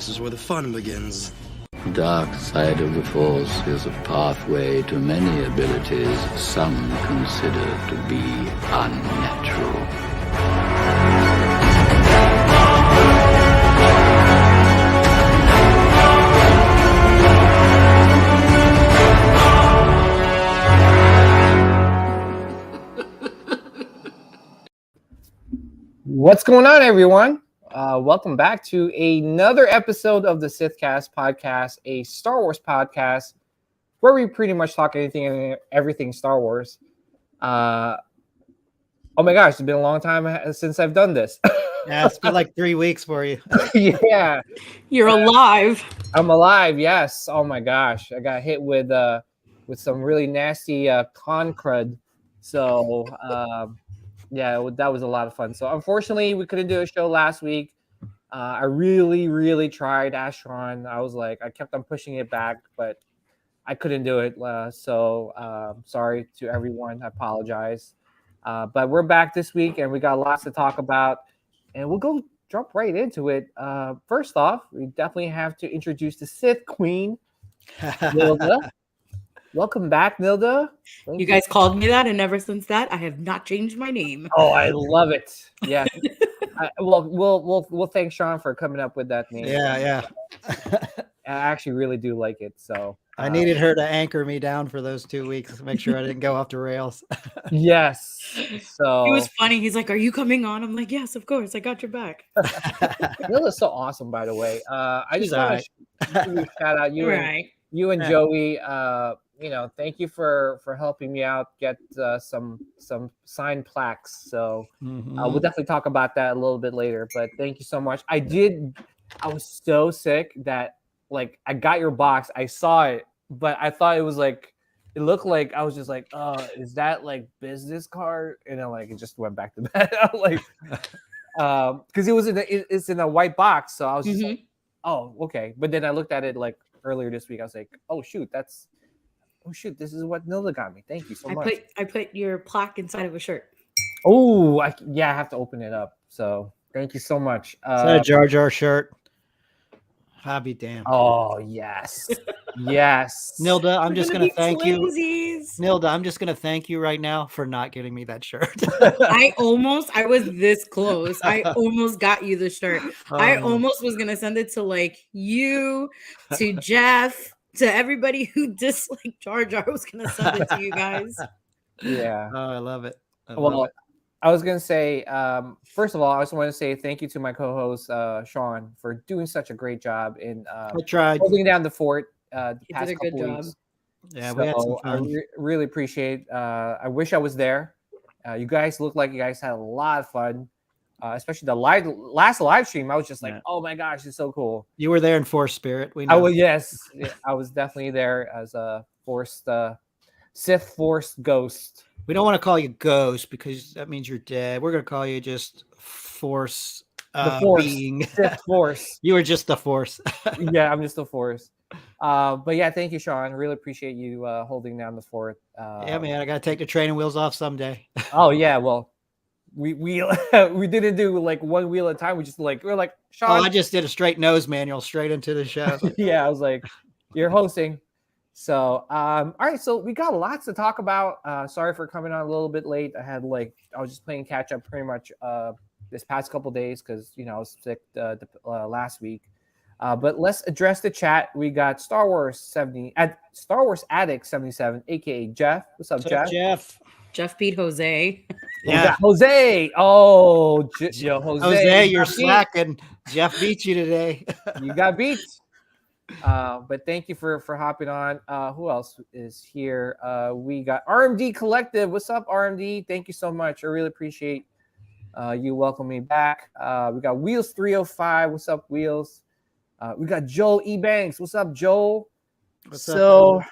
This is where the fun begins. Dark side of the Force is a pathway to many abilities some consider to be unnatural. What's going on, everyone? Welcome back to another episode of the Sithcast podcast, a Star Wars podcast where we pretty much talk anything and everything Star Wars. Oh my gosh, it's been a long time since I've done this. Yeah, it's been like 3 weeks for you. Yeah. You're alive. I'm alive, yes. Oh my gosh. I got hit with some really nasty con crud. So yeah, that was a lot of fun. So unfortunately, we couldn't do a show last week. I really tried Astron. I kept on pushing it back, but I couldn't do it. So sorry to everyone. I apologize. But we're back this week, and we got lots to talk about, and we'll jump right into it. First off, we definitely have to introduce the Sith Queen, Nilda. Welcome back, Nilda. You guys called me that, and ever since that, I have not changed my name. Oh, I love it. Yeah. We'll thank Sean for coming up with that name. Yeah. I actually really do like it. So I needed her to anchor me down for those 2 weeks to make sure I didn't go off the rails. Yes. So It was funny. He's like, "Are you coming on?" I'm like, "Yes, of course. I got your back." Nilla's so awesome, by the way. I just want to shout out you and Joey. Thank you for helping me out get some signed plaques. So we'll definitely talk about that a little bit later. But thank you so much. I was so sick that I got your box. I saw it, but I thought it was it looked like I was just like, oh, is that business card? And then it just went back to bed. Because it's in a white box, so I was just like, oh, okay. But then I looked at it earlier this week. I was like, oh shoot, this is what Nilda got me. Thank you so much. I put your plaque inside of a shirt. Oh, I have to open it up. So thank you so much. Is that a Jar Jar shirt? I'll be damned. Oh yes, yes. Nilda, I'm just gonna thank you. Twinsies. Nilda, I'm just gonna thank you right now for not getting me that shirt. I was this close. I almost got you the shirt. I almost was gonna send it to you, to Jeff, to everybody who disliked Jar Jar. I was gonna send it to you guys. Yeah. Oh, I love it. I was gonna say, first of all, I just want to say thank you to my co-host Sean for doing such a great job in holding down the fort. He did a good job. Yeah, we had some fun. I really appreciate. I wish I was there. You guys look like you guys had a lot of fun, especially the last live stream. I was just like, oh my gosh, it's so cool. You were there in Force spirit. We know. Yes, I was definitely there as a forced Sith Force ghost. We don't want to call you Ghost because that means you're dead. We're going to call you just Force. The Force. Being. Sith Force. You were just the Force. Yeah, I'm just the Force. But yeah, thank you, Sean. Really appreciate you holding down the fort. Yeah, man, I got to take the training wheels off someday. Oh yeah, well, we didn't do one wheel at a time. We're like, Sean. Oh, I just did a straight nose manual straight into the show. Yeah, I was like, you're hosting. So, all right. So we got lots to talk about. Sorry for coming on a little bit late. I was just playing catch up pretty much this past couple days because I was sick last week. But let's address the chat. We got Star Wars Addict 77, aka Jeff. What's up, Jeff? Jeff beat Jose. Yeah, Jose. Oh, Jose. Jose, you're slacking. Jeff beat you today. You got beat. But thank you for hopping on. Who else is here? We got RMD Collective. What's up, RMD? Thank you so much. I really appreciate you welcoming me back. We got Wheels 305. What's up, Wheels? We got Joel E. Banks. What's up, Joel? What's up?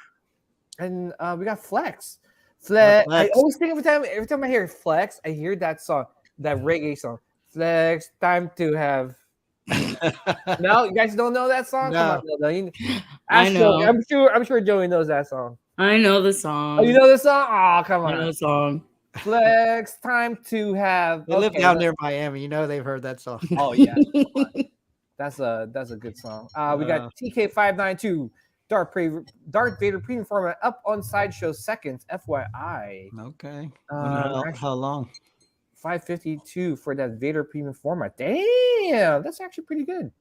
And we got Flex. Flex. I always think every time I hear Flex, I hear that song, that reggae song. Flex, time to have. No, you guys don't know that song? No. Come on, I know. I'm sure Joey knows that song. I know the song. Oh, you know the song? Oh, come on. I know the song. Flex, time to have. They live down near Miami. You know they've heard that song. Oh, yeah. That's a good song. We got TK592 Darth Vader premium format up on Sideshow seconds. FYI. Okay. Actually, How long? 552 for that Vader premium format. Damn, that's actually pretty good.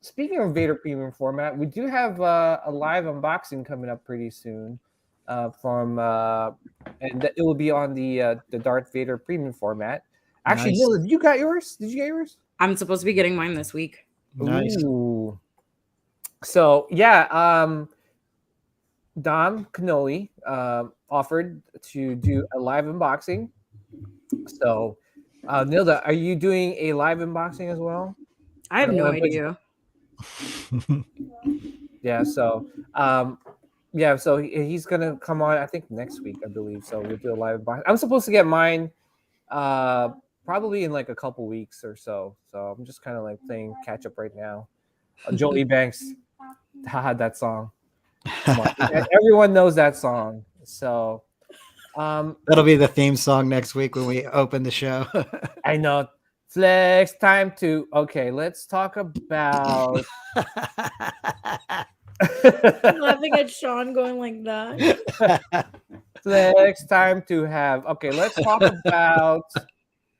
Speaking of Vader premium format, we do have a live unboxing coming up pretty soon. And it will be on the Darth Vader premium format. Actually, Nice. Nilla, you got yours? Did you get yours? I'm supposed to be getting mine this week. Nice. Ooh. So yeah, Dom Canoli offered to do a live unboxing. So, Nilda, are you doing a live unboxing as well? I have no idea. Yeah. So, so he's gonna come on. I think next week, I believe. So we'll do a live unboxing. I'm supposed to get mine, probably in like a couple weeks or so. So I'm just kind of like playing catch up right now. Jolie Banks had that song. Come on. Everyone knows that song. So that'll be the theme song next week when we open the show. I know. Flex time to let's talk about Laughing at Sean going like that. Flex time to have let's talk about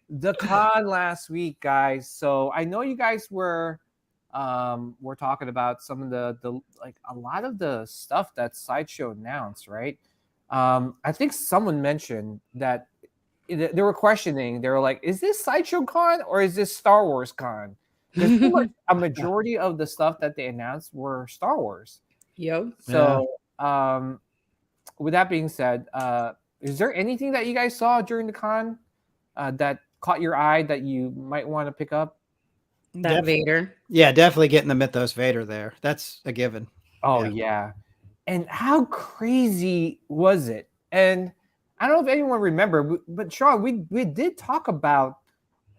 the con last week, guys. So I know you guys were talking about some of the like a lot of the stuff that Sideshow announced, right? I think someone mentioned that they were questioning. They were like, "Is this Sideshow Con or is this Star Wars Con?" Because a majority of the stuff that they announced were Star Wars. Yep. So, with that being said, is there anything that you guys saw during the con that caught your eye that you might want to pick up? That Vader. Yeah, definitely getting the Mythos Vader there. That's a given. Oh yeah. And how crazy was it? And I don't know if anyone remember, but Sean, we did talk about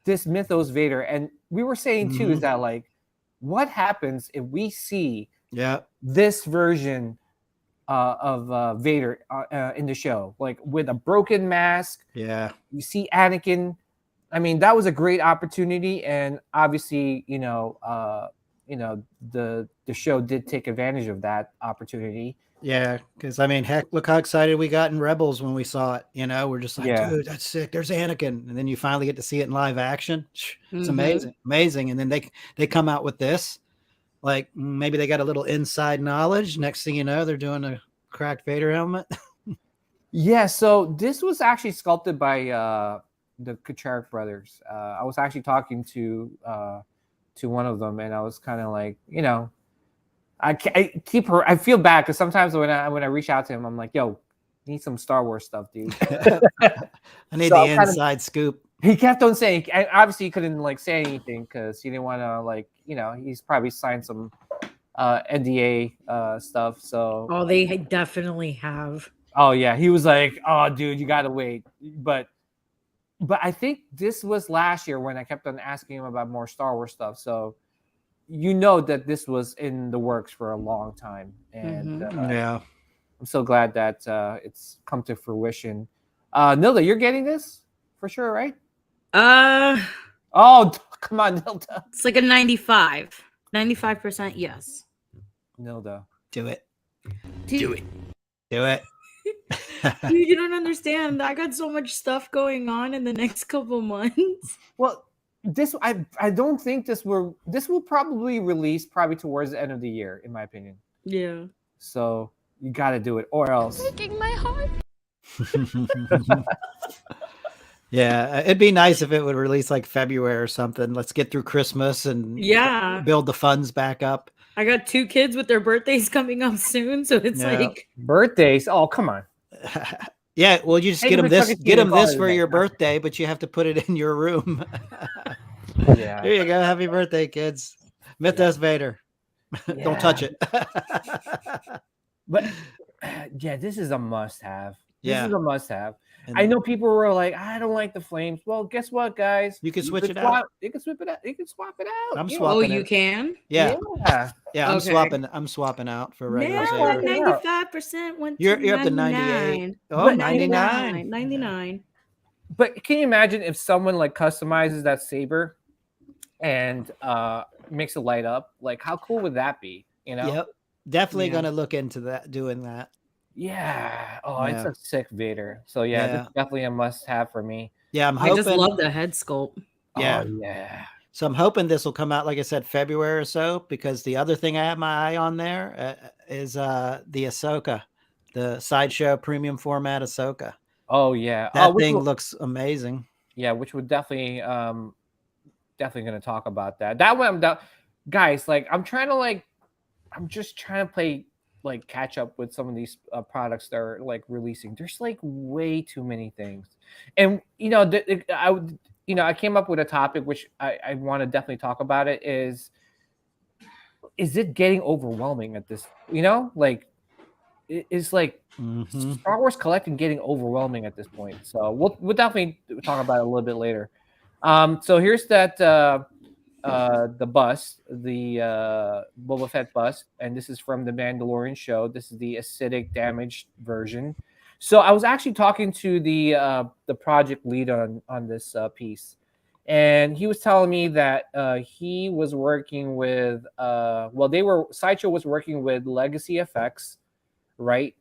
this Mythos Vader, and we were saying too is that like, what happens if we see this version of Vader in the show, like with a broken mask? Yeah, you see Anakin. I mean, that was a great opportunity, and obviously, the show did take advantage of that opportunity. Yeah, because I mean, heck, look how excited we got in Rebels when we saw it. We're just like, dude, that's sick. There's Anakin, and then you finally get to see it in live action. It's amazing. And then they come out with this, like maybe they got a little inside knowledge. Next thing you know, they're doing a cracked Vader helmet. Yeah, so this was actually sculpted by the Kucharik brothers. I was actually talking to one of them, and I was kind of like, I feel bad because sometimes when I reach out to him, I'm like, yo, I need some Star Wars stuff, dude. I need the inside scoop. He kept on saying, and obviously he couldn't like say anything because he didn't want to he's probably signed some NDA stuff. So they definitely have. Oh yeah, he was like, oh dude, you gotta wait. But I think this was last year when I kept on asking him about more Star Wars stuff. So that this was in the works for a long time, and I'm so glad that it's come to fruition. Nilda, you're getting this for sure, right? Oh, come on, Nilda. It's like a 95% yes. Nilda, do it. Do it. Dude, you don't understand. I got so much stuff going on in the next couple months. Well, this I don't think this will probably release towards the end of the year, in my opinion. Yeah. So you got to do it, or else. Breaking my heart. Yeah, it'd be nice if it would release like February or something. Let's get through Christmas and build the funds back up. I got 2 kids with their birthdays coming up soon, so it's like birthdays. Oh, come on. Yeah, well, you just get them this for your birthday, but you have to put it in your room. Yeah. Here you go. Happy birthday, kids. Mythos Vader. Yeah. Don't touch it. But yeah, this is a must-have. This is a must-have. And I know people were like, I don't like the flames. Well, guess what, guys? You can switch it out. You can swap it out. You can swap it out. I'm swapping. You can? Yeah. Okay. I'm swapping out for regular now Saber. 95% went to You're up to 98. Oh, 99. But can you imagine if someone like customizes that saber and makes it light up. Like, how cool would that be? You know? Yep. Definitely Yeah. gonna look into that, doing that. Yeah. Oh, it's Yeah. a sick Vader. So yeah, this Yeah. is definitely a must-have for me. Yeah, I'm I just hoping. love the head sculpt. Yeah. Oh yeah. So I'm hoping this will come out, like I said, February or so, because the other thing I have my eye on there is the Ahsoka, the Sideshow premium format Ahsoka. Oh yeah. That thing looks amazing. Yeah, which would definitely definitely gonna talk about that. That one I'm done. Guys, like I'm just trying to play like catch up with some of these products that are like releasing. There's like way too many things, and I came up with a topic which I want to definitely talk about. It is it getting overwhelming at this? Like it's like Star Wars collecting getting overwhelming at this point. So we'll definitely talk about it a little bit later. So here's that the bus, the Boba Fett bus, and this is from the Mandalorian show. This is the acidic damaged version. So I was actually talking to the project lead on this piece, and he was telling me that he was working with Sideshow was working with Legacy Effects, right?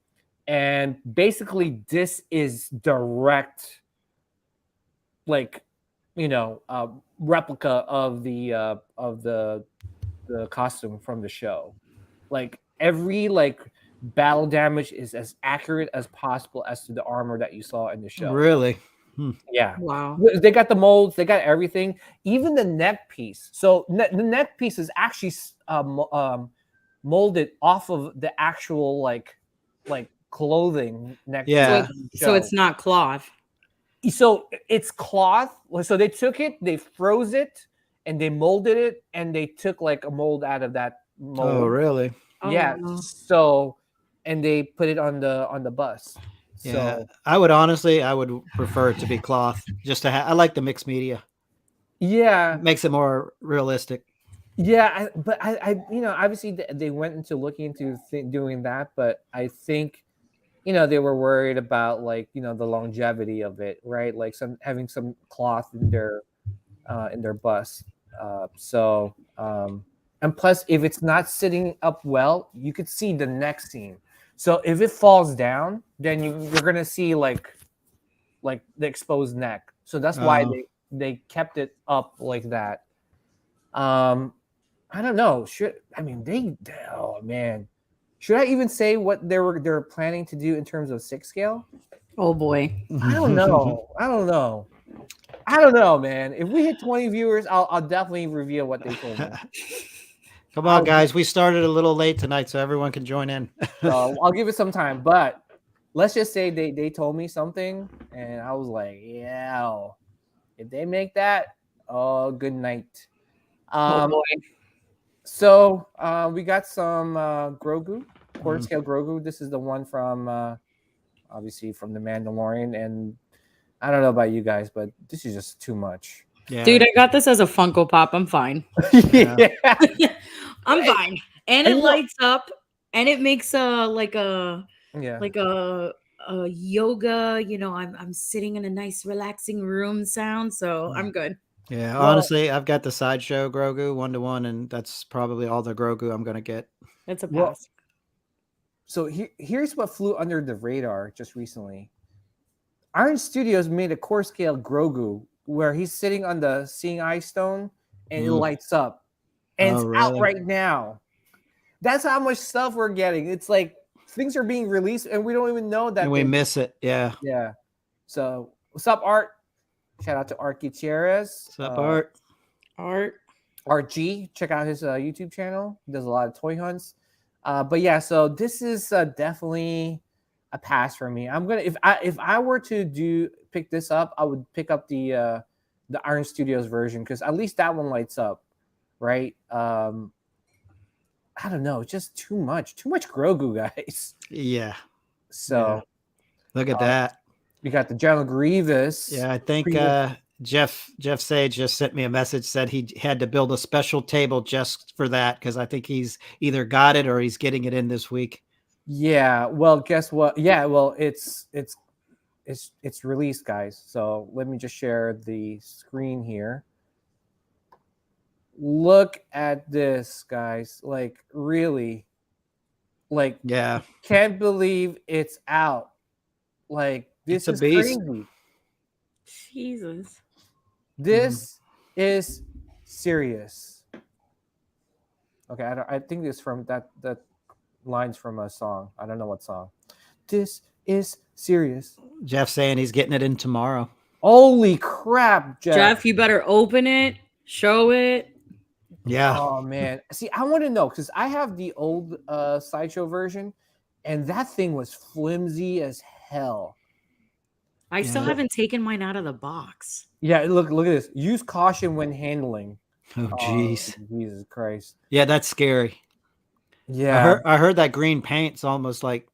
And basically, this is direct, like, replica of the costume from the show. Like every battle damage is as accurate as possible as to the armor that you saw in the show. Really? Yeah. Wow. They got the molds, they got everything, even the neck piece. So the neck piece is actually molded off of the actual like clothing neck. Yeah. So it's not cloth. So it's cloth. So they took it, they froze it, and they molded it, and they took like a mold out of that mold. Oh, really? Yeah. Oh. So, and they put it on the bus. Yeah. So I would prefer it to be cloth. Just to I like the mixed media. yeah, It makes it more realistic. yeah. But I obviously they went into looking into doing that, but I think they were worried about the longevity of it, right? Like having some cloth in their bus. And plus, if it's not sitting up well, you could see the neck seam. So if it falls down, then you're gonna see like the exposed neck. So that's why they kept it up like that. I don't know. Oh man. Should I even say what they're planning to do in terms of 6-scale? Oh boy. I don't know. I don't know, man. If we hit 20 viewers, I'll definitely reveal what they told me. Come on, guys. We started a little late tonight, so everyone can join in. So I'll give it some time. But let's just say they told me something, and I was like, yeah, if they make that, oh, good night. Oh boy. So we got some Grogu, quarter scale Grogu. This is the one from obviously from the Mandalorian, and I don't know about you guys, but this is just too much. Yeah. Dude, I got this as a Funko Pop. I'm fine. Yeah. I'm fine. And it lights up, and it makes like a yoga. I'm sitting in a nice relaxing room sound, so I'm good. Yeah, honestly, I've got the Sideshow Grogu 1-to-1, and that's probably all the Grogu I'm going to get. That's a pass. So here's what flew under the radar just recently. Iron Studios made a core scale Grogu where he's sitting on the Seeing Eye Stone, and it lights up, and it's out right now. That's how much stuff we're getting. It's like things are being released, and we don't even know that. And we miss it. Yeah. Yeah. So what's up, Art? Shout out to Art Gutierrez. What's up, Art? Art G. Check out his YouTube channel. He does a lot of toy hunts. But yeah, so this is definitely a pass for me. I'm gonna if I were to pick this up, I would pick up the Iron Studios version because at least that one lights up, right? I don't know, just too much Grogu, guys. Yeah. So look at that. We got the General Grievous. Yeah, I think Jeff Sage just sent me a message, said he had to build a special table just for that because I think he's either got it or he's getting it in this week. Yeah, well, guess what? Yeah, well, it's released, guys. So let me just share the screen here. look at this, guys. Like, really, like, Yeah, can't believe it's out. Like, it's this a is beast. crazy. Jesus. This is serious. Okay, I think this from that lines from a song. I don't know what song. This is serious. Jeff saying he's getting it in tomorrow. Holy crap, Jeff, you better open it, show it. Yeah, Oh man. See, I want to know because I have the old Sideshow version, and that thing was flimsy as hell. I still Yeah. haven't taken mine out of the box. Yeah, look at this. Use caution when handling. oh jeez. Jesus Christ. Yeah, that's scary. Yeah. I heard that green paint's almost like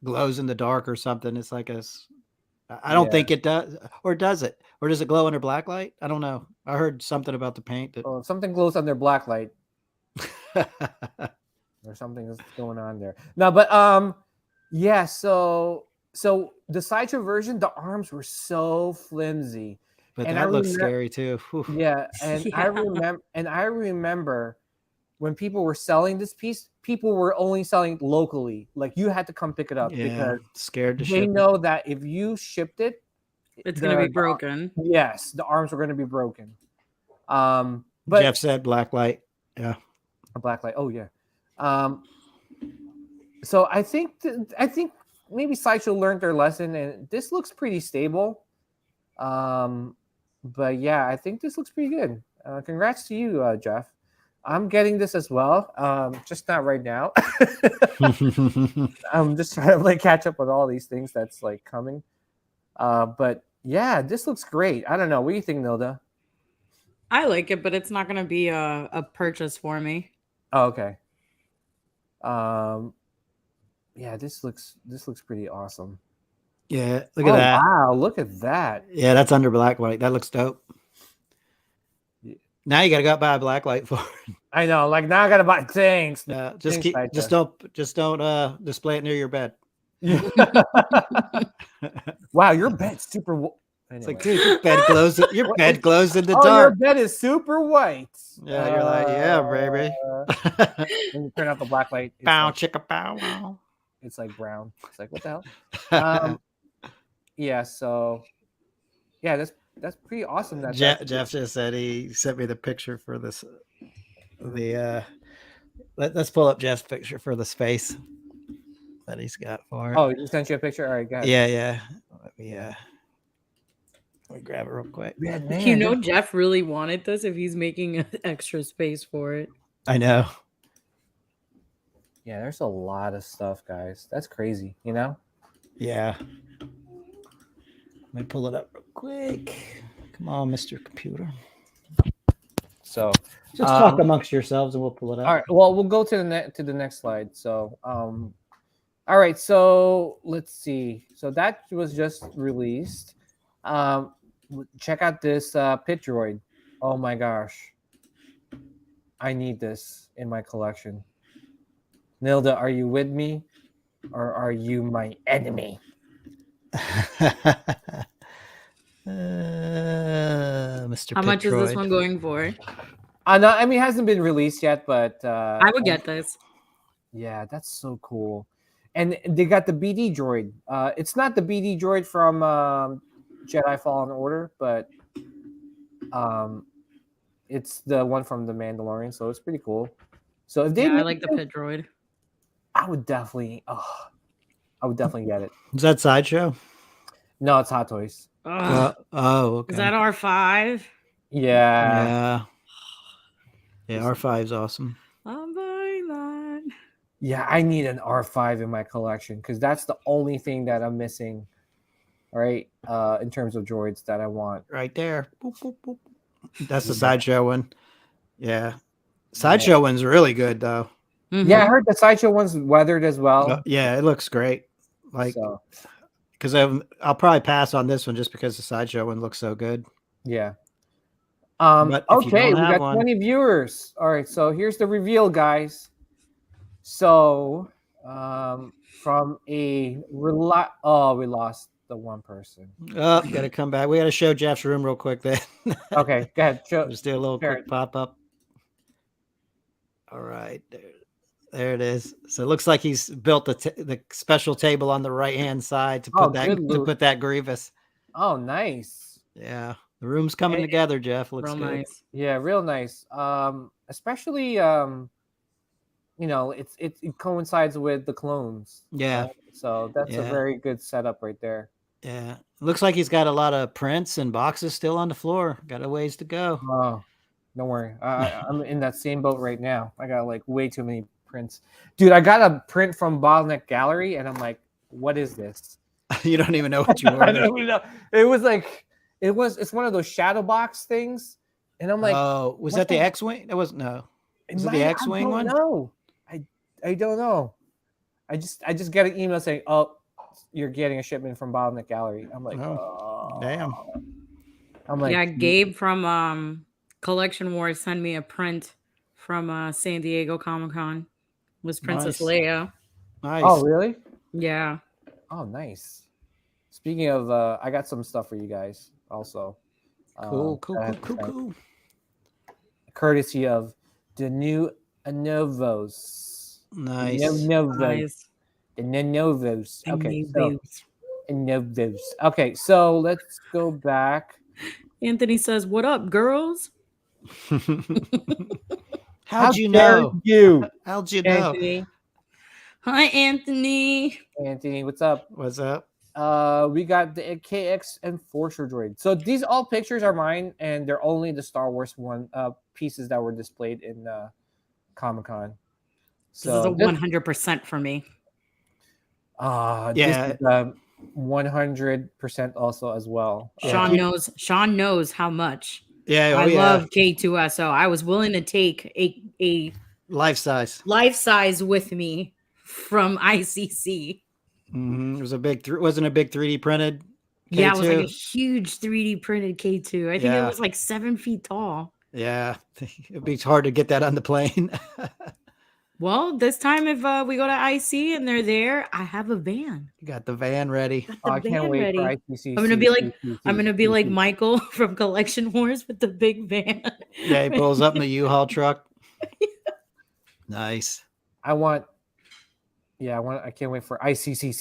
glows in the dark or something. It's like I don't think it does, or does it? Or does it glow under black light? I don't know. I heard something about the paint that Oh, something glows under black light. Or something is going on there. No, but yeah, so the Sideshow version, the arms were so flimsy. But And that I looks remem- scary too. Whew. Yeah, and Yeah. I remember when people were selling this piece, people were only selling locally. Like you had to come pick it up Yeah, because scared to they ship. know that if you shipped it, It's gonna be broken. Yes, the arms were going to be broken. But Jeff said black light. Yeah. a black light. Oh yeah. So I think maybe Sideshow learned their lesson, and this looks pretty stable. But yeah, I think this looks pretty good. Congrats to you, Jeff. I'm getting this as well. Just not right now. I'm just trying to like catch up with all these things that's like coming. But yeah, this looks great. I don't know. What do you think, Nilda? I like it, but it's not gonna be a purchase for me. Oh, okay. Yeah, this looks pretty awesome. Yeah, look at that. Wow, look at that. Yeah, that's under black light. That looks dope. Yeah. Now you gotta go out buy a black light for it. I know. Like now I gotta buy things. Just Thanks, keep Sideshow. just don't display it near your bed. Wow, your bed's super. It's like, dude, your bed glows. Your bed glows in the Your dark. bed is super white. Yeah, you're like, yeah, baby. When you turn out the black light, it's Bow like, chicka bow wow. it's like brown. It's like what the hell? Yeah. So, yeah, that's pretty awesome. Jeff just said he sent me the picture for this. Let's pull up Jeff's picture for the space that he's got for it. Oh, he sent you a picture. All right, guys. Yeah. Let me grab it real quick. Yeah, man. You know, Jeff really wanted this if he's making extra space for it. I know. Yeah, there's a lot of stuff, guys. That's crazy. You know. Yeah. Let me pull it up real quick. Come on, Mr. Computer. So Just talk amongst yourselves and we'll pull it up. all right. Well, we'll go to the next slide. So all right. So let's see. So that was just released. Check out this pit droid. Oh my gosh. I need this in my collection. Nilda, are you with me or are you my enemy? Mr. How much is this Pitroid. one going for? No, I mean, it hasn't been released yet, but I would get this. yeah, that's so cool. And they got the BD droid. It's not the BD droid from Jedi Fallen Order, but it's the one from the Mandalorian, so it's pretty cool. So if they, Yeah, I like the pit droid. I would definitely get it. Is that Sideshow? No, it's Hot Toys. Ugh. Okay. Is that R5? Yeah, Yeah, R5's awesome. I'm buying that. yeah. I need an R5 in my collection because that's the only thing that I'm missing. Right, in terms of droids that I want. Right there. Boop, boop, boop. That's the Sideshow one. Yeah. Sideshow one's really good though. Mhm. Yeah, I heard the Sideshow one's weathered as well. Yeah, it looks great. Like, So, because I'll probably pass on this one just because the Sideshow one looks so good. yeah. But if you Okay, don't we have got one- 20 viewers. All right, so here's the reveal, guys. So, from a we lost the one person. Oh, gotta come back. We gotta show Jeff's room real quick then. Okay, go ahead. Show. Just do a little Sure. quick pop up. All right, there it is. So it looks like he's built the special table on the right hand side to Oh, put that good, to Luke. put that Grievous. Oh, nice. Yeah, the room's coming together, Jeff. Looks Real good. nice. Yeah, real nice. Especially you know, it coincides with the clones. Yeah. So that's a Yeah. very good setup right there. Yeah, looks like he's got a lot of prints and boxes still on the floor. Got a ways to go. Oh, don't worry. I'm in that same boat right now. I got like way too many prints. Dude, I got a print from Bottleneck Gallery and I'm like, what is this? You don't even know what you I ordered. don't even know. It was like it's one of those shadow box things. And I'm like, oh, was what that the the- X-Wing? It was no. Was it the might- X-Wing one? No. I don't know. I just got an email saying, oh, you're getting a shipment from Bottleneck Gallery. I'm like, Oh, damn. I'm like, Yeah, Gabe from Collection Wars sent me a print from San Diego Comic-Con. Was Princess Nice. Leia. Nice. oh, really? Yeah. Oh, nice. Speaking of, I got some stuff for you guys also. Cool. I have to thank, courtesy of the new Novos. Nice. Novos. Nice. The Novos. Okay, so Novos. Novos. Okay, so let's go back. Anthony says, "What up, girls?" How'd you dare know? You, How'd you know? Anthony. Hi, Anthony. Anthony, what's up? What's up? We got the KX Enforcer Droid. So these all pictures are mine, and they're only the Star Wars pieces that were displayed in Comic-Con. This is a 100% for me. Yeah, this is 100% also as well. Sean knows how much. Yeah, I love K2SO. I was willing to take a life size with me from ICC. It was a big, wasn't a big 3D printed. K2? Yeah, it was like a huge 3D printed K2. I think it was like 7 feet tall. Yeah, it'd be hard to get that on the plane. Well, this time if we go to IC and they're there, I have a van. You got the van ready. I can't wait for ICC. I'm gonna be like Michael from Collection Wars with the big van. Yeah, he pulls up in the U-Haul truck. Nice. I can't wait for ICC.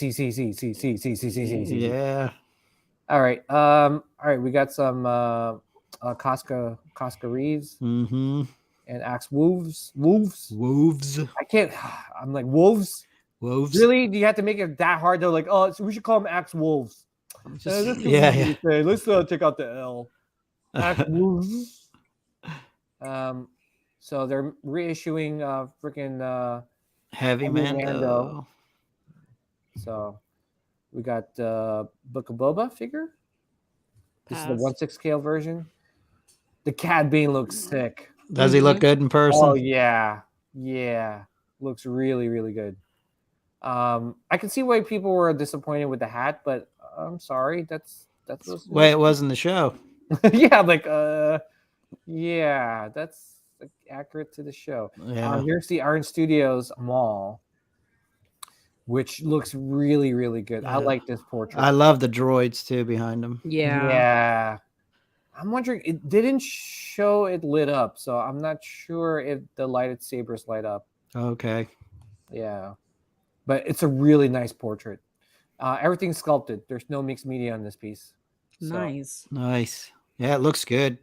Yeah. All right. We got some Casca Reeves and Axe Wolves. I can't. I'm like wolves. Really? Do you have to make it that hard? They're like, oh, so we should call them Axe Wolves. Let's take out the L. Axe Wolves. So they're reissuing freaking Heavy Mando. So we got Book of Boba figure. This is the 1/6 scale version. The Cad Bane looks sick. Does he look good in person? Oh yeah, looks really really good. I can see why people were disappointed with the hat, but I'm sorry, that's the way it was in the show. Yeah, that's accurate to the show. Yeah. Here's the Iron Studios Maul, which looks really really good. I like this portrait. I love the droids too behind him. Yeah. I'm wondering, it didn't show it lit up, so I'm not sure if the lighted sabers light up. Okay. Yeah, but it's a really nice portrait. Everything's sculpted. There's no mixed media on this piece. So, Nice. Yeah, it looks good.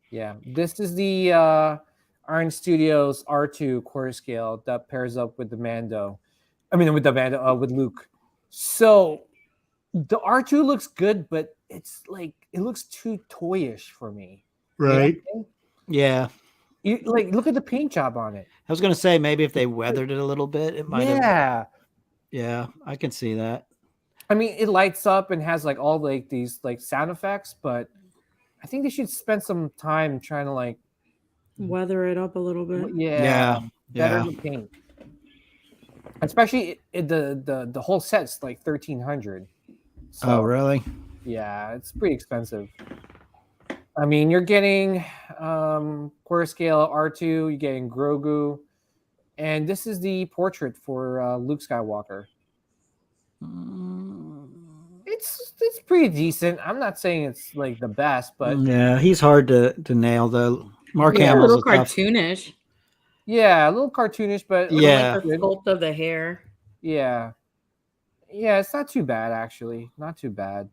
Yeah, this is the Iron Studios R2 quarter scale that pairs up with the Mando. With Luke. So the R2 looks good, but it's like it looks too toyish for me. Right. Yeah. Look at the paint job on it. I was gonna say maybe if they weathered it a little bit, it might have. Yeah, I can see that. I mean, it lights up and has like all like these like sound effects, but I think they should spend some time trying to like weather it up a little bit. Better than paint. Especially the whole set's like $1,300. So, oh, really? Yeah, it's pretty expensive. I mean, you're getting quarter scale R2, you're getting Grogu, and this is the portrait for Luke Skywalker. It's pretty decent. I'm not saying it's like the best, but yeah, he's hard to nail though. Mark a Hamill's little a tough. cartoonish. Yeah, a little cartoonish, but Yeah. Like the sculpt of the hair. yeah, it's not too bad actually. Not too bad.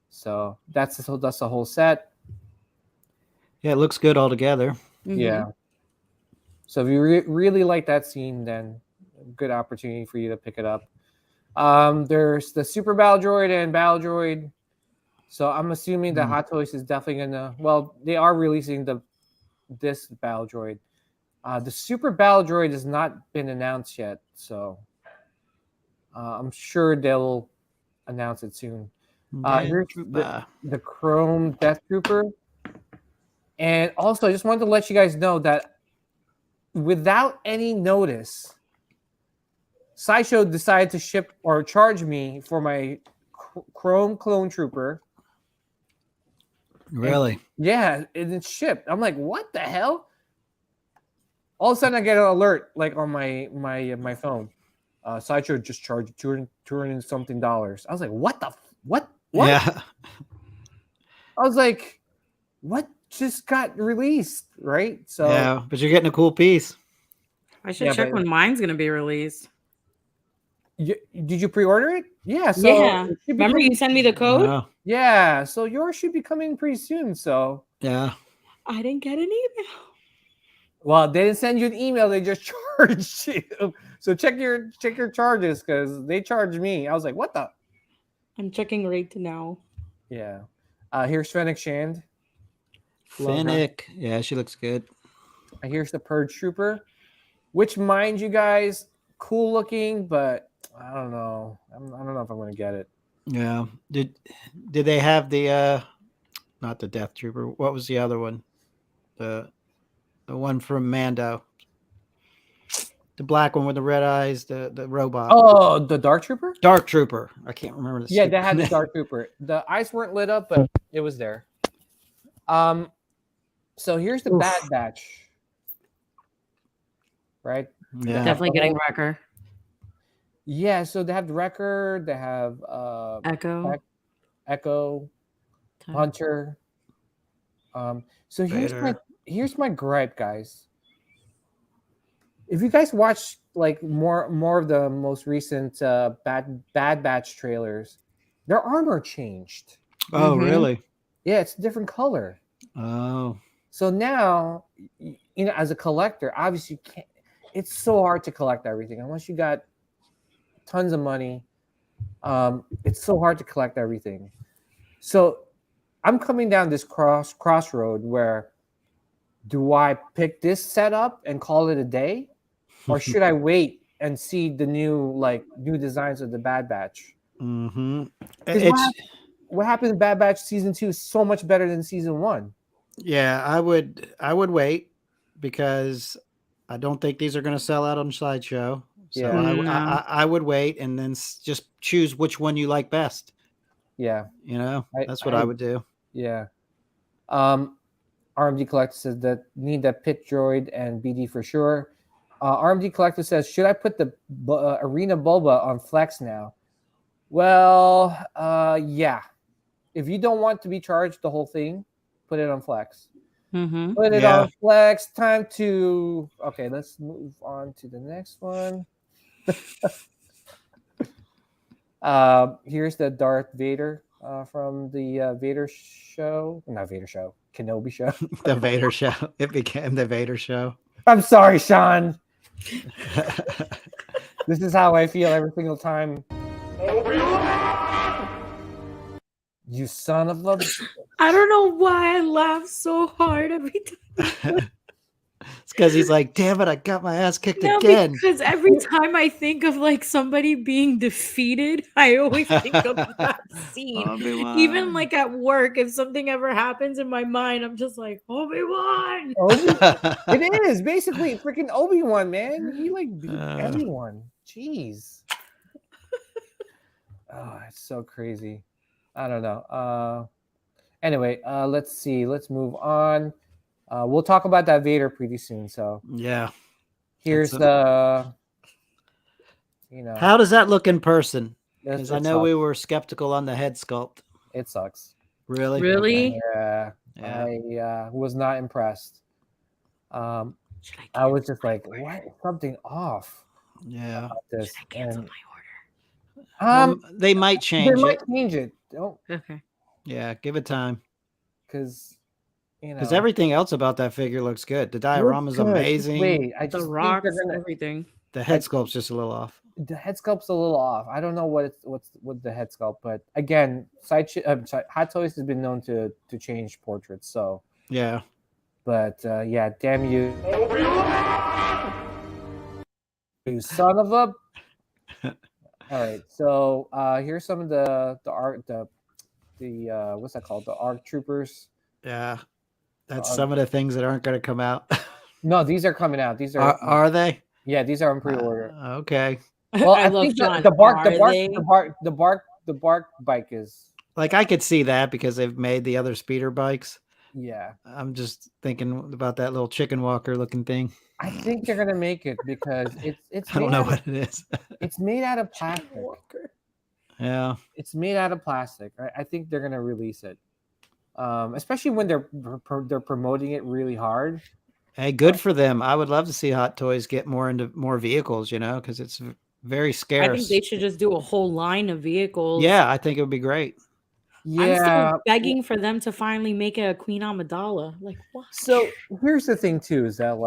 So that's the whole set. Yeah, it looks good all together. Mhm. Yeah. So if you really like that scene, then good opportunity for you to pick it up. There's the Super Battle Droid and Battle Droid. So I'm assuming that Hot Toys is definitely gonna. Well, they are releasing this Battle Droid. The Super Battle Droid has not been announced yet, so I'm sure they'll announce it soon. Here's the Chrome Death Trooper. And also, I just wanted to let you guys know that without any notice, Sideshow decided to ship or charge me for my Chrome Clone Trooper. Really? And it's shipped. I'm like, what the hell? All of a sudden, I get an alert like on my phone. Sideshow just charged $200 and something. I was like, what the what? Yeah. I was like, what just got released, right? So yeah, but you're getting a cool piece. I should check when mine's gonna be released. Did you pre-order it? Yeah. So yeah. Remember you sent me the code? Oh, yeah. So yours should be coming pretty soon. So yeah. I didn't get an email. Well, they didn't send you an email. They just charged you. So check your charges because they charged me. I was like, what the? I'm checking right now. Yeah. Here's Fennec Shand. Fennec. Yeah, she looks good. Here's the Purge Trooper, which, mind you guys, cool looking, but I don't know. I don't know if I'm going to get it. Yeah. Did they have the not the Death Trooper? What was the other one? The one from Mando. The black one with the red eyes, the robot. Oh, the Dark Trooper? Dark Trooper. I can't remember the Yeah, they had the Dark Trooper. The eyes weren't lit up, but it was there. So here's the Bad Batch. Right? Yeah. Definitely getting Wrecker. Yeah, so they have the Wrecker, they have Echo, Hunter. So here's my gripe, guys. If you guys watch like more of the most recent Bad Batch trailers, their armor changed. Oh, really? Yeah, it's a different color. Oh. So now, as a collector, obviously you can't. It's so hard to collect everything unless you got tons of money. It's so hard to collect everything. So I'm coming down this crossroad where do I pick this setup and call it a day? Or should I wait and see the new designs of the Bad Batch? Mm-hmm. What happened in Bad Batch season 2 is so much better than season 1. Yeah, I would wait because I don't think these are going to sell out on Sideshow. So Yeah. I would wait and then just choose which one you like best. Yeah. That's what I would do. Yeah. RMD Collector says that need that pit droid and BD for sure. RMD Collector says, should I put the Arena Boba on Flex now? Well, yeah. If you don't want to be charged the whole thing, put it on Flex. Mm-hmm. Put it on Flex. Time to... Okay, let's move on to the next one. Here's the Darth Vader from the Vader show. Not Vader show. Kenobi show. The Vader show. It became the Vader show. I'm sorry, Sean. This is how I feel every single time. You son of a... I don't know why I laugh so hard every time. It's because he's like, damn it, I got my ass kicked again. Because every time I think of like somebody being defeated, I always think of that scene. Obi-Wan. Even like at work, if something ever happens in my mind, I'm just like, Obi-Wan. It is basically freaking Obi-Wan, man. He beat everyone. Jeez. Oh, it's so crazy. I don't know. Anyway, let's see. Let's move on. We'll talk about that Vader pretty soon. So yeah, here's the. How does that look in person? Because I know we were skeptical on the head sculpt. It sucks. Really? Really? Okay. Yeah. I was not impressed. I was just like, what? Something off Yeah. about this. Should I cancel And, my order? They might change might it. change it. Don't, Okay. Yeah, give it time. because Because everything else about that figure looks good. The diorama's looks good. amazing. Wait, I The just think rocks, they're gonna. everything. The head sculpt's just a little off. The head sculpt's a little off. I don't know what the head sculpt, but again, Hot Toys has been known to change portraits. So Yeah. but yeah, damn you, you son of a. All right, so here's some of the art the what's that called, the ARC troopers. Yeah. That's some of the things that aren't going to come out. No, these are coming out. These Are they? Yeah, these are on pre-order. Okay. Well, I love think John. the bark bike is. Like I could see that because they've made the other speeder bikes. Yeah, I'm just thinking about that little chicken walker looking thing. I think they're gonna make it because it's. I don't know what it is. It's made out of plastic. Yeah. It's made out of plastic. I think they're gonna release it, especially when they're promoting it really hard. Hey, good for them. I would love to see Hot Toys get more into more vehicles, because it's very scarce. I think they should just do a whole line of vehicles. Yeah, I think it would be great. Yeah, I'm still begging for them to finally make a Queen Amidala. Like what? So here's the thing too, is that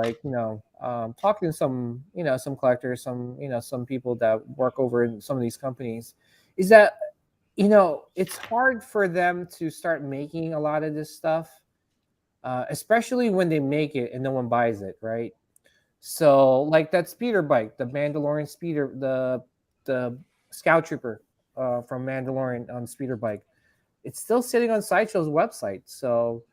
talking to some some collectors, some people that work over in some of these companies, is that it's hard for them to start making a lot of this stuff, especially when they make it and no one buys it, right? So like that speeder bike, the Mandalorian speeder, the Scout Trooper from Mandalorian on speeder bike, it's still sitting on Sideshow's website, so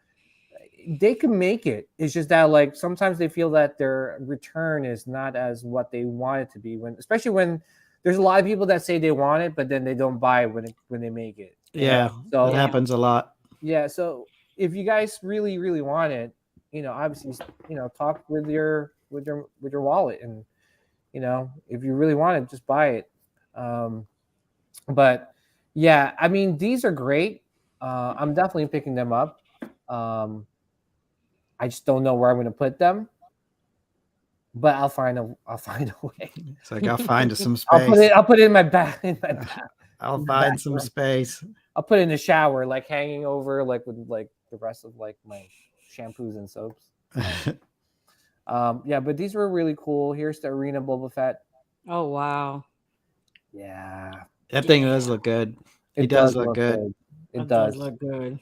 they can make it. It's just that sometimes they feel that their return is not as what they want it to be, especially when there's a lot of people that say they want it, but then they don't buy it when they make it. Yeah, so that happens a lot. Yeah, so if you guys really, really want it, obviously, talk with your wallet, and if you really want it, just buy it. But yeah, I mean, these are great. I'm definitely picking them up. I just don't know where I'm going to put them, but I'll find a way. It's like I'll find some space. I'll put it in my bag. I'll find some space. I'll put it in the shower, hanging over, with the rest of my shampoos and soaps. Yeah, but these were really cool. Here's the Arena Boba Fett. Oh wow. Yeah. That thing does look good. It does look good. It does look good.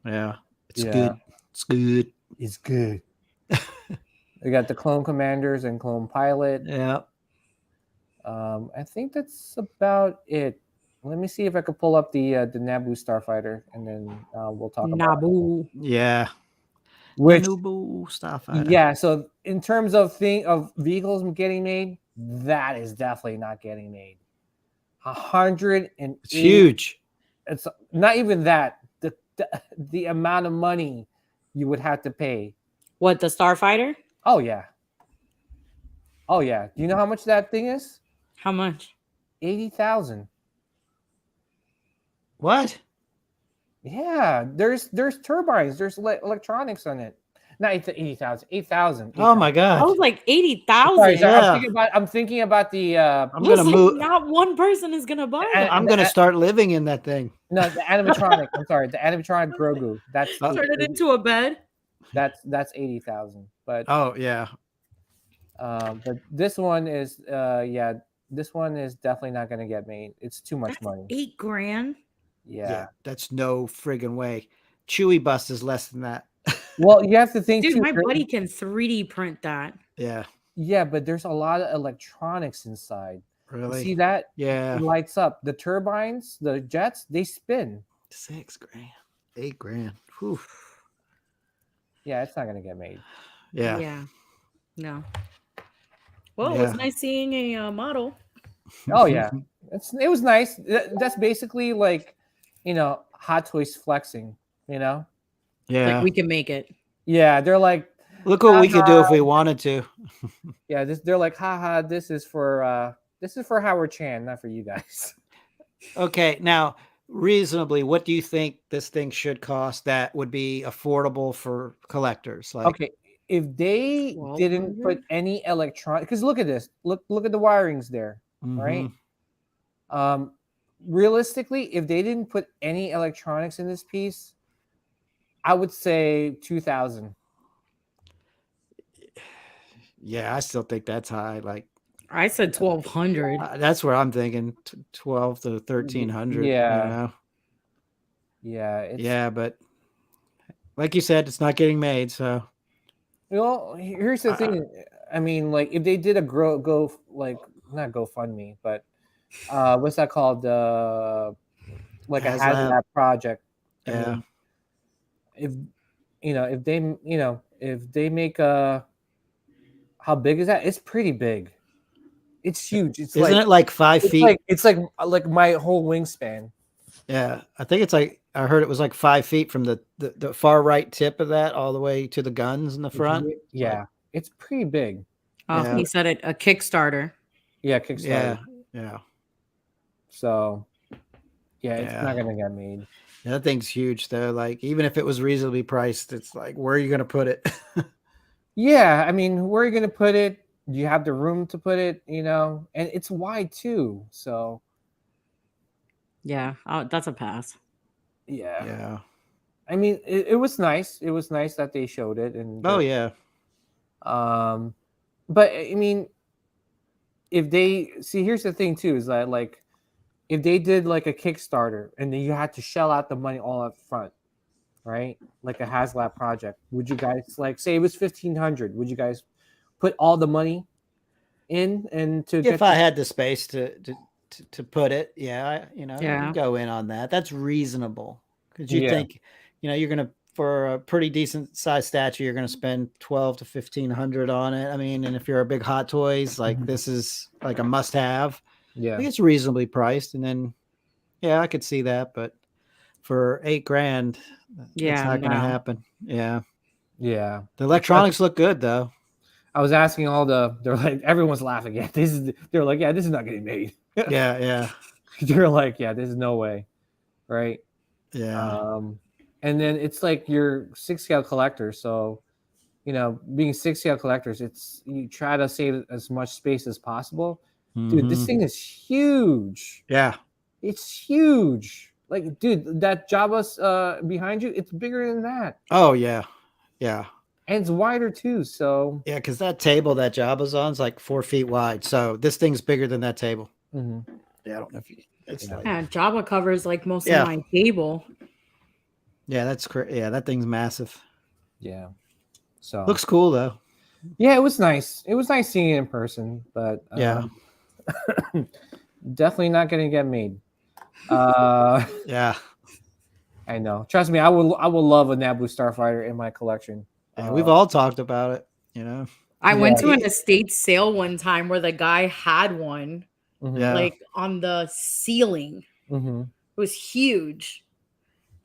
Yeah. It's good. It's good. It's good. We got the Clone Commanders and Clone Pilot. Yeah. I think that's about it. Let me see if I could pull up the Naboo Starfighter, and then we'll talk about Naboo. Yeah. Which Naboo Starfighter. Yeah, so in terms of vehicles getting made, that is definitely not getting made. 100 and it's huge. It's not even that. The amount of money you would have to pay. What, the Starfighter? Oh yeah. Do you know how much that thing is? How much? 80,000. What? Yeah, there's turbines, there's electronics on it. Not 80,000, 8,000. Oh my god! I was like 80,000. Sorry, Yeah. I'm thinking about the. I'm gonna move. Not one person is gonna buy it. I'm gonna start living in that thing. No, the animatronic. I'm sorry, the animatronic Grogu. That's Turn it into a bed. That's 80,000. But Oh yeah. but this one is this one is definitely not gonna get made. It's too much money. $8,000. Yeah. That's no friggin' way. Chewy Bus is less than that. Well, you have to think, Dude, too, my buddy can 3D print that. Yeah. Yeah, but there's a lot of electronics inside. Really? See that? Yeah. It lights up. The turbines, the jets, they spin. $6,000. $8,000. Whew. Yeah, it's not gonna get made. Yeah. No. Well, it was nice seeing a model. Oh yeah, it was nice. That's basically Hot Toys flexing. Yeah. Like we can make it. Yeah, they're like, look what we could do if we wanted to. Yeah, they're like, haha, this is for Howard Chan, not for you guys. Okay, now reasonably, what do you think this thing should cost that would be affordable for collectors? Like, Okay, if they didn't 1200? put any electronic, because look at this, look at the wirings there, right? Realistically, if they didn't put any electronics in this piece, I would say 2,000. Yeah, I still think that's high. Like I said 1200. that's where I'm thinking 12 to 1300. Yeah. You know? Yeah, Yeah, but like you said, it's not getting made. So well, here's the thing. I mean, like if they did a go like not GoFundMe, but what's that called? Like a HasLab. HasLab project. I Yeah. mean, if if they make a, how big is that? It's pretty big. It's huge. It's Isn't it like 5 feet? it's like my whole wingspan. Yeah, I think it's like I heard it was like 5 feet from the far right tip of that all the way to the guns in the front. Yeah, it's pretty big. Oh, Yeah. he said it a Kickstarter. Yeah, Kickstarter. Yeah. So, yeah, it's Yeah. not gonna get made. Yeah, that thing's huge though. Like even if it was reasonably priced, it's like where are you going to put it? Yeah, I mean, where are you gonna put it? Do you have the room to put it? You know, and it's wide too. So, Yeah, that's a pass. yeah. Yeah. I mean, it was nice. It was nice that they showed it, and Oh yeah. but I mean, if they see, here's the thing too, is that like, if they did like a Kickstarter and then you had to shell out the money all up front, right? Like a HasLab project, would you guys like say it was 1,500? Would you guys put all the money in and to If I had the space to put it, yeah, Yeah. I'd go in on that. That's reasonable because you Yeah. think, you're gonna for a pretty decent size statue, you're gonna spend 12 to 1,500 on it. I mean, and if you're a big Hot Toys, like this is like a must-have. I Yeah, think it's reasonably priced, and then yeah, I could see that, but for $8,000, Yeah, it's not gonna no. happen. Yeah, yeah. the electronics look good though. I was asking they're like, everyone's laughing at this. They're like, yeah, this is not getting made. Yeah. They're like, yeah, there's no way, right? Yeah. And then it's like you're 6-scale collector, so being 6-scale collectors, it's you try to save as much space as possible. Dude, this thing is huge. Yeah. It's huge. Like, dude, that Jabba's behind you, it's bigger than that. Oh yeah. Yeah. And it's wider too. So yeah, because that table that Jabba's on is like 4 feet wide. So this thing's bigger than that table. mhm. Yeah, I don't know if it's like, Yeah, Jabba covers like most Yeah. of my table. yeah, that's crazy. Yeah, that thing's massive. Yeah. So Looks cool though. yeah, it was nice. It was nice seeing it in person, but Yeah. definitely not gonna get made. Yeah. I know. Trust me, I will love a Naboo Starfighter in my collection. Yeah, we've all talked about it, I went Yeah. to an estate sale one time where the guy had one Yeah. like on the ceiling. Mm-hmm. It was huge.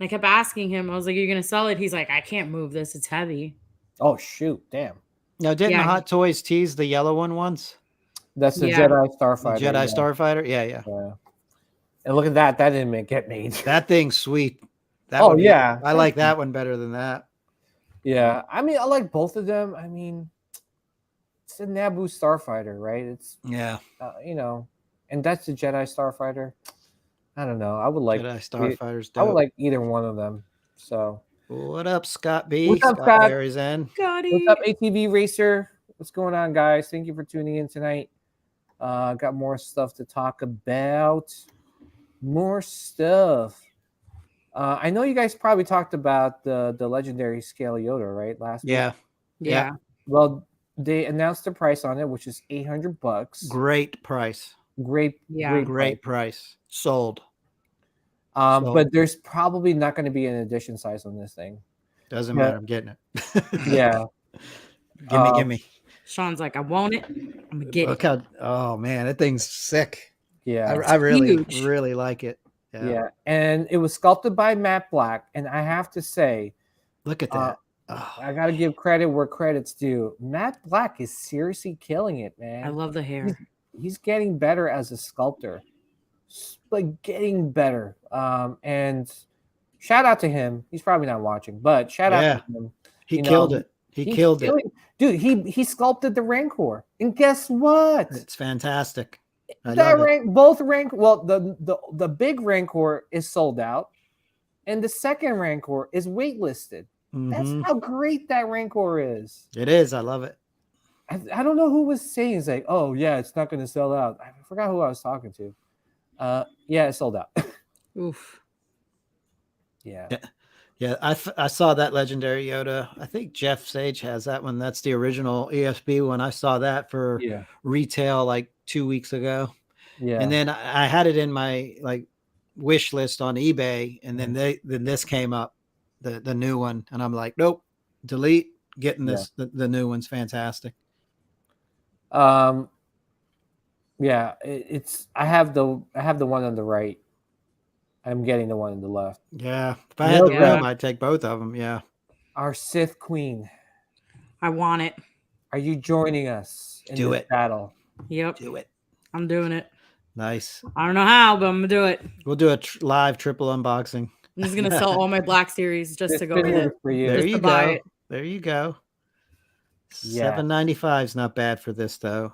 I kept asking him, I was like, "You're gonna sell it?" He's like, "I can't move this. It's heavy." Oh shoot! Damn. Now, didn't Yeah. the Hot Toys tease the yellow one once? That's the Yeah. Jedi The Starfighter. Jedi yeah. Starfighter? Yeah. Yeah. And look at that. That didn't get made. That thing's sweet. That Oh, would be- yeah. I like that one better than that. Yeah. I mean, I like both of them. I mean, it's a Naboo Starfighter, right? It's Yeah. And that's the Jedi Starfighter. I don't know. I would like Jedi Starfighter's I would dope. like either one of them. So What up, Scott B? What's up, Scott? Barry's in. Got what's up, ATV Racer? What's going on, guys? Thank you for tuning in tonight. Got more stuff to talk about. More stuff. I know you guys probably talked about the legendary scale Yoda, right? Last week. Yeah. Yeah. Well, they announced the price on it, which is $800. Great price. Great, Yeah. Great price. Sold. But there's probably not going to be an edition size on this thing. Doesn't Yeah. matter. I'm getting it. Yeah. Give me. Sean's like, "I want it. I'm gonna get Look it." how, oh man, that thing's sick. Yeah. I really, huge. really like it. Yeah. And it was sculpted by Matt Black. And I have to say, Look at that. Oh, I got to give credit where credit's due. Matt Black is seriously killing it, man. I love the hair. He's getting better as a sculptor. Like getting better. And shout out to him. He's probably not watching, but shout out to him. he killed it. He killed it. Dude, he sculpted the Rancor. And guess what? It's fantastic. Both Rancor, well, the big Rancor is sold out, and the second Rancor is waitlisted. That's how great that Rancor is. It is. I love it. I don't know who was saying, it's like, oh yeah, it's not going to sell out. I forgot who I was talking to. Yeah, it sold out. Oof. Yeah. I saw that legendary Yoda. I think Jeff Sage has that one. That's the original ESB one. I saw that for retail like 2 weeks ago. Yeah. And then I had it in my like wish list on eBay, and then this came up, the new one, and I'm like, nope, delete. Getting this. The new one's fantastic. Yeah, it's I have the one on the right. I'm getting the one on the left. Yeah, if I had the room, I'd take both of them. Yeah. Our Sith Queen. I want it. Are you joining us in this battle? Yep. Do it. I'm doing it. Nice. I don't know how, but I'm gonna do it. We'll do a live triple unboxing. I'm just gonna sell all my Black Series just to go with it. For you. There you go. There you go. Yeah. $7.95 is not bad for this though.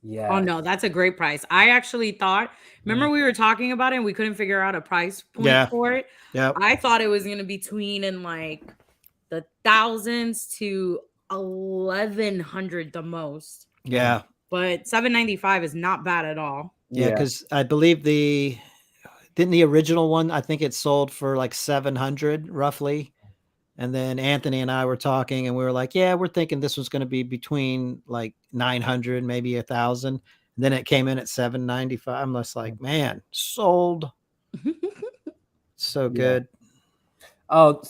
Yeah. Oh no, that's a great price. I actually thought. Remember we were talking about it and we couldn't figure out a price point for it. Yeah. I thought it was gonna be between in like the thousands to 1,100 the most. Yeah. But $7.95 is not bad at all. Yeah, because I believe didn't the original one, I think it sold for like 700 roughly. And then Anthony and I were talking and we were like, yeah, we're thinking this was going to be between like 900, maybe 1,000. And then it came in at 795. I'm just like, man, sold. So good. Oh,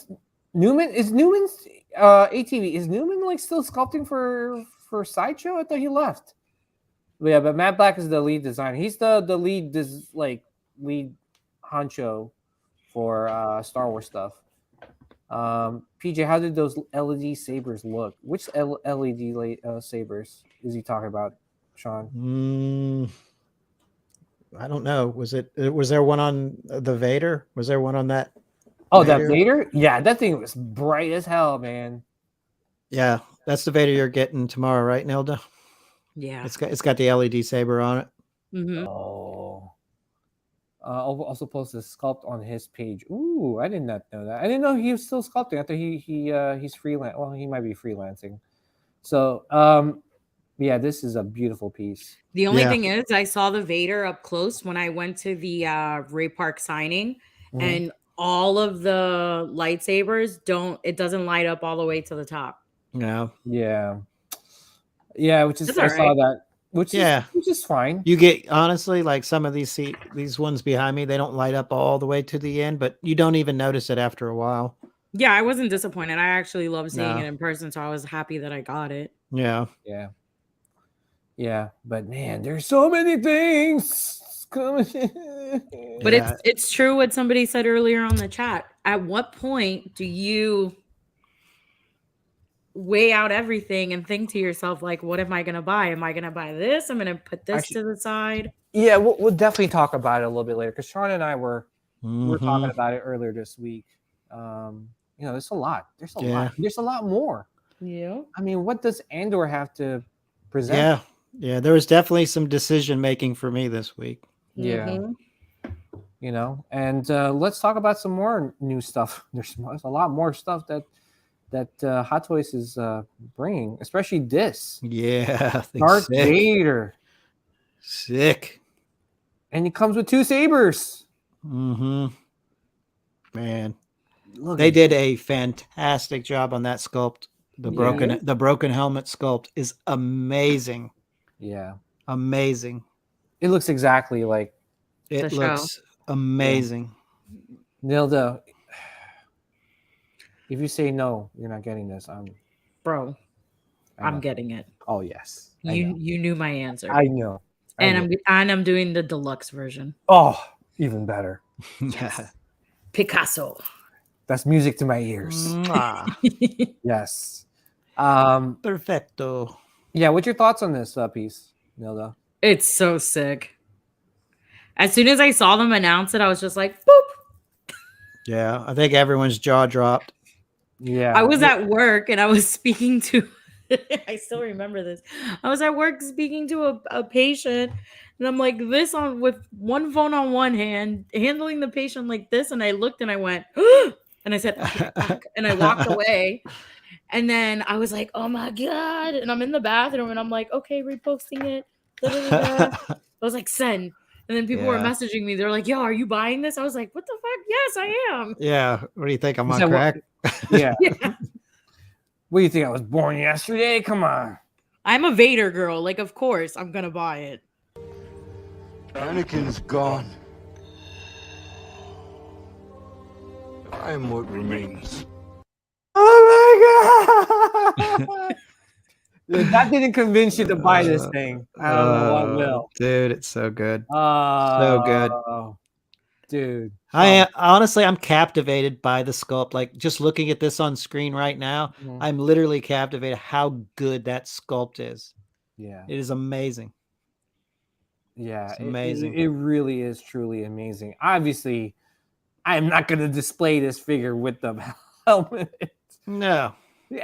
Newman's ATV. Is Newman like still sculpting for Sideshow? I thought he left. But yeah, but Matt Black is the lead designer. He's the lead lead honcho for Star Wars stuff. PJ, how did those LED sabers look? Which LED sabers is he talking about, Sean? I don't know. Was there one on the Vader? Was there one on that? Oh, Vader? That Vader? Yeah, that thing was bright as hell, man. Yeah, that's the Vader you're getting tomorrow, right, Nelda? Yeah, it's got the LED saber on it. Mm-hmm. Oh. Also posted a sculpt on his page. Ooh, I did not know that. I didn't know he was still sculpting. I thought he's freelance. Well, he might be freelancing. So, yeah, this is a beautiful piece. The only thing is, I saw the Vader up close when I went to the Ray Park signing, and all of the lightsabers doesn't light up all the way to the top. No. Yeah. Which is I saw that. Which is fine. You get, honestly, like some of these ones behind me, they don't light up all the way to the end, but you don't even notice it after a while. Yeah, I wasn't disappointed. I actually love seeing it in person, so I was happy that I got it. Yeah. But man, there's so many things coming. But it's true what somebody said earlier on the chat. At what point do you weigh out everything and think to yourself, like, what am I going to buy? Am I going to buy this? I'm going to put this to the side. Yeah, we'll definitely talk about it a little bit later because Sean and I were talking about it earlier this week. There's a lot. There's a lot more. Yeah. I mean, what does Andor have to present? Yeah. There was definitely some decision making for me this week. Yeah. And let's talk about some more new stuff. There's a lot more stuff that Hot Toys is bringing, especially this. Yeah. Darth Vader. Sick. And he comes with 2 sabers. Man. They did a fantastic job on that sculpt. The broken helmet sculpt is amazing. Yeah. Amazing. It looks exactly like it looks amazing. Nilda, if you say no, you're not getting this. I'm getting it. Oh yes. You knew my answer. I know. I'm doing the deluxe version. Oh, even better. Yes. Picasso. That's music to my ears. Yes. Perfecto. Yeah, what's your thoughts on this piece, Nilda? It's so sick. As soon as I saw them announce it, I was just like, boop. Yeah, I think everyone's jaw dropped. Yeah. I was at work and I was speaking to I still remember this. I was at work speaking to a patient, and I'm like this on with one phone on one hand, handling the patient like this, and I looked and I went, and I said, I'll be right back. And I walked away. And then I was like, oh my God. And I'm in the bathroom and I'm like, okay, reposting it. Da-da-da-da. I was like, send. And then people were Yeah. messaging me. They're like, yo, are you buying this? I was like, what the fuck? Yes, I am. Yeah. What do you think? I'm You on said what? crack? Yeah. Yeah. What do you think? I was born yesterday? Come on. I'm a Vader girl. Like, of course, I'm going to buy it. Anakin's gone. I am what remains. Oh my God. If that didn't convince you to buy this thing, I don't know what will. Dude, it's so good. So good. Dude. Honestly, I'm captivated by the sculpt. Like just looking at this on screen right now, I'm literally captivated how good that sculpt is. Yeah. It is amazing. Yeah, It's amazing. It really is truly amazing. Obviously, I'm not going to display this figure with the helmet. No.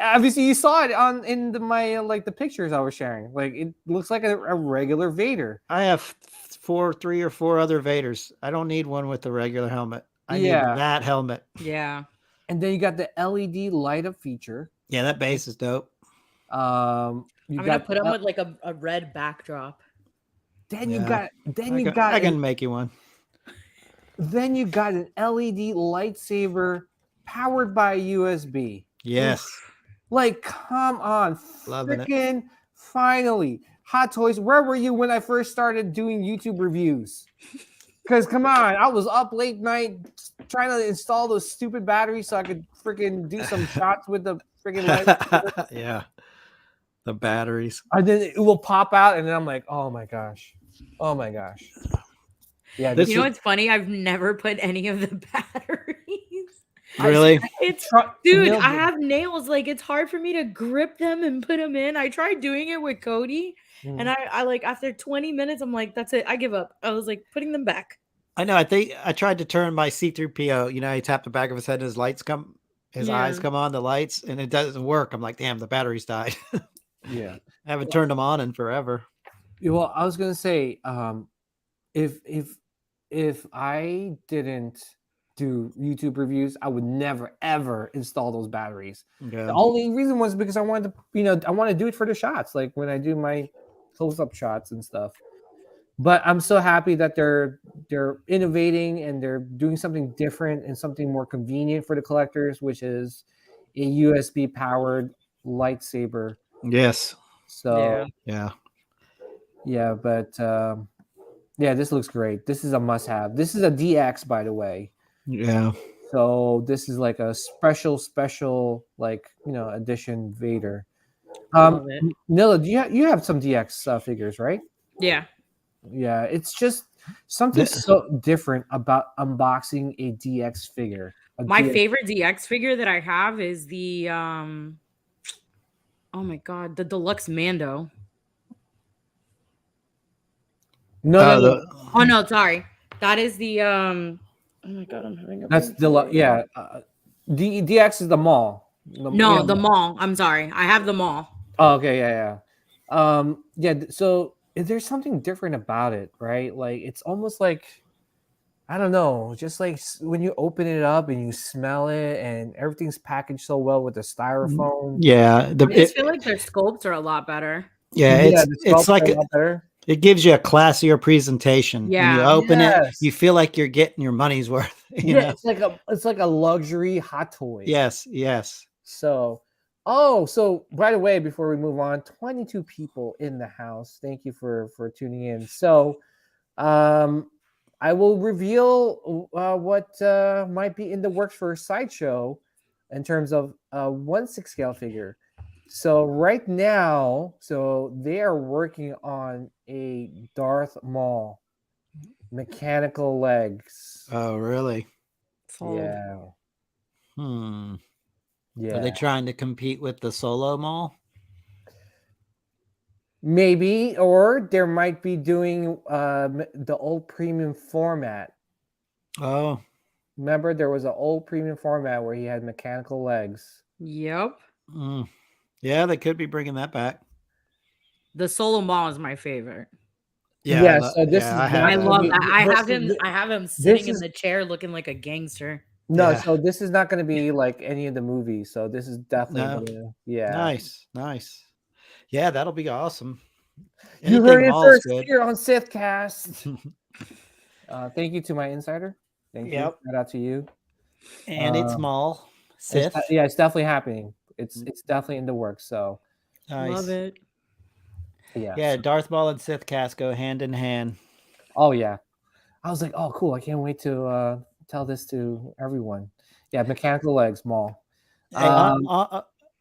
Obviously, you saw it in my like the pictures I was sharing. Like it looks like a regular Vader. I have 3 or 4 other Vaders. I don't need one with the regular helmet. I need that helmet. Yeah. And then you got the LED light up feature. Yeah, that base is dope. I'm gonna put them with like a red backdrop. Then Yeah. I can make you one. Then you got an LED lightsaber powered by USB. Yes. Like, come on. Loving it. Freaking finally. Hot Toys, where were you when I first started doing YouTube reviews? Because, come on, I was up late night trying to install those stupid batteries so I could freaking do some shots with the freaking light. Yeah. The batteries. And then it will pop out, and then I'm like, oh my gosh. Oh my gosh. Yeah, You know what's funny? I've never put any of the batteries. Really? Dude, I have nails. Like it's hard for me to grip them and put them in. I tried doing it with Cody, and I like after 20 minutes, I'm like, that's it. I give up. I was like putting them back. I know. I think I tried to turn my C-3PO. You know, he tapped the back of his head, and his eyes come on, the lights, and it doesn't work. I'm like, damn, the batteries died. Yeah, I haven't turned them on in forever. Well, I was gonna say, if I didn't do YouTube reviews, I would never ever install those batteries. Yeah. The only reason was because I wanted to, I want to do it for the shots, like when I do my close-up shots and stuff. But I'm so happy that they're innovating and they're doing something different and something more convenient for the collectors, which is a USB powered lightsaber. Yes. So yeah, but this looks great. This is a must-have. This is a DX, by the way. Yeah. So this is like a special like edition Vader. Nilla, you have some DX figures, right? Yeah. Yeah, it's just something so different about unboxing a DX figure. My favorite DX figure that I have is the oh my god, the deluxe Mando. No. Oh no, sorry. That is the oh my god, I'm having a that's deluxe. Yeah, DX is the Maul. The Maul. I'm sorry, I have the Maul. Oh, okay, yeah. So there's something different about it, right? Like it's almost like, I don't know, just like when you open it up and you smell it and everything's packaged so well with the styrofoam. Yeah. I just feel like their sculpts are a lot better. Yeah, it's like it gives you a classier presentation. Yeah. When you open it, you feel like you're getting your money's worth. You know? It's like a luxury Hot Toy. Yes. So by the way, before we move on, 22 people in the house. Thank you for tuning in. So I will reveal what might be in the works for a sideshow in terms of a 1/6 scale figure. So right now, they are working on a Darth Maul, mechanical legs. Oh, really? Yeah. Yeah. Are they trying to compete with the Solo Maul? Maybe, or there might be doing the old premium format. Oh. Remember, there was an old premium format where he had mechanical legs. Yep. Yeah, they could be bringing that back. The solo Maul is my favorite. Yeah, so this is I not have I gonna love be that. I this have him. is- I have him this sitting in is the chair, looking like a gangster. no, Yeah. so this is not gonna be like any of the movies. So this is definitely No. gonna, yeah. Nice. Yeah, that'll be awesome. You Anything heard it Maul's first good. here on Sithcast. Thank you to my insider. Thank you. Yep. Shout out to you. And it's Maul. It's, Sith. yeah, it's definitely happening. It's definitely in the works. So Nice. Love it. yeah. Yeah, so- Darth Maul and Sith cast go hand in hand. oh yeah. I was like, oh cool. I can't wait to tell this to everyone. Yeah, mechanical legs, Maul. Hey,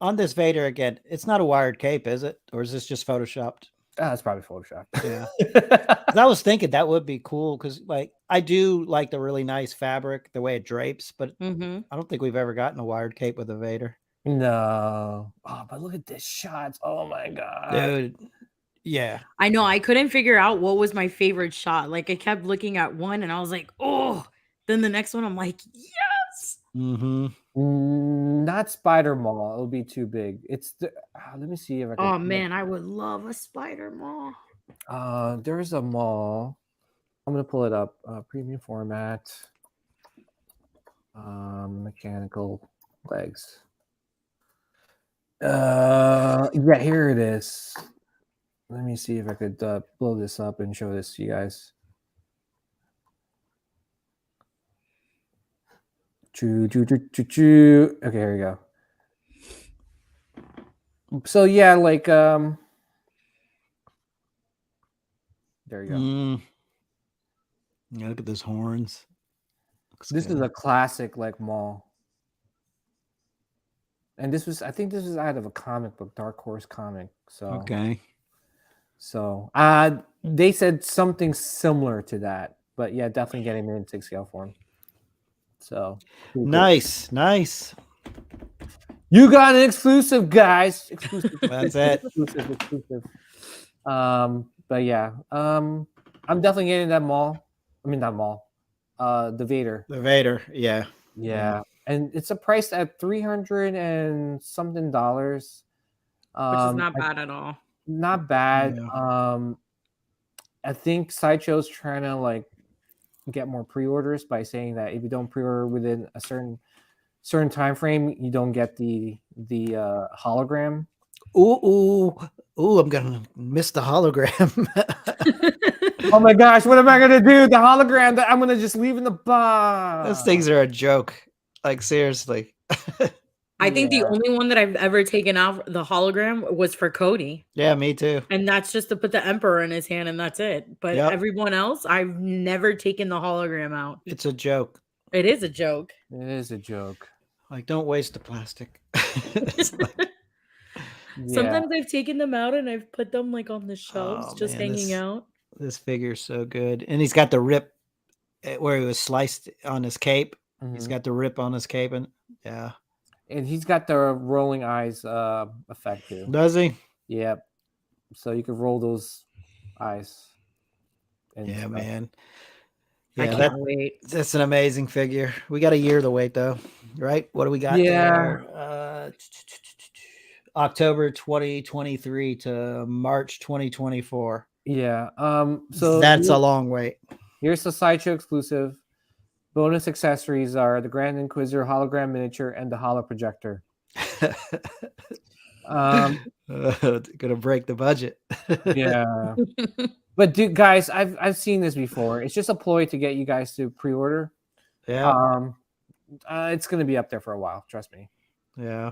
on this Vader again, it's not a wired cape, is it? Or is this just photoshopped? That's probably Photoshop. Yeah. 'Cause I was thinking that would be cool because, like, I do like the really nice fabric, the way it drapes, but Mm-hmm. I don't think we've ever gotten a wired cape with a Vader. No. Oh, but look at this shots. Oh my god. Dude. Yeah. I know. I couldn't figure out what was my favorite shot. Like I kept looking at one, and I was like, oh. Then the next one, I'm like, yes. Mm-hmm. Not Spider Maul. It'll be too big. It's the. Let me see if I can. Oh man, I would love a Spider Maul. There's a Maul. I'm gonna pull it up. Premium format. Mechanical legs. Yeah, here it is. Let me see if I could blow this up and show this to you guys. Okay, here we go. So yeah, like there you go. Yeah, look at those horns. This is a classic like Maul. And this was, I think this was out of a comic book, Dark Horse comic. So okay. So they said something similar to that, but yeah, definitely getting him in 6 scale form. So nice. You got an exclusive, guys. Exclusive. That's it. Exclusive. But yeah, I'm definitely getting that Maul. I mean, not Maul. The Vader. The Vader. Yeah. Yeah. And it's a price at $300 and something dollars. Which is not bad at all. Not bad. Yeah. I think Sideshow's trying to like get more pre-orders by saying that if you don't pre-order within a certain time frame, you don't get the hologram. Ooh, I'm gonna miss the hologram. Oh my gosh, what am I gonna do? The hologram that I'm gonna just leave in the box. Those things are a joke. Like seriously. I think the only one that I've ever taken out the hologram was for Cody. Yeah, me too. And that's just to put the Emperor in his hand and that's it. But everyone else, I've never taken the hologram out. It's a joke. It is a joke. It is a joke. Like, don't waste the plastic. Sometimes I've taken them out and I've put them like on the shelves, just hanging out. This figure's so good. And he's got the rip where he was sliced on his cape. Mm-hmm. He's got the rip on his cape. And yeah. And he's got the rolling eyes effect too. Does he? Yep. So you can roll those eyes. Yeah, man. Yeah, I can't wait. That's an amazing figure. We got a year to wait though, right? What do we got there? October 2023 to March 2024. Yeah. So that's a long wait. Here's the Sideshow exclusive. Bonus accessories are the Grand Inquisitor hologram miniature and the holo projector. Gonna break the budget. Yeah. But dude, guys, I've seen this before. It's just a ploy to get you guys to pre-order. Yeah. It's gonna be up there for a while, trust me. Yeah.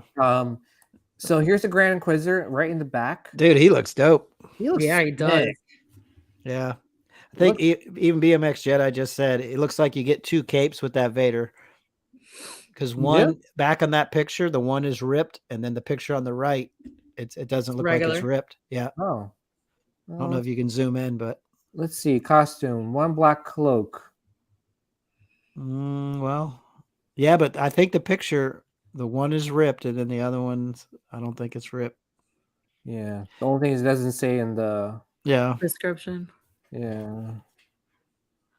So here's the Grand Inquisitor right in the back. Dude, he looks dope. He does. Yeah. I think even BMX Jedi just said it looks like you get two capes with that Vader. Because one back on that picture, the one is ripped, and then the picture on the right, it doesn't look like it's ripped. Yeah. Oh. I don't know if you can zoom in, but let's see. Costume, one black cloak. Well, yeah, but I think the picture, the one is ripped, and then the other one's, I don't think it's ripped. Yeah. The only thing is it doesn't say in the description. Yeah.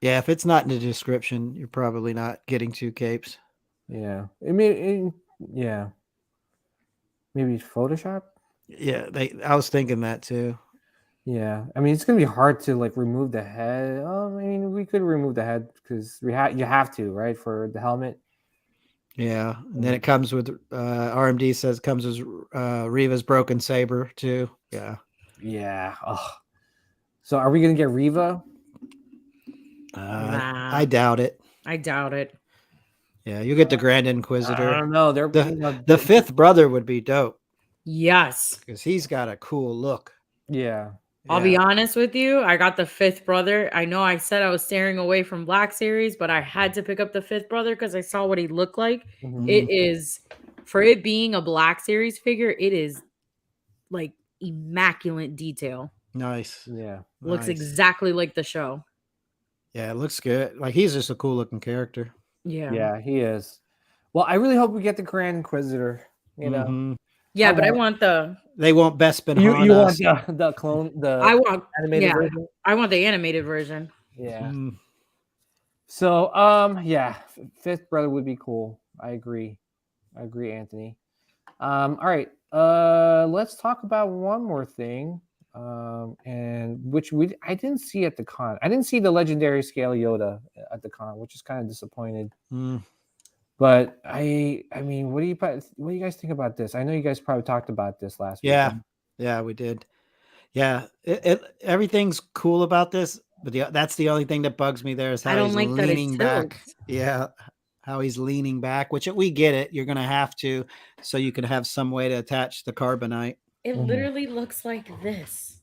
Yeah, if it's not in the description, you're probably not getting two capes. Yeah. I mean, yeah. Maybe Photoshop. Yeah, I was thinking that too. Yeah, I mean it's gonna be hard to like remove the head. I mean we could remove the head because you have to, right, for the helmet. Yeah, and then it comes with RMD says comes with Riva's broken saber too. Yeah. Yeah. Oh. So are we gonna get Riva? Nah. I doubt it. I doubt it. Yeah, you get the Grand I Inquisitor. don't know. They're The fifth brother would be dope Yes. because he's got a cool look. Yeah. I'll be honest with you. I got the fifth brother. I know I said I was steering away from Black Series, but I had to pick up the fifth brother because I saw what he looked like. Mhm. It is, for it being a Black Series figure, it is like immaculate detail. Nice. Yeah. Looks Nice. exactly like the show. Yeah, it looks good. Like he's just a cool looking character. Yeah. Yeah, he is. Well, I really hope we get the Grand Inquisitor. You know. Mhm. Yeah, How but I about- want the They won't Bespin You Han want us. the clone the I want animated yeah, version? I want the animated version. Yeah. Mm. So yeah, fifth brother would be cool. I agree, Anthony. All right. Let's talk about one more thing. And which I didn't see at the con. I didn't see the legendary scale Yoda at the con, which is kind of disappointed. Mm. But I mean, what do you guys think about this? I know you guys probably talked about this last week. Yeah, we did. Yeah, everything's cool about this, but that's the only thing that bugs me there is how I don't he's like that it leaning back. tilts. Yeah, how he's leaning back, which we get it. You're going to have to, so you can have some way to attach the carbonite. It Mhm. literally looks like this.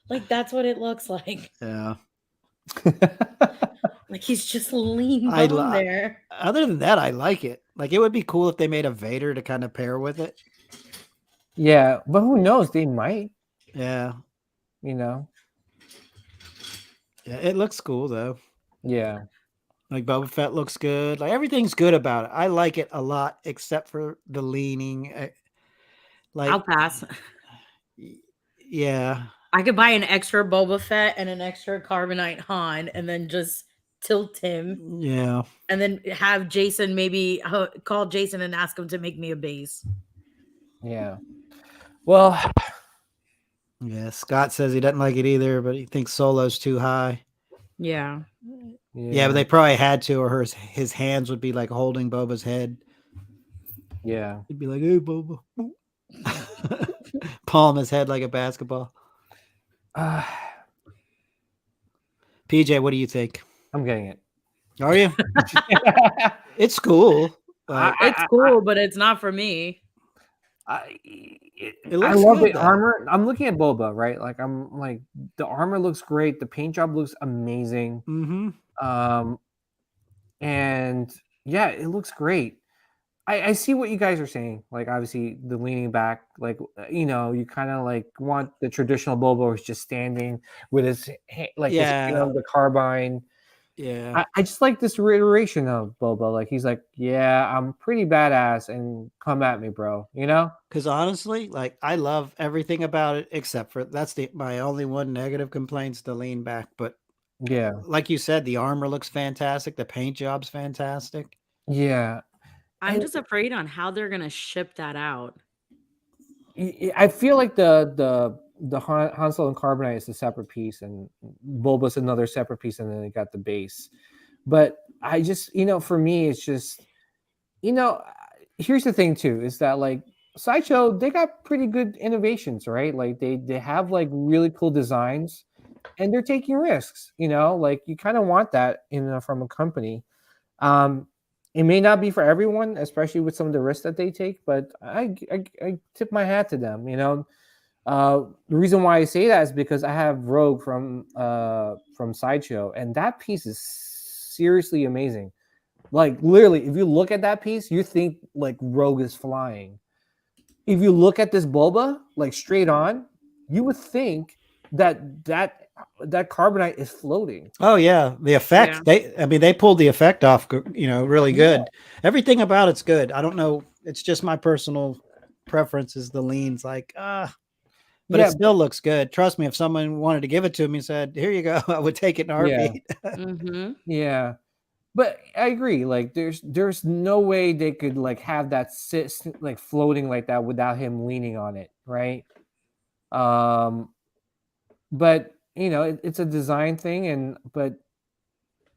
Like that's what it looks like. Yeah. Like he's just leaned I on li- there. Other than that, I like it. Like it would be cool if they made a Vader to kind of pair with it. Yeah, but who knows? They might. Yeah. You know. Yeah, it looks cool though. Yeah. Like Boba Fett looks good. Like everything's good about it. I like it a lot, except for the leaning. Like I'll pass. Yeah. I could buy an extra Boba Fett and an extra Carbonite Han and then just tilt him. Yeah. And then have Jason maybe call Jason and ask him to make me a base. Yeah. Well, yeah. Scott says he doesn't like it either, but he thinks Solo's too high. Yeah. Yeah, but they probably had to, or his hands would be like holding Boba's head. Yeah. He'd be like, "Hey, Boba." Palm his head like a basketball. PJ, what do you think? I'm getting it. Are you? It's cool. It's cool, but it's not for me. I looks love good, the though. armor. I'm looking at Boba, right? Like I'm like the armor looks great. The paint job looks amazing. Mm-hmm. And yeah, it looks great. I see what you guys are saying. Like obviously the leaning back, like you know, you kind of like want the traditional Boba who's just standing with his hand, like his hand on the carbine. Yeah. I just like this reiteration of Boba. Like he's like, yeah, I'm pretty badass, and come at me, bro. You know? Because honestly, like I love everything about it except for my only one negative complaint's the lean back. But yeah, like you said, the armor looks fantastic. The paint job's fantastic. Yeah. I'm just afraid on how they're gonna ship that out. I feel like the Han Solo and Carbonite is a separate piece, and Boba's another separate piece, and then they got the base. But I just, for me, it's just, here's the thing too, is that like Sideshow, they got pretty good innovations, right? Like they have like really cool designs, and they're taking risks. Like you kind of want that from a company. It may not be for everyone, especially with some of the risks that they take, but I tip my hat to them. The reason why I say that is because I have Rogue from Sideshow, and that piece is seriously amazing. Like literally, if you look at that piece, you think like Rogue is flying. If you look at this Boba, like straight on, you would think that Carbonite is floating. Oh yeah, the effect. Yeah. They pulled the effect off. Really good. Yeah. Everything about it's good. I don't know. It's just my personal preference is the leans. Like but it still looks good. Trust me, if someone wanted to give it to me and said, "Here you go," I would take it in a heartbeat. Yeah. But I agree. Like, there's no way they could like have that sit like floating like that without him leaning on it, right? Um, but it's a design thing, but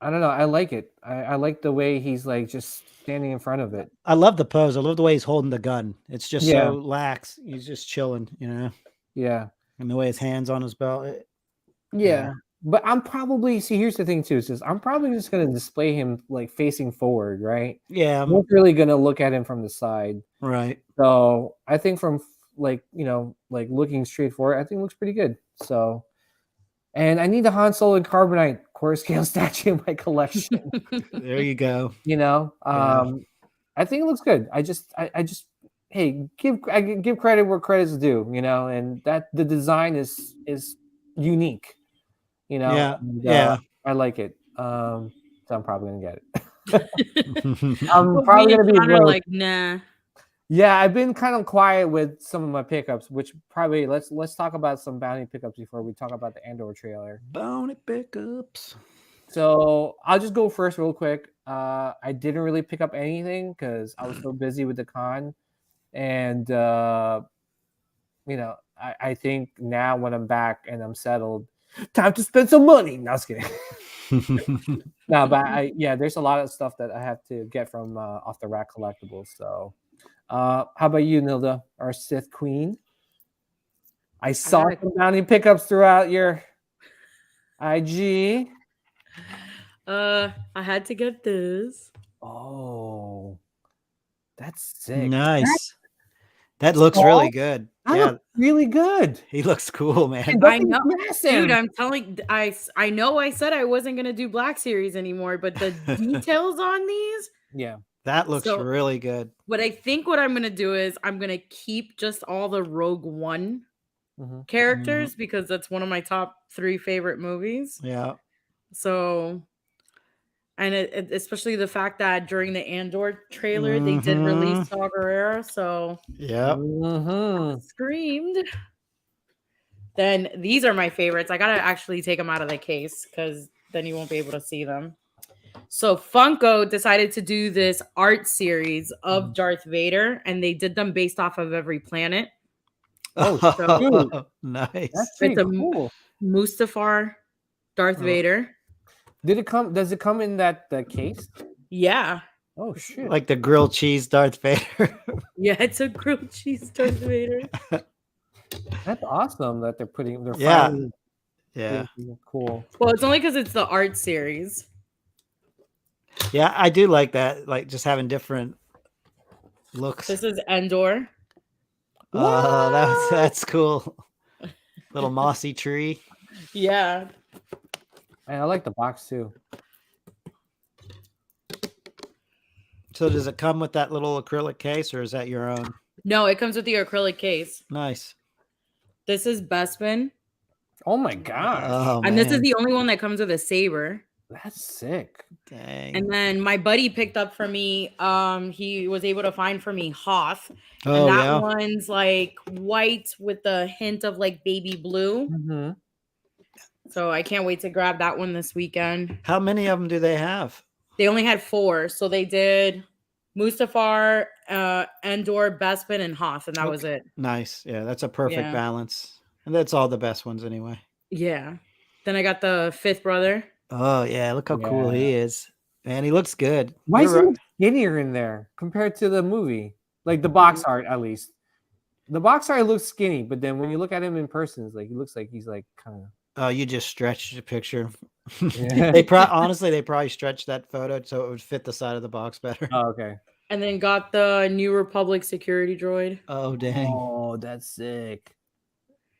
I don't know. I like it. I like the way he's like just standing in front of it. I love the pose. I love the way he's holding the gun. It's just Yeah. so lax. He's just chilling, Yeah. and the way his hands on his belt. Yeah. But I'm probably here's the thing too, is just I'm probably just gonna display him like facing forward, right? Yeah. I'm not really gonna look at him from the side. Right. So I think from like like looking straight forward, I think it looks pretty good. So, and I need the Han Solo and Carbonite core scale statue in my collection. There you go. I think it looks good. I just hey, give credit where credit's due, and that the design is unique, Yeah. and, I like it. So I'm probably gonna get it. I'm probably gonna be like, nah. Yeah, I've been kind of quiet with some of my pickups, which probably let's talk about some bounty pickups before we talk about the Andor trailer. Bounty pickups. So I'll just go first real quick. I didn't really pick up anything because I was so busy with the con, and I think now when I'm back and I'm settled, time to spend some money. No, I was kidding. No, but there's a lot of stuff that I have to get from off the rack collectibles. So, how about you, Nilda, our Sith Queen? I saw some bounty pickups throughout your IG. I had to get this. Oh, that's sick. Nice. That looks really good. Looks really good. He looks cool, man. I know, dude. I'm telling. I know. I said I wasn't gonna do Black Series anymore, but the details on these, that looks really good. But I think what I'm gonna do is I'm gonna keep just all the Rogue One characters because that's one of my top 3 favorite movies. Yeah. So, and especially the fact that during the Andor trailer they did release Saw Gerrera, so screamed. Then these are my favorites. I gotta actually take them out of the case because then you won't be able to see them. So Funko decided to do this art series of Darth Vader, and they did them based off of every planet. Oh, so, nice! That's pretty cool. Mustafar Darth Vader. Does it come in the case? Yeah. Oh shit! Like the grilled cheese Darth Vader. Yeah, it's a grilled cheese Darth Vader. That's awesome that they're putting. Yeah. Cool. Well, it's only because it's the art series. Yeah, I do like that. Like just having different looks. This is Andor. Oh, that's cool. Little mossy tree. Yeah. And I like the box too. So does it come with that little acrylic case or is that your own? No, it comes with the acrylic case. Nice. This is Bespin. Oh my god. Oh, and this is the only one that comes with a saber. That's sick. Dang. And then my buddy picked up for me, he was able to find for me Hoth. Oh, and that one's like white with a hint of like baby blue. Mm-hmm. So I can't wait to grab that one this weekend. How many of them do they have? They only had 4. So they did Mustafar, Andor, Bespin, and Hoth, and that was it. Nice. Yeah, that's a perfect balance. And that's all the best ones anyway. Yeah. Then I got the 5th brother. Oh, yeah. Look how cool he is. Man, he looks good. Why is he skinnier in there compared to the movie? Like the box art, at least. The box art looks skinny, but then when you look at him in person, it's like he looks like he's like kind of. Oh, you just stretched the picture. They probably stretched that photo so it would fit the side of the box better. Oh, okay. And then got the New Republic security droid. Oh, dang. Oh, that's sick.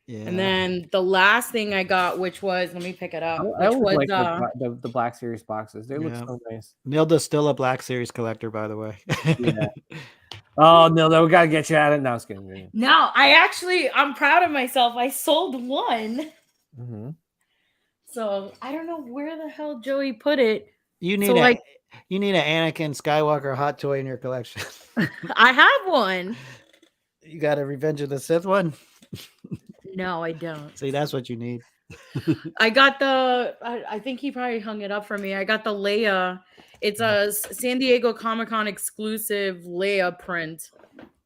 Yeah. And then the last thing I got, which was, let me pick it up. I always like the Black Series boxes. They look so nice. Nilda's still a Black Series collector, by the way. Yeah. Oh, Nilda, we got to get you at it. No, I was kidding. No, I'm proud of myself. I sold one. Mm-hmm. So I don't know where the hell Joey put it. You need an Anakin Skywalker hot toy in your collection. I have one. You got a Revenge of the Sith one? No, I don't. See, that's what you need. I got I think he probably hung it up for me. I got the Leia. It's a San Diego Comic-Con exclusive Leia print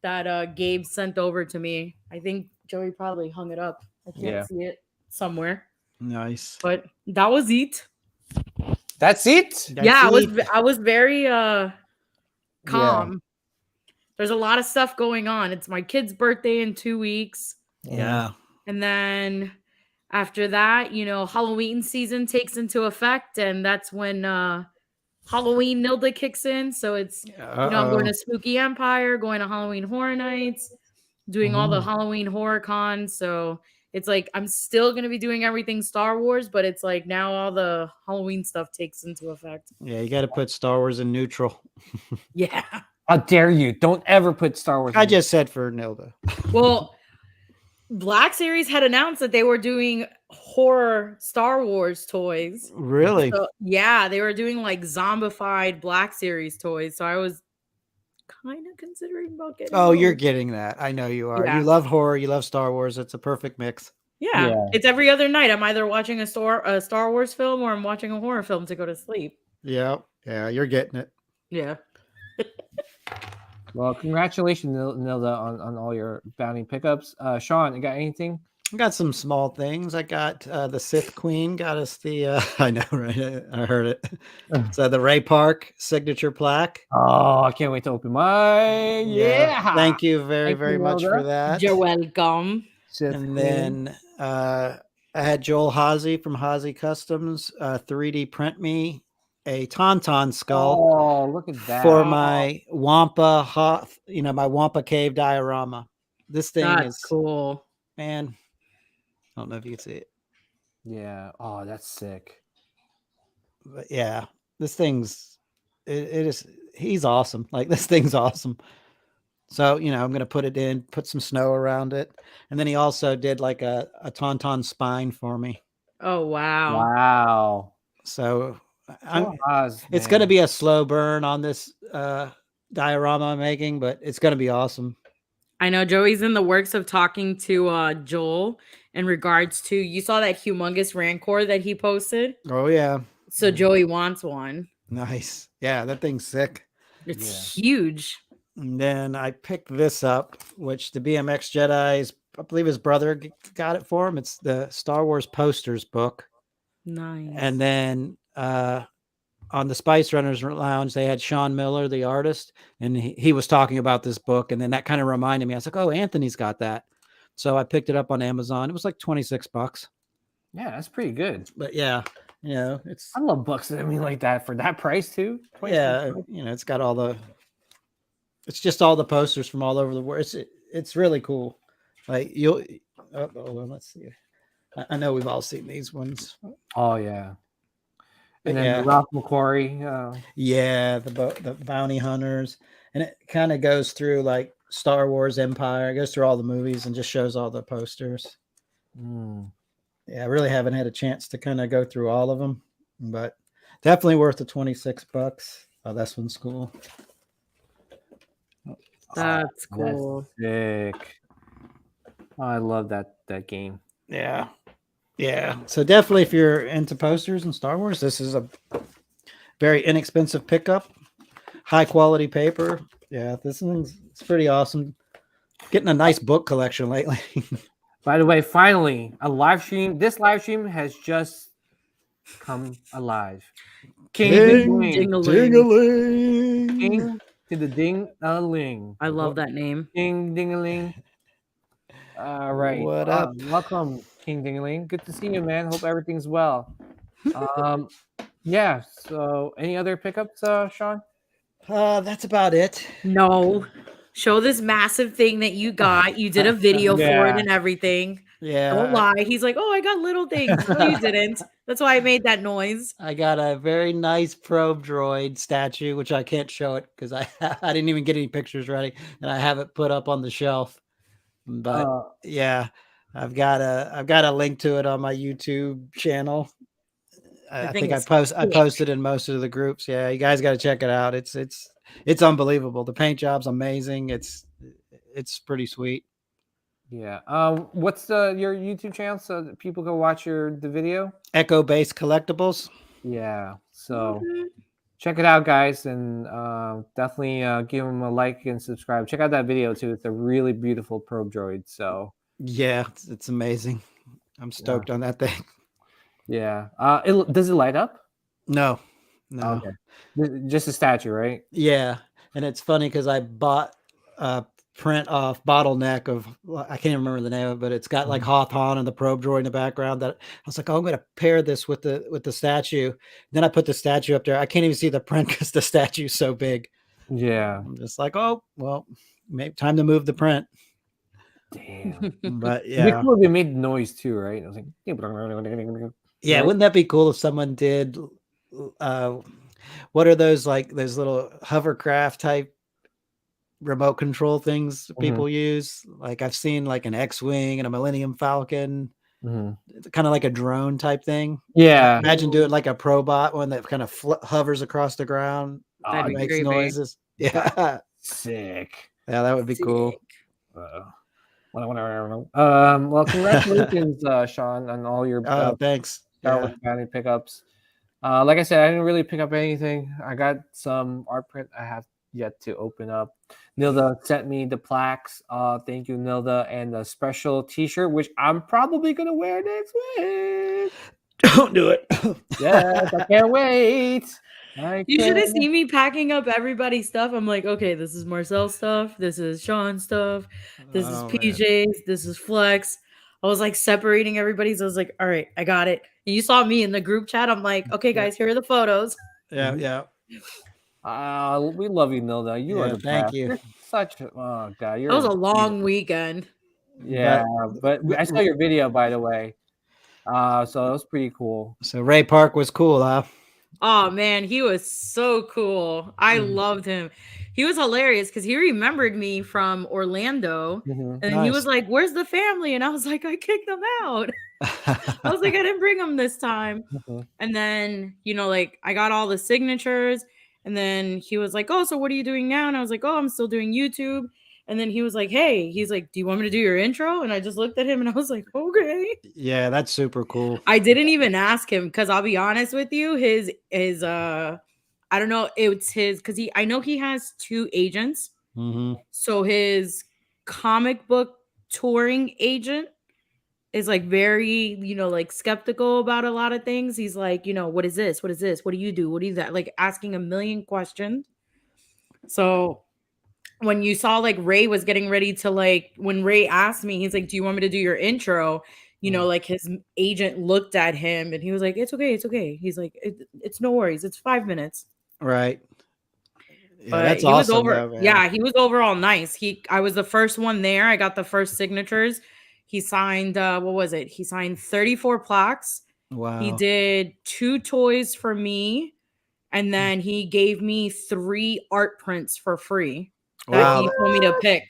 that Gabe sent over to me. I think Joey probably hung it up. I can't see it somewhere. Nice. But that was it. That's it. I was very calm. There's a lot of stuff going on. It's my kid's birthday in 2 weeks. Yeah. And then after that, Halloween season takes into effect, and that's when Halloween Nilda kicks in. So it's I'm going to Spooky Empire, going to Halloween Horror Nights, doing all the Halloween horror cons. So it's like I'm still going to be doing everything Star Wars, but it's like now all the Halloween stuff takes into effect. Yeah, you got to put Star Wars in neutral. Yeah. How dare you? Don't ever put Star Wars. I just said for Nilda. Well, Black Series had announced that they were doing horror Star Wars toys. Really? So, yeah, they were doing like zombified Black Series toys. So I was kind of considering about getting Oh, those. you're getting that. I know you are. Yeah. You love horror. You love Star Wars. It's a perfect mix. Yeah, it's every other night. I'm either watching a Star Wars film or I'm watching a horror film to go to sleep. Yeah. Yeah, you're getting it. Yeah. Well, congratulations, Nilda, on all your bounty pickups. Sean, you got anything? I got some small things. I got the Sith Queen got us the I know, right? I heard it. So the Ray Park signature plaque. Oh, I can't wait to open mine. Yeah. Thank you very much for that. You're welcome. And then I had Joel Hazy from Hazy Customs 3D print me a Tauntaun skull. Oh, look at that. For my Wampa my Wampa Cave diorama. This thing That's is cool. Man, I don't know if you can see it. Yeah. Oh, that's sick. But yeah, this thing's he's awesome. Like this thing's awesome. So, I'm going to put some snow around it. And then he also did like a Tauntaun spine for me. Oh, wow. Wow. So it's going to be a slow burn on this diorama I'm making, but it's going to be awesome. I know Joey's in the works of talking to Joel in regards to, you saw that humongous Rancor that he posted? Oh, yeah. So Joey wants one. Nice. Yeah, that thing's sick. It's huge. And then I picked this up, which the BMX Jedi's, I believe his brother got it for him. It's the Star Wars posters book. Nice. And then on the Spice Runners Lounge, they had Sean Miller, the artist, and he was talking about this book. And then that kind of reminded me. I was like, oh, Anthony's got that. So I picked it up on Amazon. It was like $26. Yeah, that's pretty good. But yeah, I love books. I mean, like that for that price too. Yeah, it's got it's just all the posters from all over the world. It's really cool. Like let's see. I know we've all seen these ones. Oh yeah. And then the Ralph McQuarrie. Yeah, the bounty hunters, and it kind of goes through like Star Wars Empire. It goes through all the movies and just shows all the posters. Yeah, I really haven't had a chance to kind of go through all of them, but definitely worth the $26. Oh, this one's cool. That's cool. That's sick. Oh, I love that game. Yeah. Yeah. So definitely if you're into posters and Star Wars, this is a very inexpensive pickup. High quality paper. Yeah, it's pretty awesome. Getting a nice book collection lately. By the way, finally, a live stream. This live stream has just come alive. King Ding-a-ling. King to the ding-a-ling. I love that name. King ding-a-ling. All right. What up? Welcome, King Ding-a-ling. Good to see you, man. Hope everything's well. Yeah. So, any other pickups, Sean? That's about it. No. Show this massive thing that you got. You did a video for it and everything. Yeah. Don't lie. He's like, oh, I got little things. No, you didn't. That's why I made that noise. I got a very nice probe droid statue, which I can't show it because I didn't even get any pictures ready, and I have it put up on the shelf. But yeah, I've got a link to it on my YouTube channel. I think I posted in most of the groups. Yeah, you guys got to check it out. It's unbelievable. The paint job's amazing. It's pretty sweet. Yeah. What's your YouTube channel so that people can watch the video? Echo Base Collectibles. Yeah. So check it out, guys, and definitely give them a like and subscribe. Check out that video too. It's a really beautiful probe droid. So Yeah, it's amazing. I'm stoked on that thing. yeah. Does it light up? No. Okay. Just a statue, right? Yeah, and it's funny because I bought a print off Bottleneck of, I can't remember the name of it, but it's got like Hoth Han and the probe droid in the background. That I was like, oh, I'm going to pair this with the statue. Then I put the statue up there. I can't even see the print because the statue's so big. Yeah. I'm just like, oh well, maybe time to move the print. Damn. But It'd be yeah, cool if they made noise too, right? I was like, yeah. right? Wouldn't that be cool if someone did? What are those like those little hovercraft type remote control things people use? Like I've seen like an X-wing and a Millennium Falcon, kind of like a drone type thing. Yeah. Imagine doing like a Probot one that kind of hovers across the ground, That'd be makes creepy. noises. Yeah, Sick. yeah, that would be cool. Well, congratulations, Sean, on all your Thanks. Star Wars Family pickups. Like I said, I didn't really pick up anything. I got some art print I have yet to open up. Nilda sent me the plaques. Thank you, Nilda, and the special T-shirt, which I'm probably gonna wear next week. Don't do it. Yes, I can't wait. You should have seen me packing up everybody's stuff. I'm like, okay, this is Marcel's stuff. This is Sean's stuff. This is PJ's. This is Flex. I was like separating everybody's. I was like, all right, I got it. And you saw me in the group chat. I'm like, okay, guys, here are the photos. Yeah, yeah. We love you, Nilda. You are the thank best. you. You're such a God. That was a long weekend. Yeah, but I saw your video, by the way. So it was pretty cool. So Ray Park was cool, huh? Oh man, he was so cool. I loved him. He was hilarious because he remembered me from Orlando, and he was like, "Where's the family?" And I was like, "I kicked them out." I was like, "I didn't bring them this time." And then like I got all the signatures, and then he was like, "Oh, so what are you doing now?" And I was like, "Oh, I'm still doing YouTube." And then he was like, "Hey," he's like, "Do you want me to do your intro?" And I just looked at him and I was like, "Okay." Yeah, that's super cool. I didn't even ask him because I'll be honest with you, his I don't know, it's his because I know he has 2 agents. So his comic book touring agent is like very, like skeptical about a lot of things. He's like, what is this? What is this? What do you do? What do you that? Like asking a million questions. So when you saw like Ray was getting ready to like, when Ray asked me, he's like, do you want me to do your intro? Like his agent looked at him and he was like, it's okay. It's okay. He's like, it's no worries. It's 5 minutes. Right. Yeah, but that's he awesome. Was over, though, yeah, he was overall nice. I was the first one there. I got the first signatures. He signed, what was it? He signed 34 plaques. Wow. He did 2 toys for me. And then he gave me 3 art prints for free. That he told me to pick.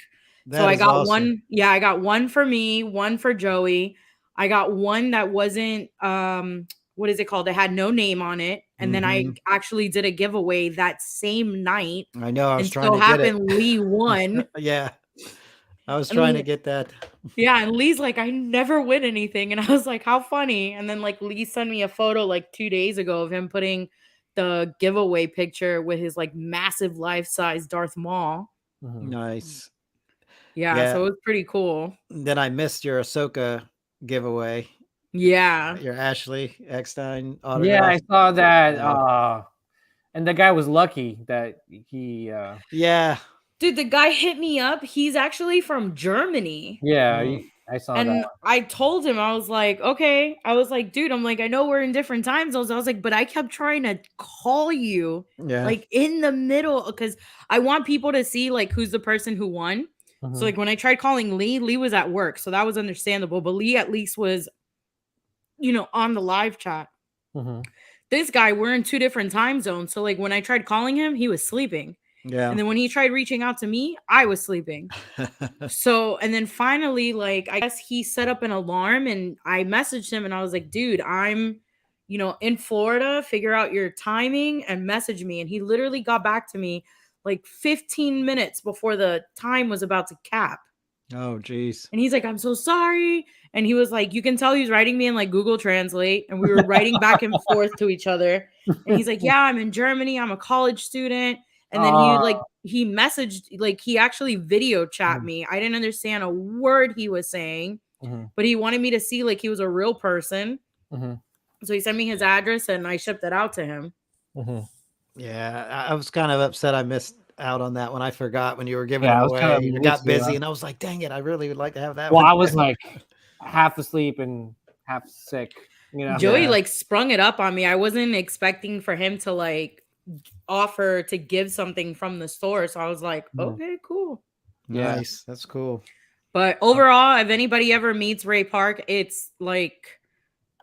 So I got awesome. one. Yeah, I got one for me, one for Joey. I got one that wasn't what is it called? It had no name on it. And then I actually did a giveaway that same night. I know. I was trying to get it. Lee won. Yeah. I was trying to get that. Yeah, and Lee's like, I never win anything. And I was like, how funny. And then like Lee sent me a photo like 2 days ago of him putting the giveaway picture with his like massive life-size Darth Maul. Nice. Yeah, so it was pretty cool. Then I missed your Ahsoka giveaway. Yeah. Your Ashley Eckstein autograph. Yeah, I saw that. And the guy was lucky that he Yeah. Dude, the guy hit me up. He's actually from Germany. Yeah, I saw that. And I told him, I was like, okay. I was like, dude, I'm like, I know we're in different time zones. I was like, but I kept trying to call you like in the middle because I want people to see like who's the person who won. So like when I tried calling Lee was at work. So that was understandable. But Lee at least was, on the live chat. This guy, we're in 2 different time zones. So like when I tried calling him, he was sleeping. Yeah. And then when he tried reaching out to me, I was sleeping. So, and then finally, like, I guess he set up an alarm and I messaged him and I was like, dude, I'm, in Florida, figure out your timing and message me. And he literally got back to me like 15 minutes before the time was about to cap. Oh, geez. And he's like, I'm so sorry. And he was like, you can tell he's writing me in like Google Translate. And we were writing back and forth to each other. And he's like, yeah, I'm in Germany. I'm a college student. And then he messaged, like he actually video chat me. I didn't understand a word he was saying, but he wanted me to see like he was a real person. So he sent me his address and I shipped it out to him. Yeah, I was kind of upset I missed out on that when I forgot when you were giving it away. I got busy and I was like, dang it, I really would like to have that one. I was like half asleep and half sick. You know? Joey like sprung it up on me. I wasn't expecting for him to like offer to give something from the store. So I was like, okay, cool. Nice. That's cool. But overall, if anybody ever meets Ray Park, it's like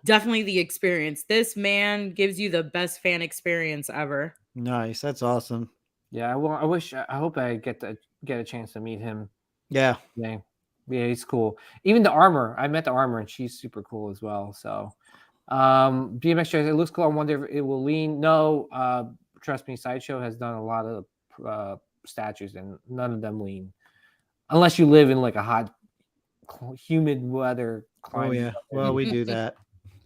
definitely the experience. This man gives you the best fan experience ever. Nice. That's awesome. Yeah, I hope I get a chance to meet him. Yeah. Yeah, he's cool. Even the armor, I met the armor and she's super cool as well. So BMX shows, it looks cool. I wonder if it will lean. No, trust me, Sideshow has done a lot of statues and none of them lean. Unless you live in like a hot, humid weather climate. Oh yeah. Well, we do that.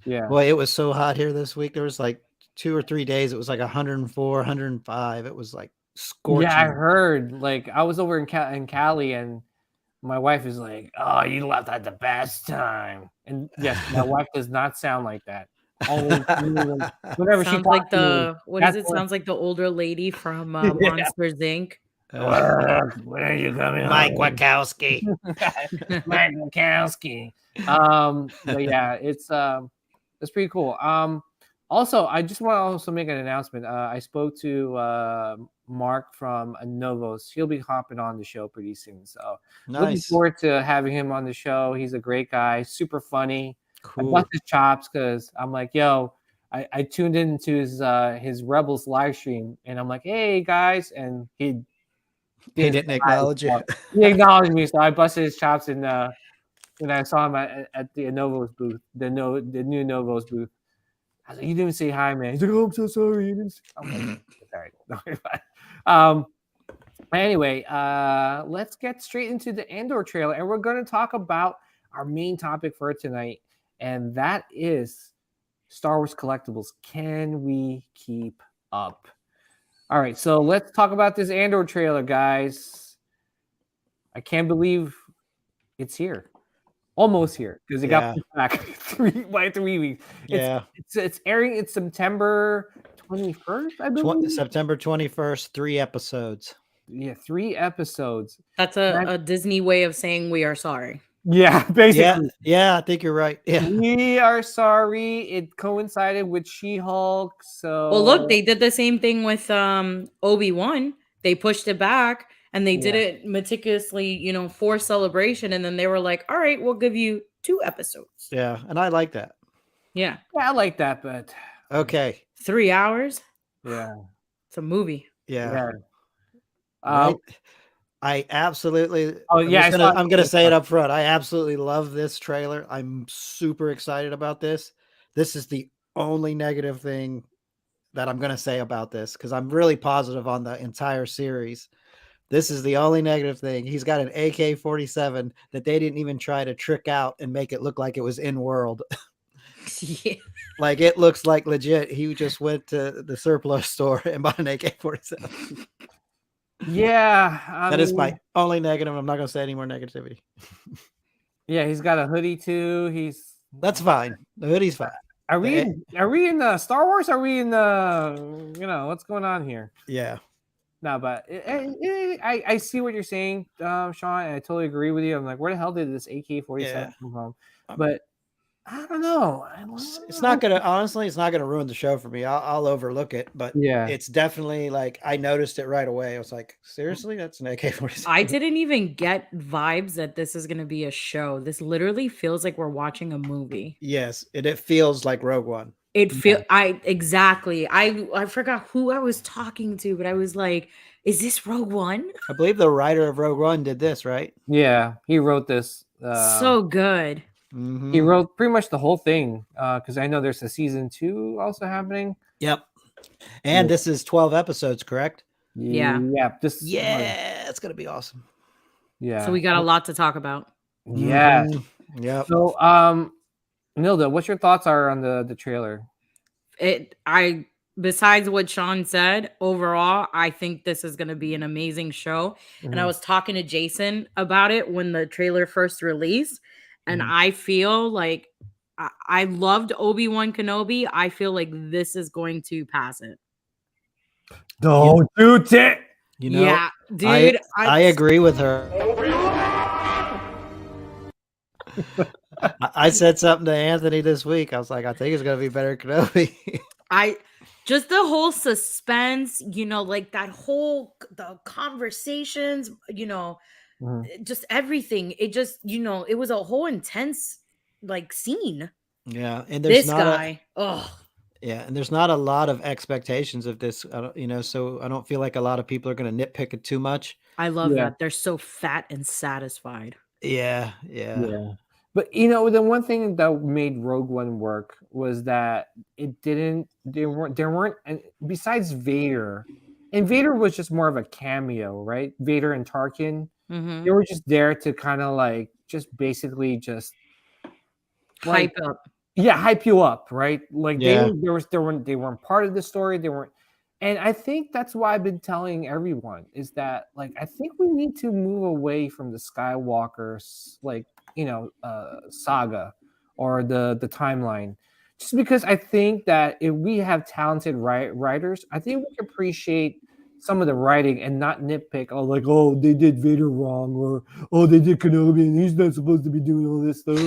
Yeah. Boy, it was so hot here this week. There was like 2 or 3 days. It was like 104, 105. It was like scorching. Yeah, I heard. Like I was over in Cali, and my wife is like, "Oh, you left at the best time." And yes, my wife does not sound like that. Whenever sounds she like the sounds like the older lady from Monsters Inc. When are you coming Mike home? Wachowski. Mike Wachowski. But yeah, it's pretty cool. Also, I just want to also make an announcement. I spoke to Mark from Novos. He'll be hopping on the show pretty soon. So looking forward to having him on the show. He's a great guy, super funny. Cool. I bust his chops because I'm like, yo, I tuned into his Rebels live stream and I'm like, hey guys, and he didn't acknowledge you. He acknowledged me, so I busted his chops and when I saw him at the Novos booth, the new Novos booth. I was like, you didn't say hi, man. He's like, oh, I'm so sorry. I'm like, all right. Anyway, let's get straight into the Andor trailer, and we're going to talk about our main topic for tonight, and that is Star Wars collectibles. Can we keep up? All right, so let's talk about this Andor trailer, guys. I can't believe it's here. Almost here because it got pushed back by 3 weeks. It's airing. It's September 21st, I believe. September 21st, 3 episodes. Yeah, 3 episodes. That's a Disney way of saying we are sorry. Yeah, basically. Yeah, I think you're right. Yeah, we are sorry. It coincided with She-Hulk. So well, look, they did the same thing with Obi-Wan. They pushed it back. And they did it meticulously, for Celebration. And then they were like, all right, we'll give you 2 episodes. Yeah. And I like that. Yeah. I like that, but. Okay. 3 hours? Yeah. It's a movie. Yeah. Right? I absolutely. Oh, yeah. I'm going to say it up front. I absolutely love this trailer. I'm super excited about this. This is the only negative thing that I'm going to say about this because I'm really positive on the entire series. This is the only negative thing. He's got an AK-47 that they didn't even try to trick out and make it look like it was in world. Yeah. Like it looks like legit. He just went to the surplus store and bought an AK-47. Yeah. That is my only negative. I'm not going to say any more negativity. Yeah, he's got a hoodie too. That's fine. The hoodie's fine. Are we in the Star Wars? Are we in the what's going on here? Yeah. No, but I see what you're saying, Sean, and I totally agree with you. I'm like, where the hell did this AK-47 come from? But I don't know. It's not gonna ruin the show for me. I'll overlook it, but it's definitely like I noticed it right away. I was like, seriously, that's an AK-47. I didn't even get vibes that this is gonna be a show. This literally feels like we're watching a movie. Yes, it feels like Rogue One. I forgot who I was talking to, but I was like, is this Rogue One? I believe the writer of Rogue One did this, right? Yeah, he wrote this. So good. Mm-hmm. He wrote pretty much the whole thing because I know there's a season 2 also happening. Yep. And this is 12 episodes, correct? Yeah. Yeah. It's going to be awesome. Yeah. So we got a lot to talk about. Yeah. Yep. So, Nilda, what's your thoughts are on the trailer? Besides what Sean said, overall, I think this is going to be an amazing show. And I was talking to Jason about it when the trailer first released, and I feel like I loved Obi-Wan Kenobi. I feel like this is going to pass it. Don't shoot it. You know, Yeah, dude. I agree with her. I said something to Anthony this week. I was like, I think it's gonna be better than Kenobi. Just the whole suspense, like the conversations, just everything. It just, it was a whole intense like scene. Yeah, and there's this guy. Yeah, and there's not a lot of expectations of this, so I don't feel like a lot of people are going to nitpick it too much. I love that. They're so fat and satisfied. Yeah. But the one thing that made Rogue One work was that there weren't, and besides Vader, and Vader was just more of a cameo, right? Vader and Tarkin, they were just there to kind of like just basically just hype up. Yeah, hype you up, right? Like they weren't part of the story. They weren't, and I think that's why I've been telling everyone is that like I think we need to move away from the Skywalker saga or the timeline, just because I think that if we have talented writers, I think we can appreciate some of the writing and not nitpick. They did Vader wrong, or they did Kenobi and he's not supposed to be doing all this stuff.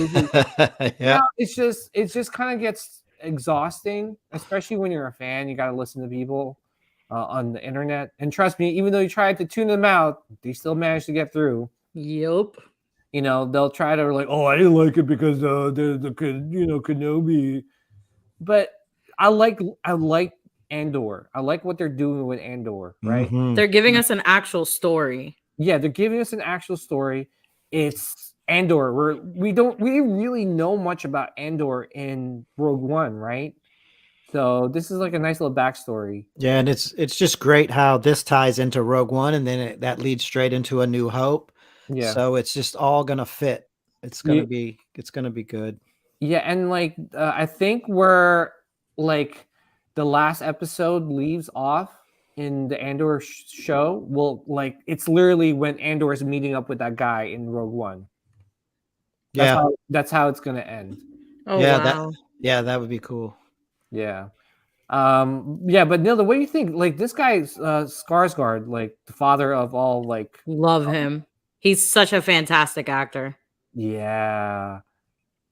Yeah, it just kind of gets exhausting, especially when you're a fan. You got to listen to people on the internet, and trust me, even though you tried to tune them out, they still managed to get through. Yep. They'll try to like, I didn't like it because the Kenobi, but I like Andor. I like what they're doing with Andor, right? They're giving us an actual story. Yeah, they're giving us an actual story. It's Andor. We really know much about Andor in Rogue One, right? So this is like a nice little backstory. Yeah, and it's just great how this ties into Rogue One, and then that leads straight into A New Hope. Yeah. So it's just all gonna fit. It's gonna be good. Yeah, and like I think where like the last episode leaves off in the Andor show, it's literally when Andor is meeting up with that guy in Rogue One. That's how it's gonna end. Oh yeah, wow. That would be cool. Yeah. But Nilda, what do you think? Like this guy's Skarsgård, like the father of all, like love him. He's such a fantastic actor. Yeah.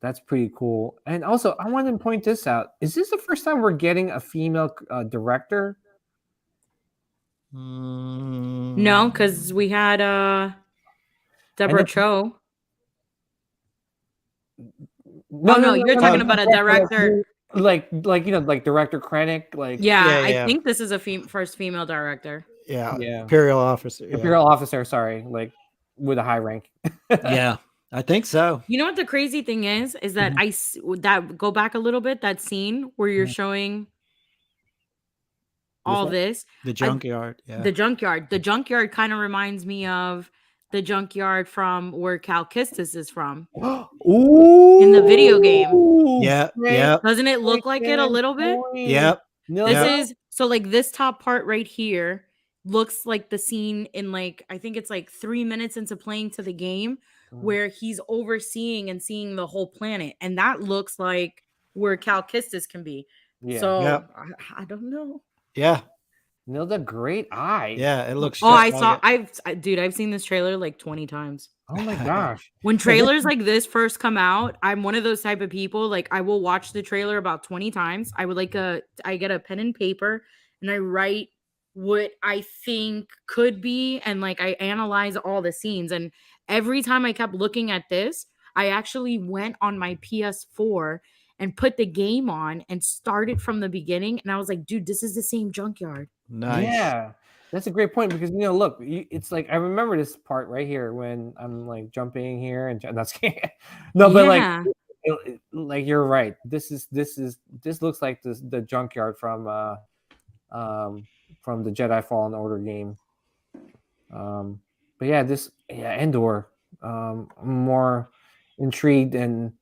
That's pretty cool. And also, I wanted to point this out. Is this the first time we're getting a female director? No, because we had Deborah Cho. No, you're talking about a director. Like Director Krennic. I think this is a first female director. Yeah. Imperial officer. Sorry, like with a high rank. Yeah. I think so. You know what the crazy thing is that that go back a little bit, that scene where you're showing all this. The junkyard. The junkyard kind of reminds me of the junkyard from where Cal Kestis is from. Ooh, in the video game. Yeah. Doesn't it look like it a little bit? Yep. This is so like this top part right here looks like the scene in like I think it's like 3 minutes into playing to the game where he's overseeing and seeing the whole planet, and that looks like where Cal Kestis can be. Yeah. So I don't know. Yeah. Nilda, great eye. Yeah, it looks. I've seen this trailer like 20 times. Oh my gosh. When trailers like this first come out, I'm one of those type of people. Like I will watch the trailer about 20 times. I get a pen and paper and I write what I think could be, and like I analyze all the scenes. And every time I kept looking at this, I actually went on my PS4 and put the game on and started from the beginning. And I was like, dude, this is the same junkyard. Nice. Yeah, that's a great point because look, it's like I remember this part right here when I'm like jumping here and that's but like you're right. This looks like the junkyard from the Jedi Fallen Order game. but yeah, Andor. I'm more intrigued and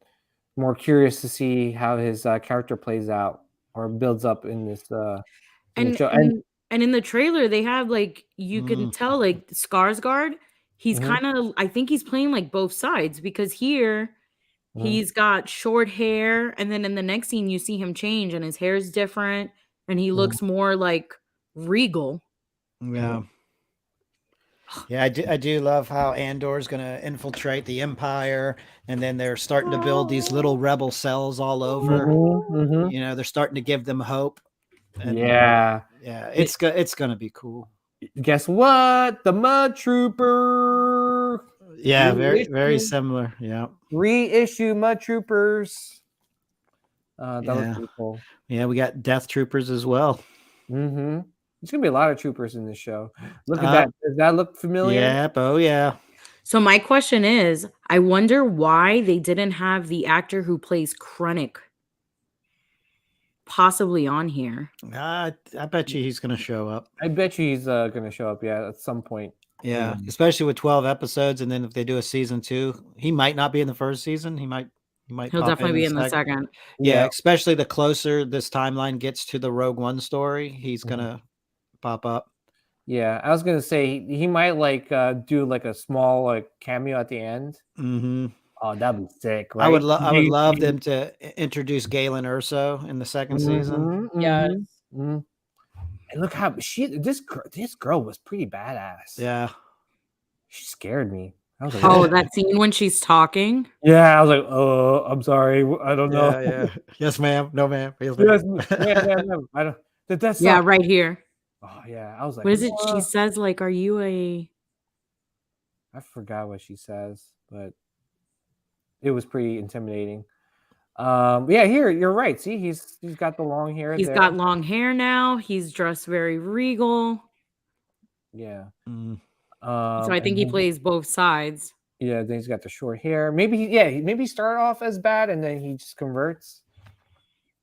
more curious to see how his character plays out or builds up in this in the And show. and in the trailer, they have like you can Mm. tell like Skarsgård. He's Mhm. kind of I think he's playing like both sides because here Mhm. he's got short hair, and then in the next scene you see him change and his hair's different, and he looks more like regal. Yeah. Yeah, I do love how Andor's going to infiltrate the Empire, and then they're starting to build these little rebel cells all over. Mhm. You know, they're starting to give them hope. And Yeah. yeah, it's going to be cool. Guess what? The Mud Trooper. Yeah, very Reissue. similar. Yeah. Reissue Mud Troopers. That was Yeah. pretty cool. Yeah, we got Death Troopers as well. Mm-hmm. There's gonna be a lot of troopers in this show. Look at that. Does that look familiar? Yep. Oh yeah. So my question is, I wonder why they didn't have the actor who plays Krennic possibly on here. I bet you he's going to show up. I bet you he's gonna show up. Yeah, at some point. Yeah, especially with 12 episodes, and then if they do a season 2, he might not be in the first season. He might He'll pop definitely be in the second. Yeah, especially the closer this timeline gets to the Rogue One story, he's gonna pop up. Yeah, I was gonna say he might like do like a small like cameo at the end. Mm-hmm. Oh, that'd be sick, right? I would love them to introduce Galen Erso in the second season. Yes. And look how this girl was pretty badass. Yeah. She scared me. I was like, Oh, that scene when she's talking. yeah, I was like, oh, I'm sorry, I don't know. Yeah. Yes, ma'am. No, ma'am. Yes, Yes, ma'am. ma'am. I don't. That's Yeah, right here. Oh yeah, I was like, What is it? She says like, "Are you a?" I forgot what she says, but it was pretty intimidating. Yeah, here you're right. See, he's got the long hair. He's got long hair now. He's dressed very regal. Yeah. So I think he plays both sides. Yeah, then he's got the short hair. Maybe he started off as bad and then he just converts.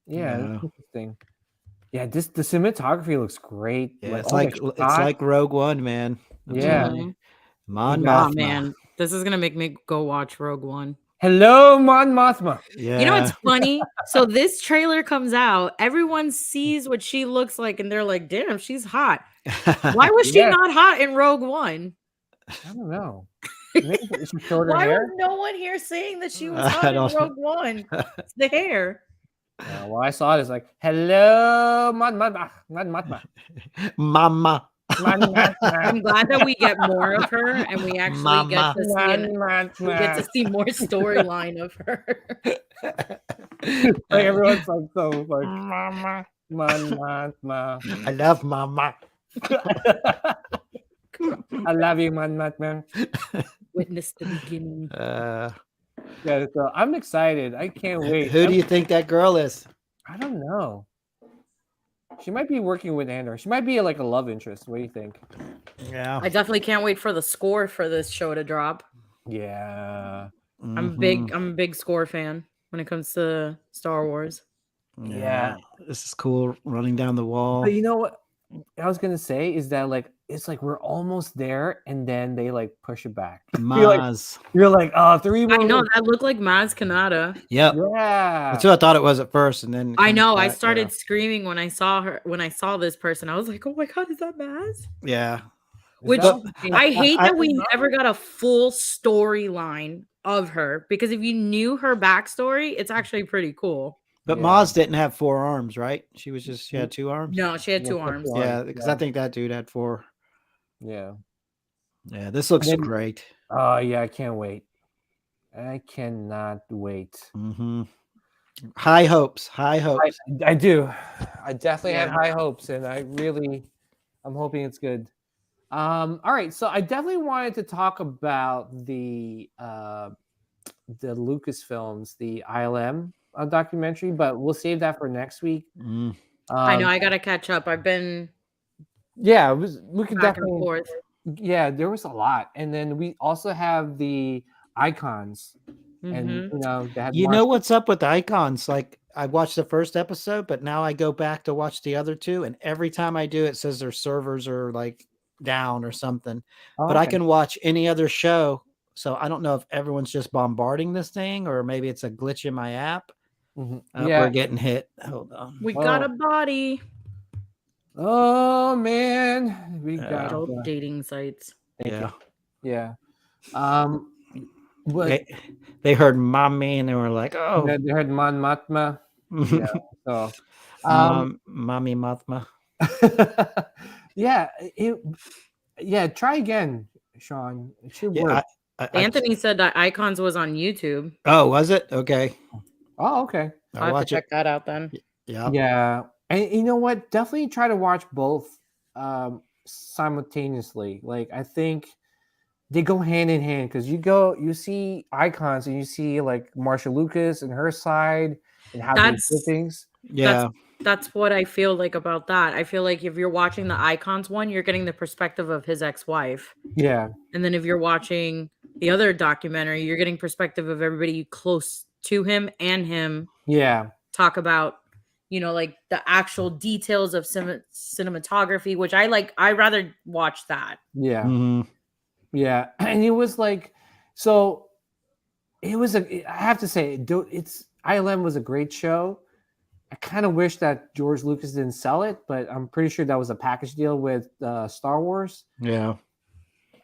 Yeah, that's interesting. Yeah, the cinematography looks great. Yeah, it's like Rogue One, man. Yeah. Mon Mothma. Mothma. Man, this is gonna make me go watch Rogue One. Hello, Mon Mothma. Yeah. You know what's funny? So this trailer comes out, everyone sees what she looks like, and they're like, "Damn, she's hot." Why was she not hot in Rogue One? I don't know. Maybe she shorter Why hair? was no one here saying that she was hot in Rogue One? It's the hair. Yeah, well, I saw it as like, hello, Mon Mothma. Mama. I'm glad that we get more of her, and we actually get to see more storyline of her. Like everyone's like so like Mama. I love Mama. I love you, man. Witness the beginning. Yeah, so I'm excited. I can't wait. Who do you think that girl is? I don't know. She might be working with Andor. She might be like a love interest. What do you think? Yeah. I definitely can't wait for the score for this show to drop. Yeah. I'm a big score fan when it comes to Star Wars. Yeah. This is cool running down the wall. But you know what I was gonna say is that like it's like we're almost there and then they like push it back. Maz. You're like, 3 more. I know that looked like Maz Kanata. Yep. Yeah. That's what I thought it was at first, and then I know. I started screaming when I saw her. When I saw this person, I was like, "Oh my god, is that Maz?" Yeah. Which I hate that we never got a full storyline of her, because if you knew her backstory, it's actually pretty cool. But Maz didn't have 4 arms, right? She had 2 arms. No, she had 2 arms. Yeah, because I think that dude had 4. Yeah. Yeah, this looks great. Oh yeah, I can't wait. I cannot wait. Mm-hmm. High hopes. I do. I definitely have high hopes, and I'm hoping it's good. All right, so I definitely wanted to talk about the Lucasfilms, the ILM documentary, but we'll save that for next week. I know I gotta catch up. I've been we could back definitely and forth. Yeah, there was a lot, and then we also have the icons, and you know what's up with the icons? Like I watched the first episode, but now I go back to watch the other 2, and every time I do, it says their servers are like down or something. Oh, But I okay. can watch any other show. So I don't know if everyone's just bombarding this thing or maybe it's a glitch in my app. Mhm. We're Yeah. getting hit. Hold on. We got Oh. a body. Oh man, we got Adult dating sites. Yeah. yeah. But They heard mommy and they were like, oh, they heard Man Matma. Yeah. So, mommy Mathma. yeah, yeah. Try again, Sean. It should work. Anthony said that Icons was on YouTube. Oh, was it? Okay. Oh, okay. I'll have to check that out then. Yeah. Yeah. And you know what? Definitely try to watch both simultaneously. Like I think they go hand in hand because you see Icons and you see like Marsha Lucas and her side and how they do things. Yeah. That's what I feel like about that. I feel like if you're watching the Icons one, you're getting the perspective of his ex-wife. Yeah. And then if you're watching the other documentary, you're getting perspective of everybody close to him and him. Yeah. Talk about, like the actual details of cinematography, which I like. I rather watch that. Yeah. Mm-hmm. Yeah. And it was like, so it was I have to say, ILM was a great show. I kind of wish that George Lucas didn't sell it, but I'm pretty sure that was a package deal with Star Wars. Yeah.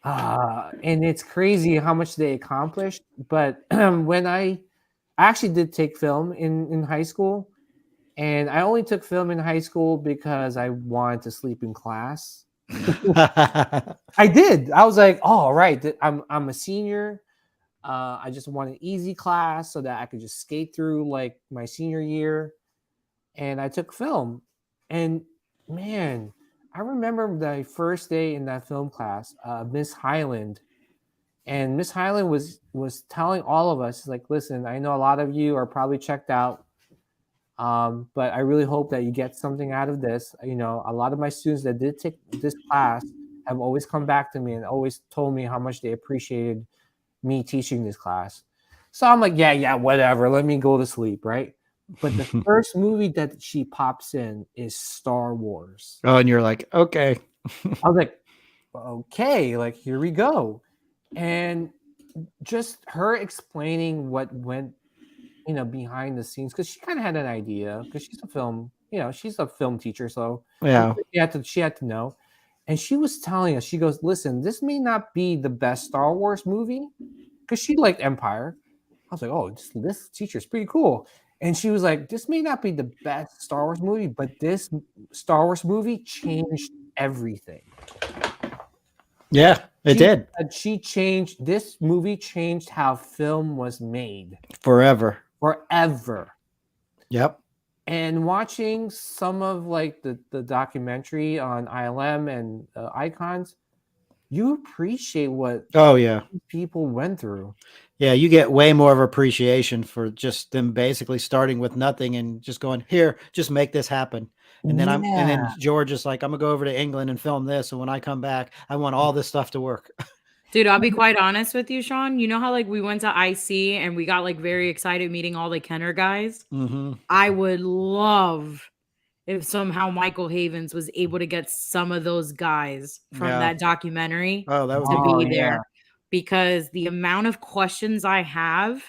And it's crazy how much they accomplished. But when I actually did take film in high school, and I only took film in high school because I wanted to sleep in class. I did. I was like, oh, all right, I'm a senior. I just want an easy class so that I could just skate through like my senior year. And I took film. And man, I remember the first day in that film class, Miss Highland. And Miss Highland was telling all of us, like, listen, I know a lot of you are probably checked out. But I really hope that you get something out of this. A lot of my students that did take this class have always come back to me and always told me how much they appreciated me teaching this class. So I'm like, yeah, whatever. Let me go to sleep, right? But the first movie that she pops in is Star Wars. Oh, and you're like, okay. I was like, okay, like here we go. And just her explaining what went behind the scenes, because she kind of had an idea because she's a film teacher, so Yeah. she had to know. And she was telling us, she goes, listen, this may not be the best Star Wars movie, because she liked Empire. I was like, oh, this teacher's pretty cool. And she was like, this may not be the best Star Wars movie, but this Star Wars movie changed everything. Yeah, it did. This movie changed how film was made. Forever. Yep. And watching some of like the documentary on ILM and Icons, you appreciate what people went through. Yeah, you get way more of appreciation for just them basically starting with nothing and just going, here, just make this happen. And then George is like, I'm gonna go over to England and film this, and when I come back, I want all this stuff to work. Dude, I'll be quite honest with you, Sean. You know how like we went to IC and we got like very excited meeting all the Kenner guys? Mm-hmm. I would love if somehow Michael Havens was able to get some of those guys from that documentary to be there. Because the amount of questions I have,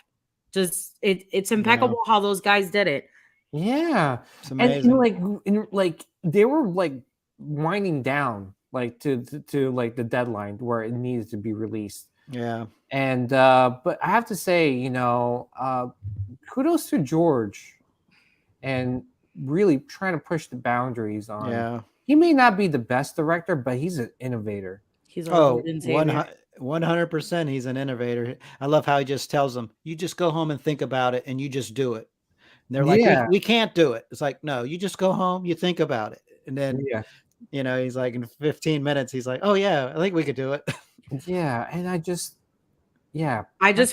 just it's impeccable how those guys did it. Yeah. It's amazing. And like they were like winding down like to like the deadline where it needed to be released. Yeah. And but I have to say, kudos to George and really trying to push the boundaries on. Yeah. He may not be the best director, but he's an innovator. He's 100% he's an innovator. I love how he just tells them, you just go home and think about it and you just do it. And they're like, we can't do it. It's like, no, you just go home, you think about it. And then, he's like in 15 minutes, he's like, oh yeah, I think we could do it. Yeah. And I just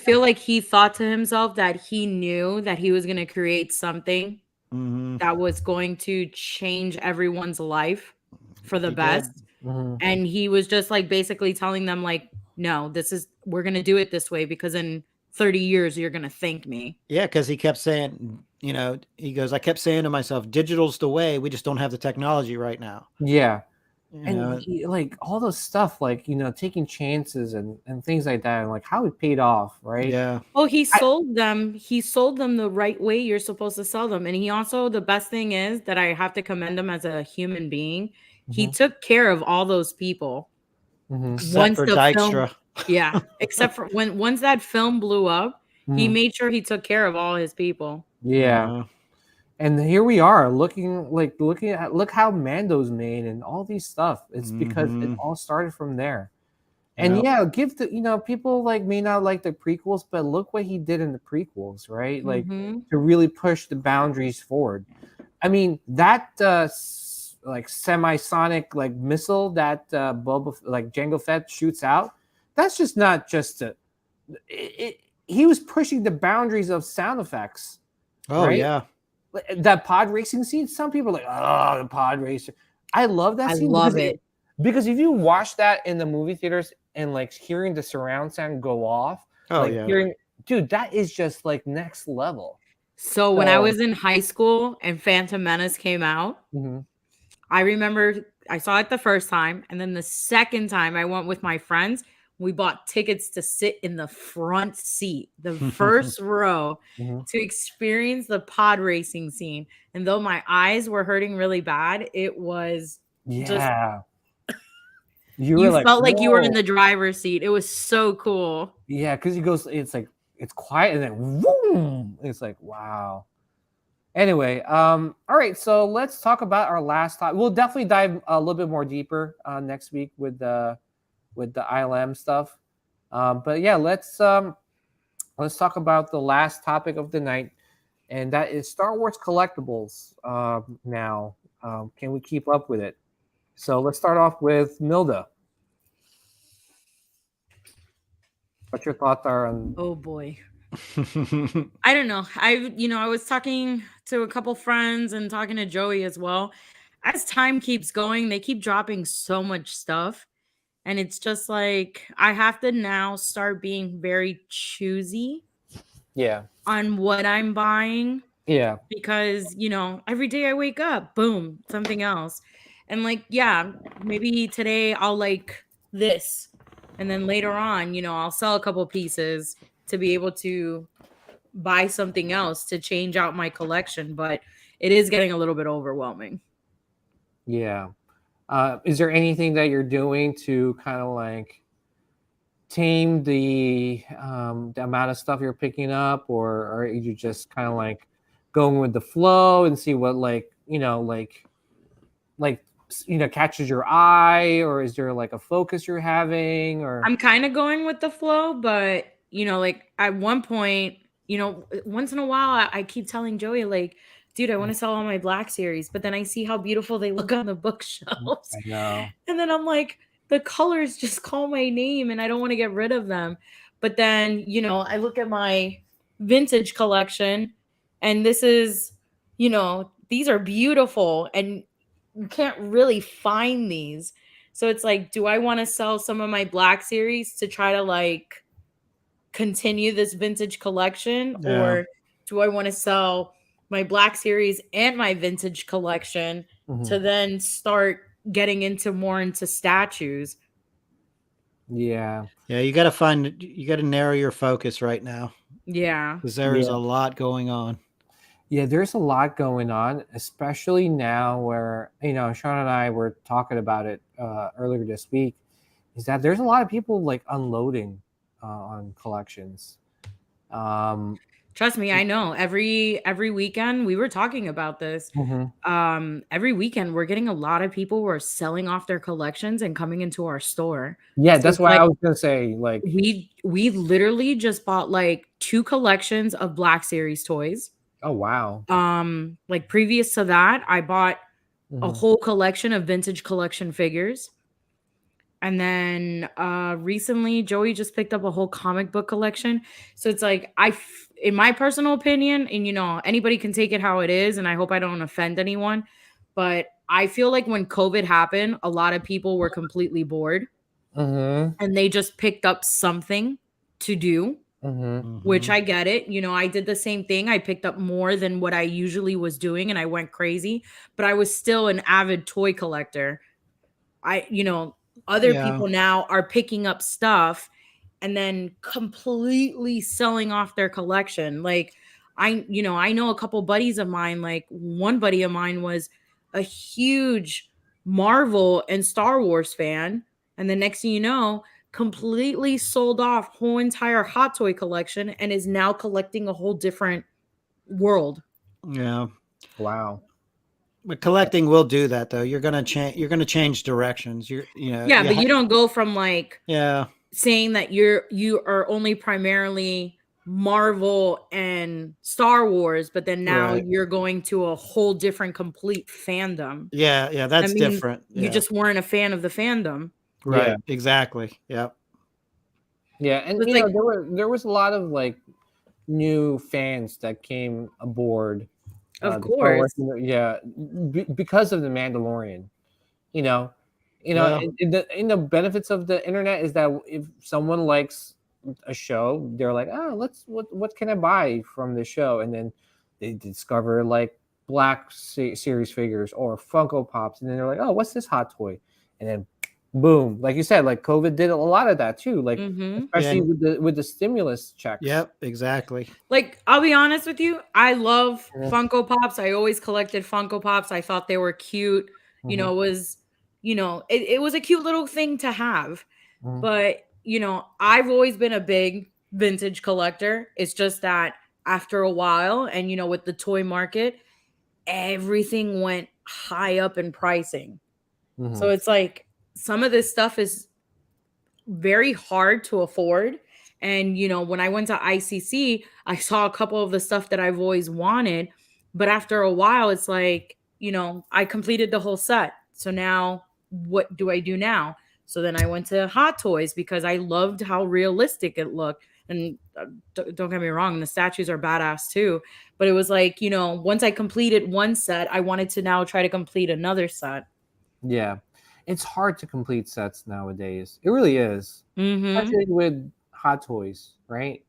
feel like he thought to himself that he knew that he was going to create something that was going to change everyone's life for the best. Mm-hmm. And he was just like basically telling them like, no, we're going to do it this way because in 30 years, you're going to thank me. Yeah. Cause he kept saying, he goes, I kept saying to myself, digital's the way. We just don't have the technology right now. Yeah. And like all those stuff, like taking chances and things like that, and like how it paid off, right? Yeah. Oh, he sold them. He sold them the right way you're supposed to sell them. And he also, the best thing is that I have to commend him as a human being. He took care of all those people. Except for Dykstra. Except for once that film blew up, he made sure he took care of all his people. Yeah. And here we are looking at look how Mando's made and all these stuff. It's because it all started from there. And give the people like may not like the prequels, but look what he did in the prequels, right? Like to really push the boundaries forward. I mean, that like semi-sonic like missile that Jango Fett shoots out, that's just not just he was pushing the boundaries of sound effects. Oh, right? yeah. That pod racing scene, some people are like, oh, the pod racer. I love that scene. I love it. Because if you watch that in the movie theaters and like hearing the surround sound go off, dude, that is just like next level. So when I was in high school and Phantom Menace came out, I remember I saw it the first time, and then the second time I went with my friends. We bought tickets to sit in the front seat, the first row, to experience the pod racing scene. And though my eyes were hurting really bad, it was just you felt like you were in the driver's seat. It was so cool. Yeah, because he goes, it's like it's quiet, and then boom, it's like wow. Anyway, all right, so let's talk about our last topic. We'll definitely dive a little bit more deeper next week with the ILM stuff. But yeah, let's talk about the last topic of the night, and that is Star Wars collectibles. Now, can we keep up with it? So let's start off with Milda. What your thoughts are on? Oh boy. I don't know. I was talking to a couple friends and talking to Joey as well. As time keeps going, they keep dropping so much stuff. And it's just like I have to now start being very choosy on what I'm buying. Yeah. Because, every day I wake up, boom, something else. And like, maybe today I'll like this. And then later on, I'll sell a couple pieces to be able to buy something else to change out my collection. But it is getting a little bit overwhelming. Yeah. Is there anything that you're doing to kind of like tame the amount of stuff you're picking up, or are you just kind of like going with the flow and see what catches your eye, or is there like a focus you're having? Or I'm kind of going with the flow, but like at one point, once in a while, I keep telling Joey like, dude, I want to sell all my Black Series, but then I see how beautiful they look on the bookshelves. I know. And then I'm like, the colors just call my name and I don't want to get rid of them. But then, I look at my vintage collection and this is, these are beautiful and you can't really find these. So it's like, do I want to sell some of my Black Series to try to like continue this vintage collection? Yeah. Or do I want to sell my Black Series and my vintage collection to then start getting into statues? Yeah. You got to narrow your focus right now. Yeah. Because there is a lot going on. Yeah, there's a lot going on, especially now where, Sean and I were talking about it earlier this week, is that there's a lot of people like unloading on collections. Trust me, I know. Every weekend we were talking about this. Every weekend we're getting a lot of people who are selling off their collections and coming into our store. Yeah, so that's why I was gonna say like we literally just bought like 2 collections of Black Series toys. Oh wow. Like previous to that, I bought a whole collection of vintage collection figures. And then recently, Joey just picked up a whole comic book collection. So it's like, in my personal opinion, and anybody can take it how it is, and I hope I don't offend anyone, but I feel like when COVID happened, a lot of people were completely bored. And they just picked up something to do, which I get it. I did the same thing. I picked up more than what I usually was doing, and I went crazy, but I was still an avid toy collector. other Yeah. people now are picking up stuff and then completely selling off their collection. Like I know a couple buddies of mine, like one buddy of mine was a huge Marvel and Star Wars fan. And the next thing you know, completely sold off whole entire Hot Toy collection and is now collecting a whole different world. Yeah. Wow. But collecting will do that though. You're gonna change. You're gonna change directions. Yeah, but you don't go from like Yeah. saying that you are only primarily Marvel and Star Wars, but then now Right. you're going to a whole different complete fandom. Yeah. Yeah. That's different. You Yeah. just weren't a fan of the fandom. Right. Yeah. Exactly. Yep. Yeah, and It's like, there was a lot of like new fans that came aboard. of the Star Wars, course. yeah, because of the Mandalorian. You know, Yeah. the benefits of the internet is that if someone likes a show, they're like, oh, what can I buy from this show, and then they discover like Black Series figures or Funko Pops, and then they're like, oh, what's this hot toy, and then boom, like you said, like COVID did a lot of that too, like especially with the stimulus checks. Yep. Exactly. Like, I'll be honest with you, I love Yeah. Funko Pops. I always collected Funko Pops. I thought they were cute. It was, it was a cute little thing to have. Mhm. But, I've always been a big vintage collector. It's just that after a while, and with the toy market, everything went high up in pricing. So it's like some of this stuff is very hard to afford. And, when I went to ICC, I saw a couple of the stuff that I've always wanted. But after a while, it's like, I completed the whole set. So now what do I do now? So then I went to Hot Toys because I loved how realistic it looked. And don't get me wrong, the statues are badass too. But it was like, once I completed one set, I wanted to now try to complete another set. Yeah, it's hard to complete sets nowadays. It really is, especially with Hot Toys, right?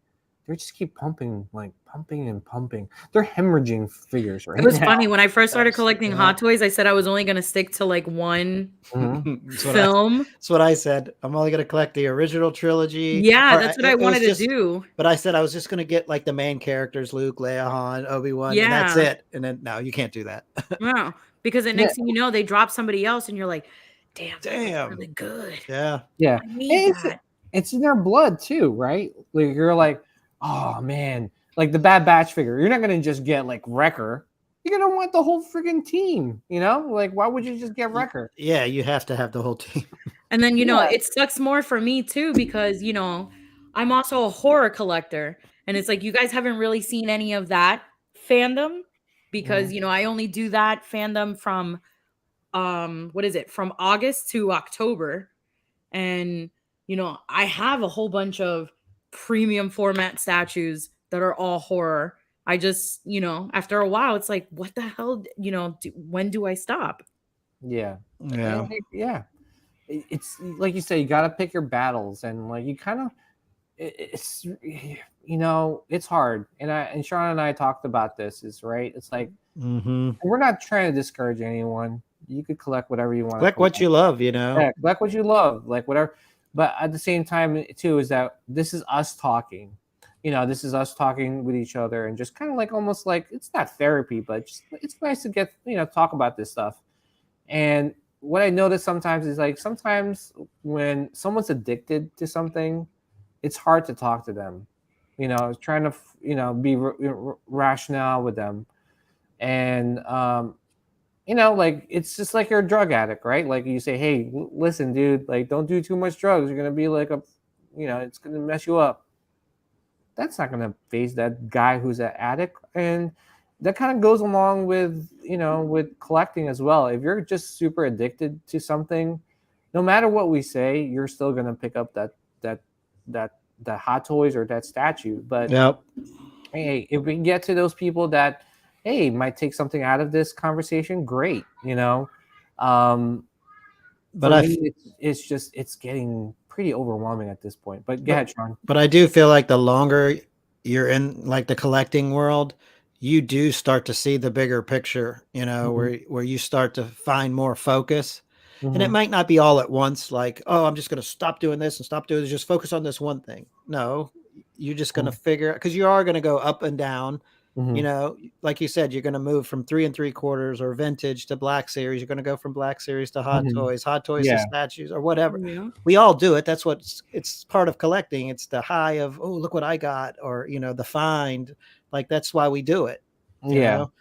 They just keep pumping and pumping. They're hemorrhaging figures right It was now. funny when I first started Yes, collecting yeah. Hot Toys. I said I was only going to stick to like one That's what film. That's what I said. I'm only going to collect the original trilogy. Yeah, Or that's what I it was wanted to just- do. But I said I was just going to get like the main characters, Luke, Leia, Han, Obi-Wan, and that's Yeah. it. And then no, you can't do that. No, because the next thing you know, they drop somebody else, and you're like, "Damn, that looks Damn. really good." Yeah. Yeah, I need that. it's in their blood too, right? Like you're like, oh man, like the Bad Batch figure. You're not gonna just get like Wrecker. You're gonna want the whole freaking team. Like why would you just get Wrecker? Yeah, you have to have the whole team. And then it sucks more for me too because I'm also a horror collector, and it's like you guys haven't really seen any of that fandom because I only do that fandom from from August to October, and I have a whole bunch of premium format statues that are all horror. I just after a while it's like what the hell when do I stop? Yeah. Yeah. Yeah. It's like you say, you got to pick your battles, and like you kind of, it's it's hard. And Sean and I talked about this. Is right. It's like we're not trying to discourage anyone. You could collect whatever you want. Collect what you love, Yeah, collect what you love, like whatever. But at the same time, too, is that this is us talking. This is us talking with each other, and just kind of like almost like it's not therapy, but just it's nice to get talk about this stuff. And what I notice sometimes is like sometimes when someone's addicted to something, it's hard to talk to them. Trying to be rational with them, and like it's just like you're a drug addict, right? Like you say, hey, listen, dude, like don't do too much drugs. You're gonna be like it's gonna mess you up. That's not gonna phase that guy who's an addict, and that kind of goes along with with collecting as well. If you're just super addicted to something, no matter what we say, you're still gonna pick up that Hot Toys or that statue. But hey, if we can get to those people that might take something out of this conversation, great. But it's getting pretty overwhelming at this point. But go ahead, Sean. But I do feel like the longer you're in like the collecting world, you do start to see the bigger picture, where you start to find more focus. And it might not be all at once, like, oh, I'm just going to stop doing this and stop doing this, just focus on this one thing. No, you're just going to figure, because you are going to go up and down. You know, like you said, you're going to move from 3 3/4 or vintage to Black Series. You're going to go from Black Series to Hot Toys to statues or whatever. Yeah. We all do it. That's it's part of collecting. It's the high of, oh, look what I got, or, you know, the find. Like, that's why we do it. You know?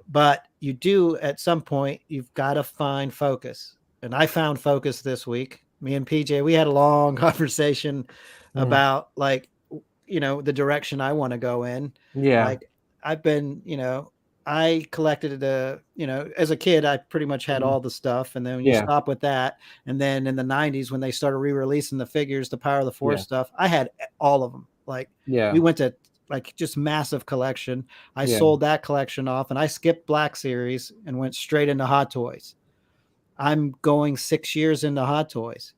But you do, at some point, you've got to find focus. And I found focus this week. Me and PJ, we had a long conversation about, like, you know, the direction I want to go in. Like, I've been, you know, I collected you know, as a kid, I pretty much had all the stuff. And then when you stop with that, and then in the 90s, when they started re-releasing the figures, the Power of the Force stuff, I had all of them. Like, we went to, like, just massive collection. I sold that collection off, and I skipped Black Series and went straight into Hot Toys. I'm going 6 years into Hot Toys.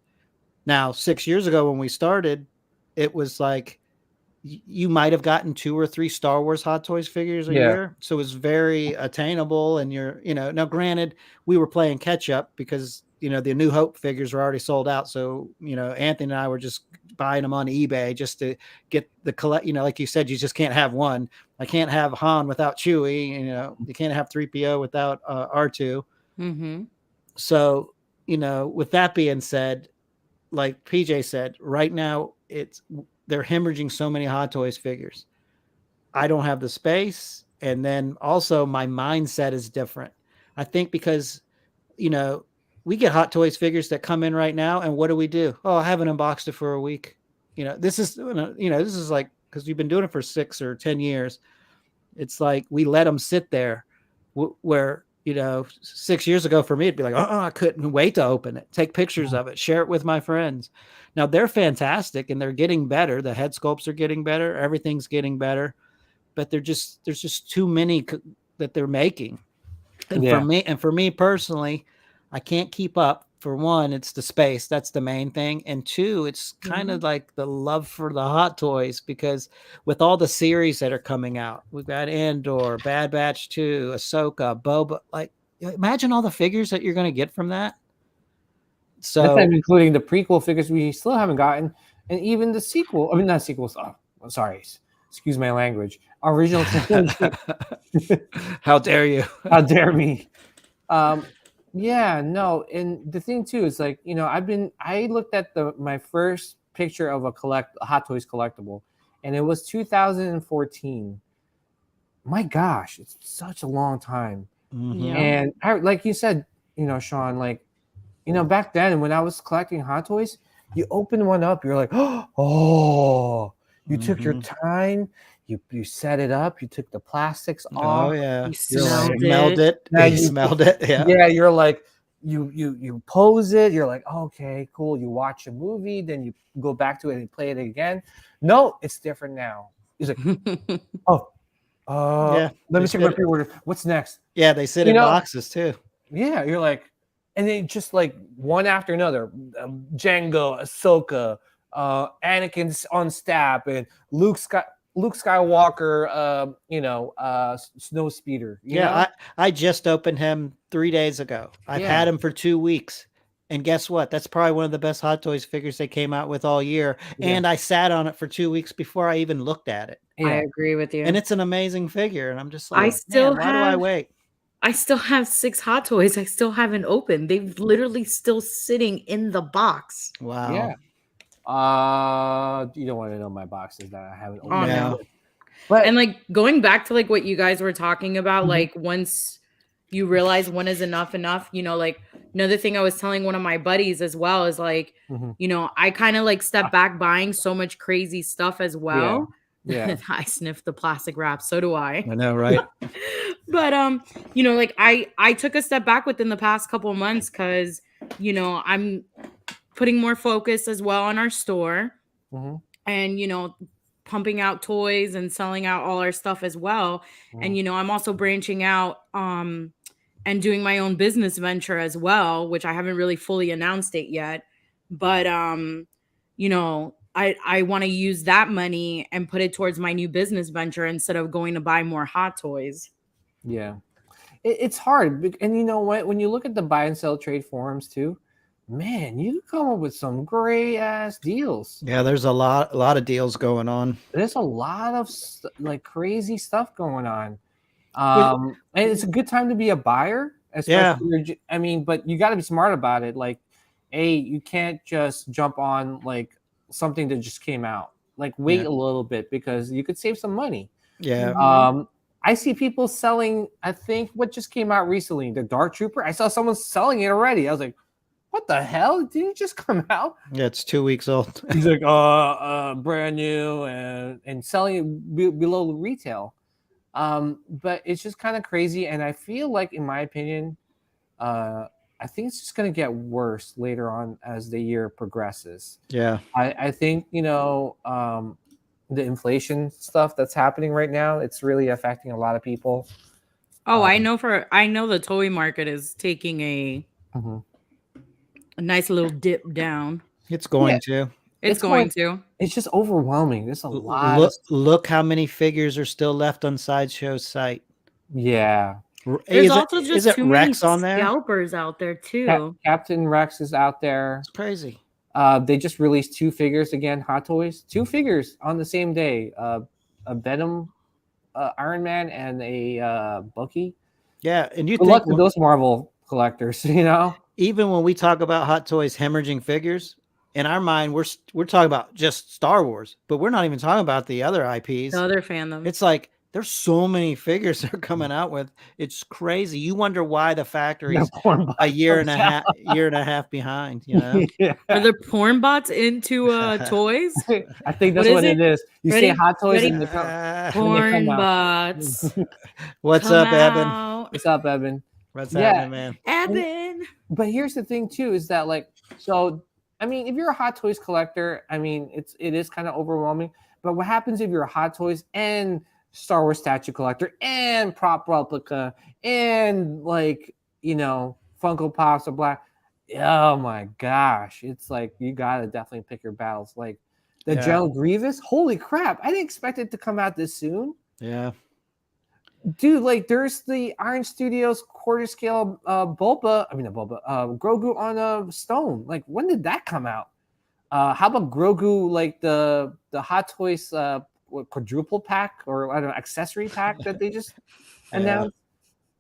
Now, 6 years ago when we started, it was like, you might have gotten 2 or 3 Star Wars Hot Toys figures a year. So it was very attainable. And you know, now granted, we were playing catch up because, you know, the New Hope figures were already sold out. So, you know, Anthony and I were just buying them on eBay just to get the collect, you know, like you said, you just can't have one. I can't have Han without Chewie, you know, you can't have 3PO without R2. So, you know, with that being said, like PJ said, right now they're hemorrhaging so many Hot Toys figures. I don't have the space. And then also my mindset is different. I think because, you know, we get Hot Toys figures that come in right now. And what do? Oh, I haven't unboxed it for a week. You know, this is like, because we've been doing it for 6 or 10 years. It's like, we let them sit there where, you know, 6 years ago for me, it'd be like, I couldn't wait to open it, take pictures of it, share it with my friends. Now they're fantastic and they're getting better. The head sculpts are getting better. Everything's getting better, but there's just too many that they're making. And for me personally, I can't keep up. For one, it's the space. That's the main thing. And two, it's kind of like the love for the Hot Toys, because with all the series that are coming out, we've got Andor, Bad Batch 2, Ahsoka, Boba. Like, imagine all the figures that you're going to get from that. So that's not including the prequel figures we still haven't gotten, and even the sequel. I mean, not sequels. Oh, sorry, excuse my language. Original. How dare you? How dare me? Yeah, no, and the thing too is, like, you know, I looked at my first picture of a Hot Toys collectible, and it was 2014. My gosh, it's such a long time. And like you said, you know, Sean, like, you know, back then when I was collecting Hot Toys, you open one up, you're like, oh, you took your time. You set it up. You took the plastics off. Oh yeah, you smelled it. Yeah, you smelled it. Yeah, yeah. You're like, you pose it. You're like, okay, cool. You watch a movie, then you go back to it and play it again. No, it's different now. He's like, let me check my pre-order. What's next? Yeah, they sit in boxes too. Yeah, you're like, and then just like one after another, Django, Ahsoka, Anakin's on Stab, and Luke Skywalker, snow speeder. You know? I just opened him 3 days ago. I've had him for 2 weeks. And guess what? That's probably one of the best Hot Toys figures they came out with all year. Yeah. And I sat on it for 2 weeks before I even looked at it. Yeah. I agree with you. And it's an amazing figure. And I'm just like, why do I wait? I still have 6 Hot Toys. I still haven't opened. They've literally still sitting in the box. Wow. Yeah. You don't want to know my boxes that I haven't opened. No. But and like going back to like what you guys were talking about, like once you realize when is enough, you know, like another thing I was telling one of my buddies as well is like, you know, I kind of like step back buying so much crazy stuff as well. Yeah. I sniff the plastic wrap. So do I. I know, right? But you know, like I took a step back within the past couple of months because, you know, I'm putting more focus as well on our store and, you know, pumping out toys and selling out all our stuff as well. And, you know, I'm also branching out and doing my own business venture as well, which I haven't really fully announced it yet. But, you know, I want to use that money and put it towards my new business venture instead of going to buy more Hot Toys. Yeah. it's hard. And you know what? When you look at the buy and sell trade forums too, man, you come up with some great ass deals. Yeah, there's a lot of deals going on. There's a lot of like crazy stuff going on. And it's a good time to be a buyer, especially I mean, but you got to be smart about it. Like, you can't just jump on like something that just came out. Like, wait a little bit because you could save some money. Yeah. I see people selling, I think what just came out recently, the Darth Trooper. I saw someone selling it already. I was like, what the hell? Didn't it just come out? Yeah, it's 2 weeks old. He's like, brand new and selling it below retail. But it's just kind of crazy. And I feel like, in my opinion, I think it's just going to get worse later on as the year progresses. Yeah. I think, the inflation stuff that's happening right now, it's really affecting a lot of people. Oh, I know the toy market is taking a nice little dip down. It's going to. It's going to. It's just overwhelming. There's a lot. Look how many figures are still left on Sideshow's site. Yeah. There's also just too Rex many on there? scalpers out there too. Captain Rex is out there. It's crazy. They just released 2 figures again, Hot Toys. 2 figures on the same day. A Venom Iron Man and a Bucky. Yeah, and Good luck to those Marvel collectors, Even when we talk about Hot Toys hemorrhaging figures, in our mind, we're talking about just Star Wars, but we're not even talking about the other IPs. The other fandom. It's like there's so many figures they're coming out with. It's crazy. You wonder why the factory's a year and a half behind. Yeah. Are there porn bots into toys? I think that's what it is. You say Hot Toys and they come, porn bots. What's up, Evan? What's up, Evan? What's happening, man? Evan. But here's the thing too, is that like, so I mean, if you're a Hot Toys collector, I mean, it is kind of overwhelming. But what happens if you're a Hot Toys and Star Wars statue collector and prop replica and like, Funko Pops or Black? Oh my gosh. It's like, you got to definitely pick your battles. Like the General Grievous, holy crap. I didn't expect it to come out this soon. Yeah. Dude, like there's the Iron Studios quarter scale Grogu on a stone. Like, when did that come out? How about Grogu, like the Hot Toys quadruple pack or I don't know, accessory pack that they just announced?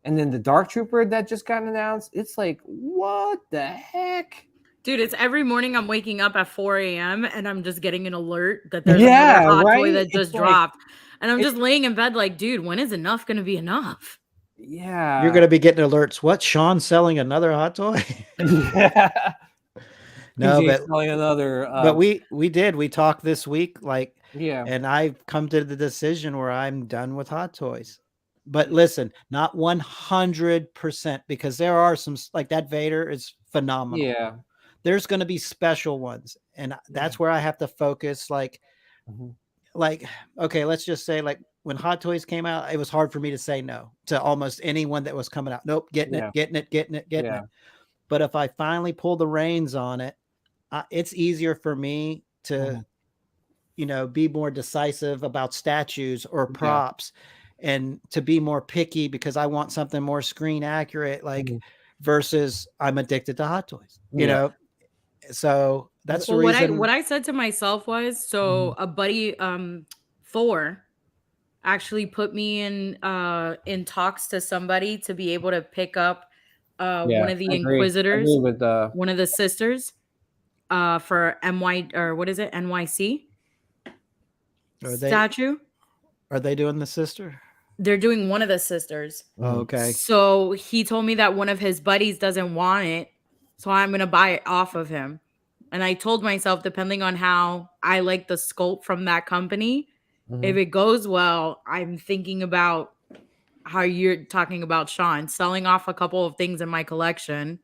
And then the Dark Trooper that just got announced. It's like, what the heck? Dude, it's every morning I'm waking up at 4 a.m. and I'm just getting an alert that there's another Hot Toy that just dropped. And I'm just laying in bed like, dude, when is enough going to be enough? Yeah. You're going to be getting alerts. What? Sean's selling another Hot Toy? Yeah. No, but selling another. But we talked this week, like, yeah. And I've come to the decision where I'm done with Hot Toys. But listen, not 100%, because there are some, like that Vader is phenomenal. Yeah. There's going to be special ones. And that's where I have to focus. Like, okay, let's just say, like, when Hot Toys came out, it was hard for me to say no to almost anyone that was coming out. Nope, getting it. But if I finally pull the reins on it, it's easier for me to, be more decisive about statues or props and to be more picky because I want something more screen accurate, like versus I'm addicted to Hot Toys, you know? So that's the reason. What I said to myself was, a buddy, Thor, actually put me in talks to somebody to be able to pick up one of the Inquisitors, with one of the sisters, for NYC statue. Are they doing the sister? They're doing one of the sisters. Oh, okay. So he told me that one of his buddies doesn't want it, so I'm gonna buy it off of him. And I told myself, depending on how I like the sculpt from that company, if it goes well, I'm thinking about how you're talking about, Sean, selling off a couple of things in my collection.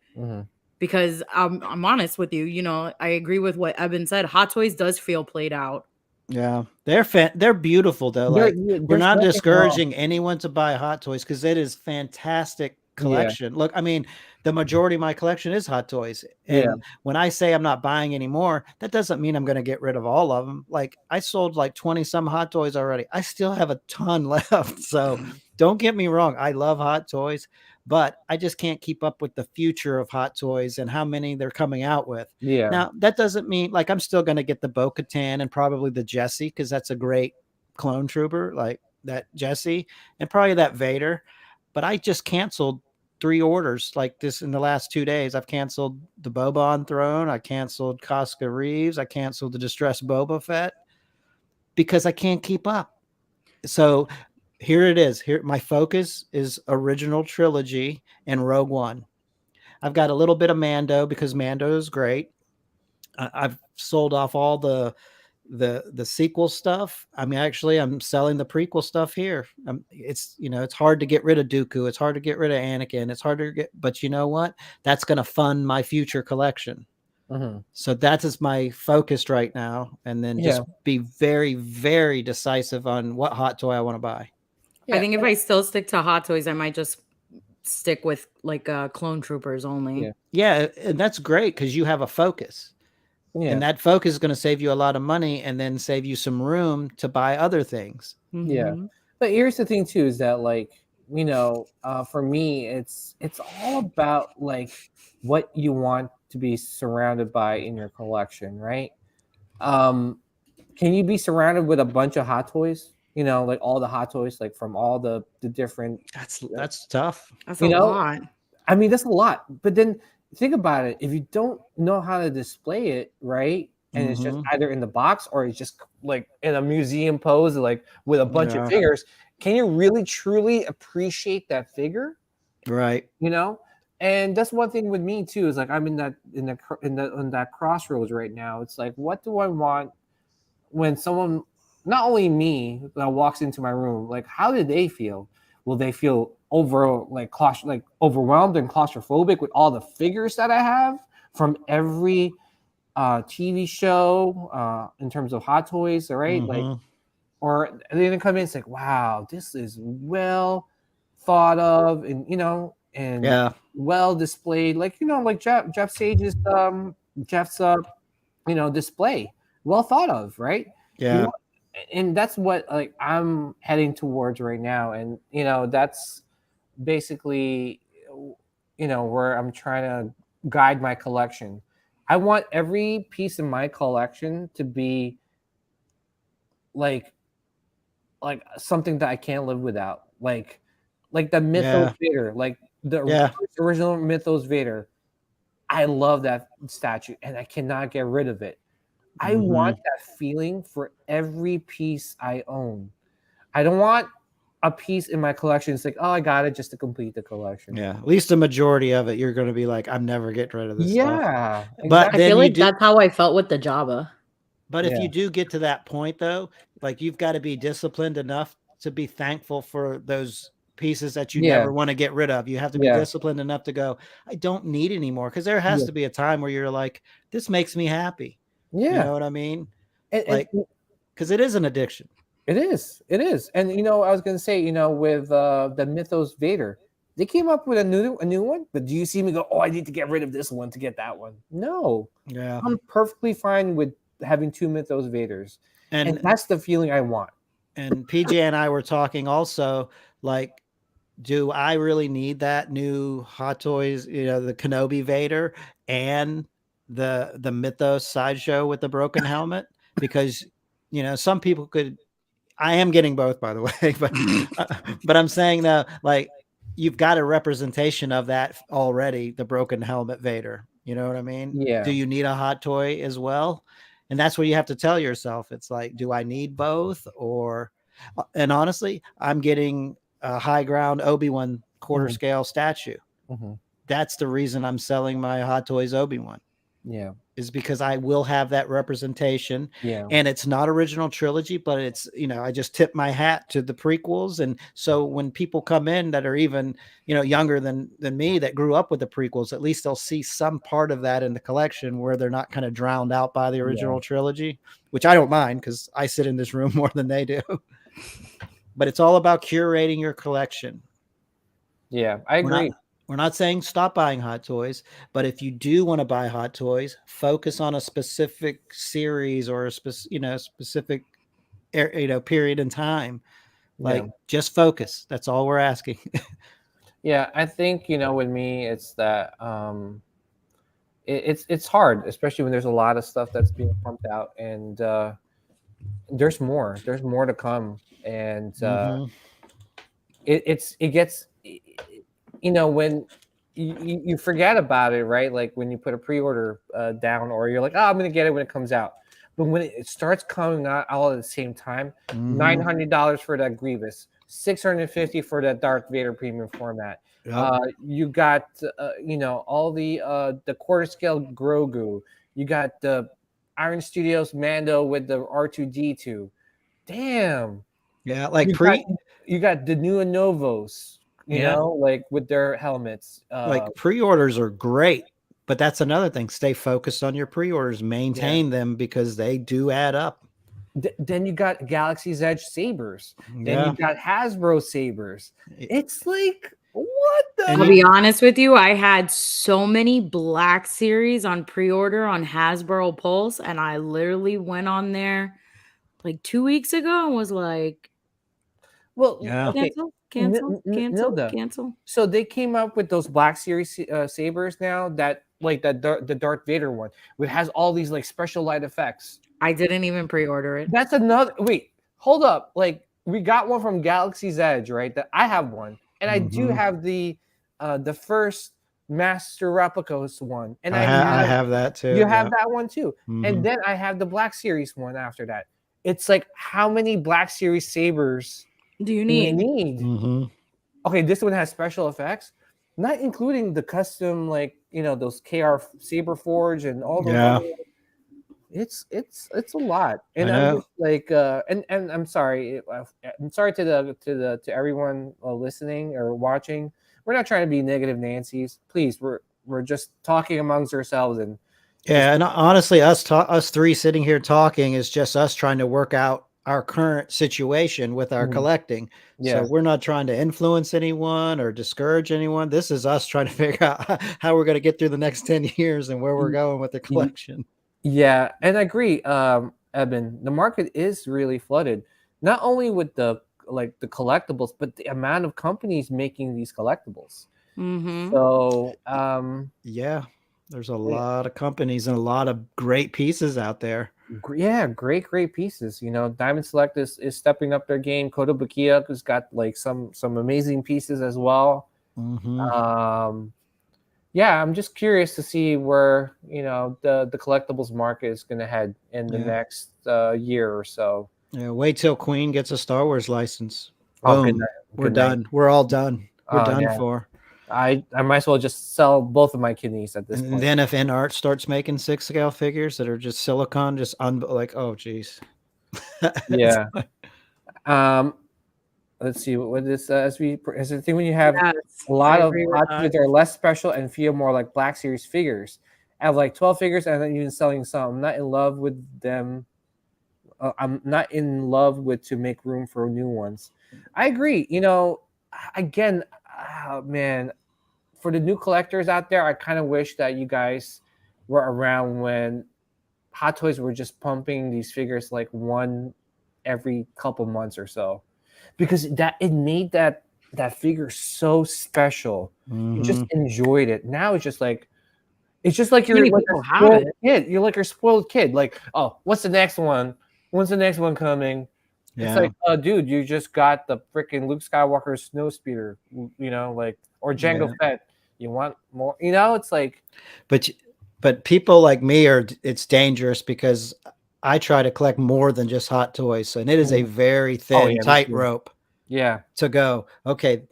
Because I'm honest with you, I agree with what Evan said. Hot Toys does feel played out. Yeah, they're beautiful though. Like, we're not discouraging anyone to buy Hot Toys because it is fantastic collection. Look, I mean, the majority of my collection is Hot Toys. And when I say I'm not buying anymore, that doesn't mean I'm going to get rid of all of them. Like, I sold like 20 some Hot Toys already. I still have a ton left. So don't get me wrong. I love Hot Toys, but I just can't keep up with the future of Hot Toys and how many they're coming out with. Yeah. Now, that doesn't mean like I'm still going to get the Bo-Katan and probably the Jesse because that's a great clone trooper, like that Jesse, and probably that Vader. But I just canceled 3 orders like this in the last 2 days. I've canceled the Boba on Throne. I canceled Casca Reeves. I canceled the Distressed Boba Fett because I can't keep up. So here it is. Here, my focus is original trilogy and Rogue One. I've got a little bit of Mando because Mando is great. I've sold off all the sequel stuff. I mean, actually, I'm selling the prequel stuff here. It's it's hard to get rid of Dooku. It's hard to get rid of Anakin. It's hard to get, but you know what? That's going to fund my future collection. So that is my focus right now, and then just be very, very decisive on what hot toy I want to buy. I think if I still stick to Hot Toys, I might just stick with like Clone Troopers only. Yeah, and that's great because you have a focus. Yeah. And that focus is going to save you a lot of money and then save you some room to buy other things. Yeah. But here's the thing too, is that like, for me, it's all about like what you want to be surrounded by in your collection, right? Can you be surrounded with a bunch of Hot Toys? Like all the Hot Toys, like from all the different. That's tough. That's a lot. I mean, that's a lot. But then think about it. If you don't know how to display it, right, and it's just either in the box or it's just like in a museum pose, like with a bunch of figures, can you really truly appreciate that figure? Right. And that's one thing with me too. Is like I'm in that crossroads right now. It's like, what do I want when someone, not only me, that walks into my room? Like, how do they feel? Will they feel overwhelmed and claustrophobic with all the figures that I have from every TV show in terms of Hot Toys, right? Like, or are they gonna come in and say, "Wow, this is well thought of," and well displayed, like like Jeff Sage's Jeff's display, well thought of, right? Yeah. And that's what like I'm heading towards right now, and that's basically where I'm trying to guide my collection. I want every piece in my collection to be like something that I can't live without, like the Mythos Vader, like the original Mythos Vader. I love that statue and I cannot get rid of it. I want that feeling for every piece I own. I don't want a piece in my collection. It's like, oh, I got it just to complete the collection. Yeah, at least the majority of it, you're going to be like, I'm never getting rid of this stuff. Exactly. But I feel like that's how I felt with the Jabba. But if you do get to that point, though, like you've got to be disciplined enough to be thankful for those pieces that you never want to get rid of. You have to be disciplined enough to go, I don't need anymore, because there has to be a time where you're like, this makes me happy. You know what I mean? Because it is an addiction. It is. And I was going to say, with the Mythos Vader, they came up with a new one. But do you see me go, oh, I need to get rid of this one to get that one? No. Yeah. I'm perfectly fine with having 2 Mythos Vaders, and that's the feeling I want. And PJ and I were talking also, like, do I really need that new Hot Toys, the Kenobi Vader and the Mythos sideshow with the broken helmet? Because some people could. I am getting both, by the way, but I'm saying that, like, you've got a representation of that already, the broken helmet Vader. You know what I mean? Yeah. Do you need a hot toy as well? And that's what you have to tell yourself. It's like, do I need both? And honestly, I'm getting a high ground Obi-Wan quarter scale statue. That's the reason I'm selling my Hot Toys Obi-Wan. Yeah. Is because I will have that representation. Yeah. And it's not original trilogy, but it's, I just tip my hat to the prequels. And so when people come in that are even, younger than me, that grew up with the prequels, at least they'll see some part of that in the collection where they're not kind of drowned out by the original trilogy, which I don't mind because I sit in this room more than they do. But it's all about curating your collection. Yeah, I agree. We're not saying stop buying Hot Toys, but if you do want to buy Hot Toys, focus on a specific series or a specific period in time. Like, just focus. That's all we're asking. Yeah, I think with me, it's that it's hard, especially when there's a lot of stuff that's being pumped out, and there's more to come, and it gets when you forget about it, right? Like when you put a pre-order down, or you're like, oh, I'm gonna get it when it comes out. But when it starts coming out all at the same time, $900 for that Grievous, $650 for that Darth Vader premium format. Yep. You got all the quarter scale Grogu. You got the Iron Studios Mando with the R2D2. Damn. Yeah, like you got the new Anovos, like with their helmets. Like pre-orders are great, but that's another thing. Stay focused on your pre-orders, maintain them, because they do add up. Then you got Galaxy's Edge Sabers. Then you got Hasbro Sabers. It's like, what the? I'll be honest with you. I had so many Black Series on pre-order on Hasbro Pulse, and I literally went on there like 2 weeks ago and was like, well, okay. Cancel. So they came up with those Black Series sabers now, that like the Darth Vader one, which has all these like special light effects. I didn't even pre-order it. That's another. Wait, hold up. Like, we got one from Galaxy's Edge, right? That I have one, and I do have the first Master Replicas one, and I have that too. You have that one too, and then I have the Black Series one after that. It's like, how many Black Series sabers do you need? Okay, this one has special effects, not including the custom, like those KR Saber Forge and all those. Yeah. It's a lot, and I'm just like, and I'm sorry to everyone listening or watching. We're not trying to be negative Nancy's. Please, we're just talking amongst ourselves, and and honestly, us three sitting here talking is just us trying to work out our current situation with our collecting. So we're not trying to influence anyone or discourage anyone. This is us trying to figure out how we're going to get through the next 10 years and where we're going with the collection. Yeah, and I agree, Eben. The market is really flooded, not only with the collectibles, but the amount of companies making these collectibles. So, there's a lot of companies and a lot of great pieces out there. Yeah, great pieces. Diamond Select is stepping up their game. Kotobukiya has got like some amazing pieces as well. Yeah, I'm just curious to see where the collectibles market is going to head in the next year or so. Yeah, wait till Queen gets a Star Wars license. Boom. We're done. We're all done. We're done for. I might as well just sell both of my kidneys at this point. And then if InArt starts making 6-scale figures that are just silicone, just like, oh geez. Yeah. Let's see what this as the thing when you have a lot of Hot Toys that are less special and feel more like Black Series figures. I have like 12 figures and then even selling some. I'm not in love with them. I'm not in love with to make room for new ones. I agree. Again, man, for the new collectors out there, I kind of wish that you guys were around when Hot Toys were just pumping these figures like one every couple months or so, because it made that figure so special. You just enjoyed it. Now it's just like you're like a spoiled kid. You're like a spoiled kid. Like, oh, what's the next one? When's the next one coming? Yeah. It's like, oh, dude, you just got the freaking Luke Skywalker Snowspeeder, or Jango Fett. You want more? It's like, but people like me it's dangerous because I try to collect more than just Hot Toys, and it is a very thin tightrope. Yeah, to go. Okay,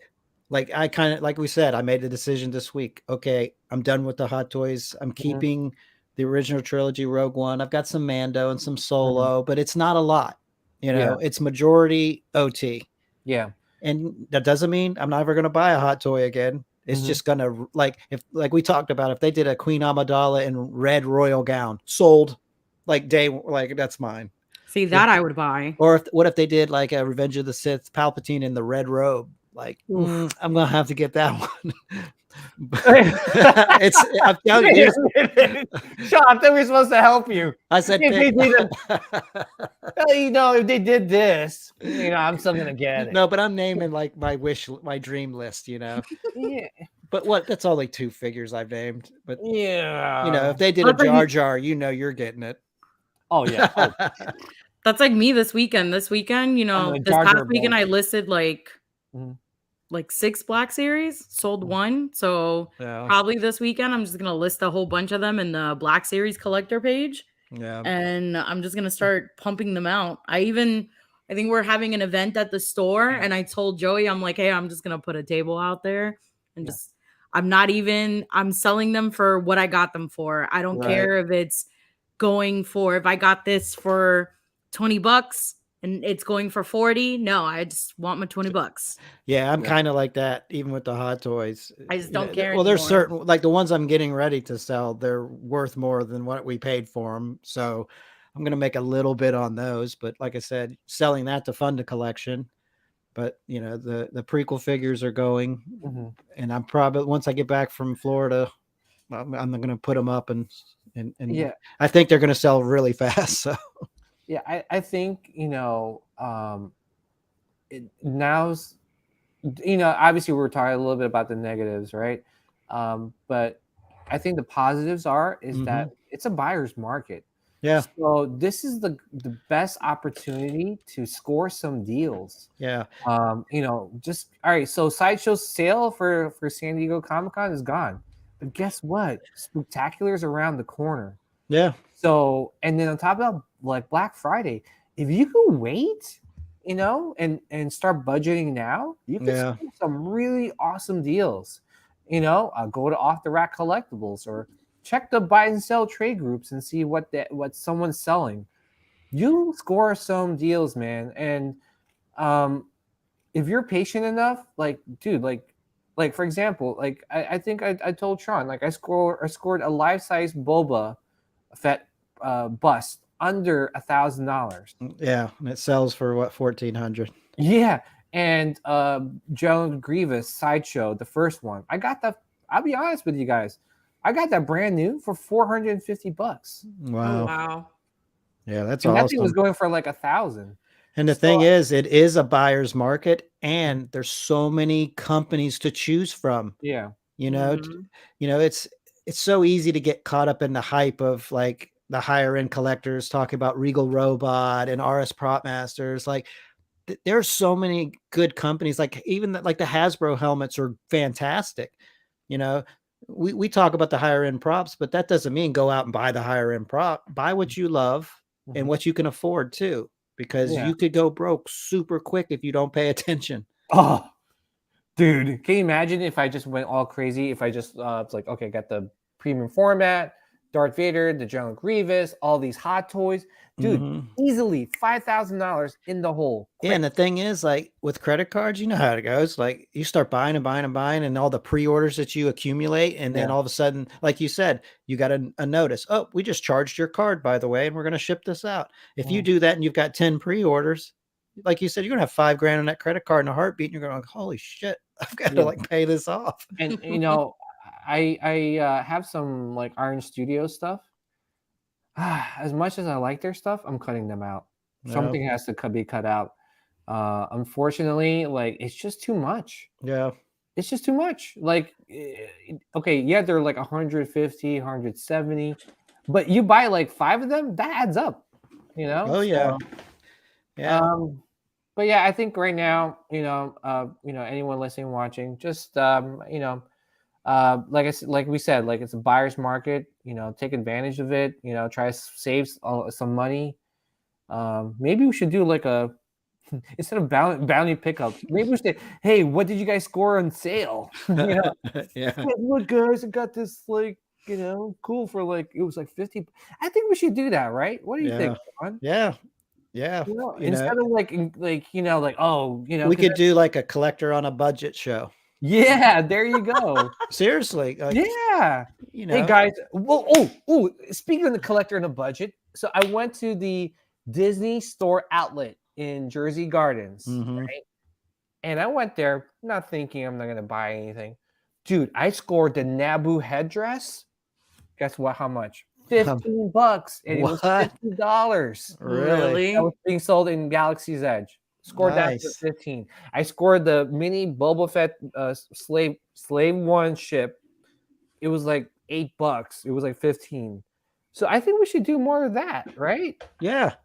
like we said, I made the decision this week. Okay, I'm done with the Hot Toys. I'm keeping the original trilogy Rogue One. I've got some Mando and some Solo, but it's not a lot. It's majority OT. Yeah. And that doesn't mean I'm never going to buy a Hot Toy again. It's just going to, if we talked about, if they did a Queen Amidala in red royal gown, sold that's mine. See, that I would buy. Or what if they did like a Revenge of the Sith Palpatine in the red robe? I'm going to have to get that one. It's I'm telling you, Sean, I thought we were supposed to help you. I said If they pick. did if they did this, I'm still gonna get it. No, but I'm naming like my dream list, Yeah, But that's only 2 figures I've named. But yeah. if they did a Jar Jar, you're getting it. Oh yeah. Oh, That's like me this weekend. This weekend, a this Jar past Jar weekend, Binks. I listed like Mhm. 6 Black Series, sold 1. So Yeah. probably this weekend, I'm just gonna list a whole bunch of them in the Black Series collector page, Yeah. and I'm just gonna start pumping them out. I think we're having an event at the store, and I told Joey, I'm like, hey, I'm just gonna put a table out there and just. I'm selling them for what I got them for. I don't care if it's if I got this for $20 and it's going for 40. No, I just want my $20. Yeah, I'm kind of like that, even with the Hot Toys. I just don't care Well, there's anymore. certain, like the ones I'm getting ready to sell, they're worth more than what we paid for them. So I'm going to make a little bit on those. But like I said, selling that to fund a collection. But, the prequel figures are going. And I'm probably, once I get back from Florida, I'm going to put them up and Yeah. I think they're going to sell really fast. So Yeah, I think now's obviously we're talking a little bit about the negatives, right? But I think the positives is that it's a buyer's market. Yeah. So this is the best opportunity to score some deals. Yeah. Just all right. So Sideshow sale for San Diego Comic-Con is gone, but guess what? Spooktacular's around the corner. Yeah. So, and then on top of that, like Black Friday, if you can wait, and start budgeting now, you can score some really awesome deals. Go to Off the Rack Collectibles or check the buy and sell trade groups and see what someone's selling. You score some deals, man. And if you're patient enough, like, dude, like for example, like I think I told Sean, like I scored a life-size Boba Fett Bus under $1,000. Yeah, and it sells for what, 1,400. Yeah, and Joan Grievous Sideshow, the first one. I got that. I'll be honest with you guys, I got that brand new for $450. Wow. Oh, wow. Yeah, that's and awesome. That thing was going for like 1,000. And the thing is, it is a buyer's market, and there's so many companies to choose from. Yeah, it's so easy to get caught up in the hype of like the higher end collectors talking about Regal Robot and RS Prop Masters. Like there are so many good companies, like even like the Hasbro helmets are fantastic. We talk about the higher end props, but that doesn't mean go out and buy the higher end prop. Buy what you love and what you can afford too, because you could go broke super quick if you don't pay attention. Oh, dude, can you imagine if I just went all crazy? If I just it's like, okay, I got the premium format, Darth Vader, the General Grievous, all these hot toys, dude, easily $5,000 in the hole. Quick. Yeah, and the thing is, like with credit cards, you know how it goes. Like you start buying and buying and buying, and all the pre-orders that you accumulate, and then all of a sudden, like you said, you got a notice. Oh, we just charged your card, by the way, and we're going to ship this out. If you do that and you've got 10 pre-orders, like you said, you're going to have $5,000 on that credit card in a heartbeat, and you're going, holy shit, I've got to like pay this off. And I have some like Orange Studio stuff. As much as I like their stuff, I'm cutting them out. Something has to be cut out. Unfortunately, like it's just too much. Yeah. It's just too much. Like, okay, yeah, they're like 150, 170, but you buy like 5 of them, that adds up, Oh yeah. Yeah. But yeah, I think right now, anyone listening, watching, just like we said, like it's a buyer's market. Take advantage of it. Try to save some money. Maybe we should do like a instead of bounty pickup. Maybe we should. Hey, what did you guys score on sale? Yeah. Hey, look, guys, I got this like cool for like it was like 50. I think we should do that, right? What do you think, John? Yeah. Yeah. Instead of like we could do like a collector on a budget show. Yeah, there you go. Seriously. Like, yeah. Hey guys. Well, speaking of the collector on a budget, so I went to the Disney store outlet in Jersey Gardens, right? And I went there not thinking I'm not going to buy anything, Dude, I scored the Naboo headdress. Guess what? How much? $15, and it was What? $50. Really? That was being sold in Galaxy's Edge. Scored that Nice. for 15. I scored the mini Boba Fett slave 1 ship. It was like $8. It was like 15. So I think we should do more of that, right? Yeah.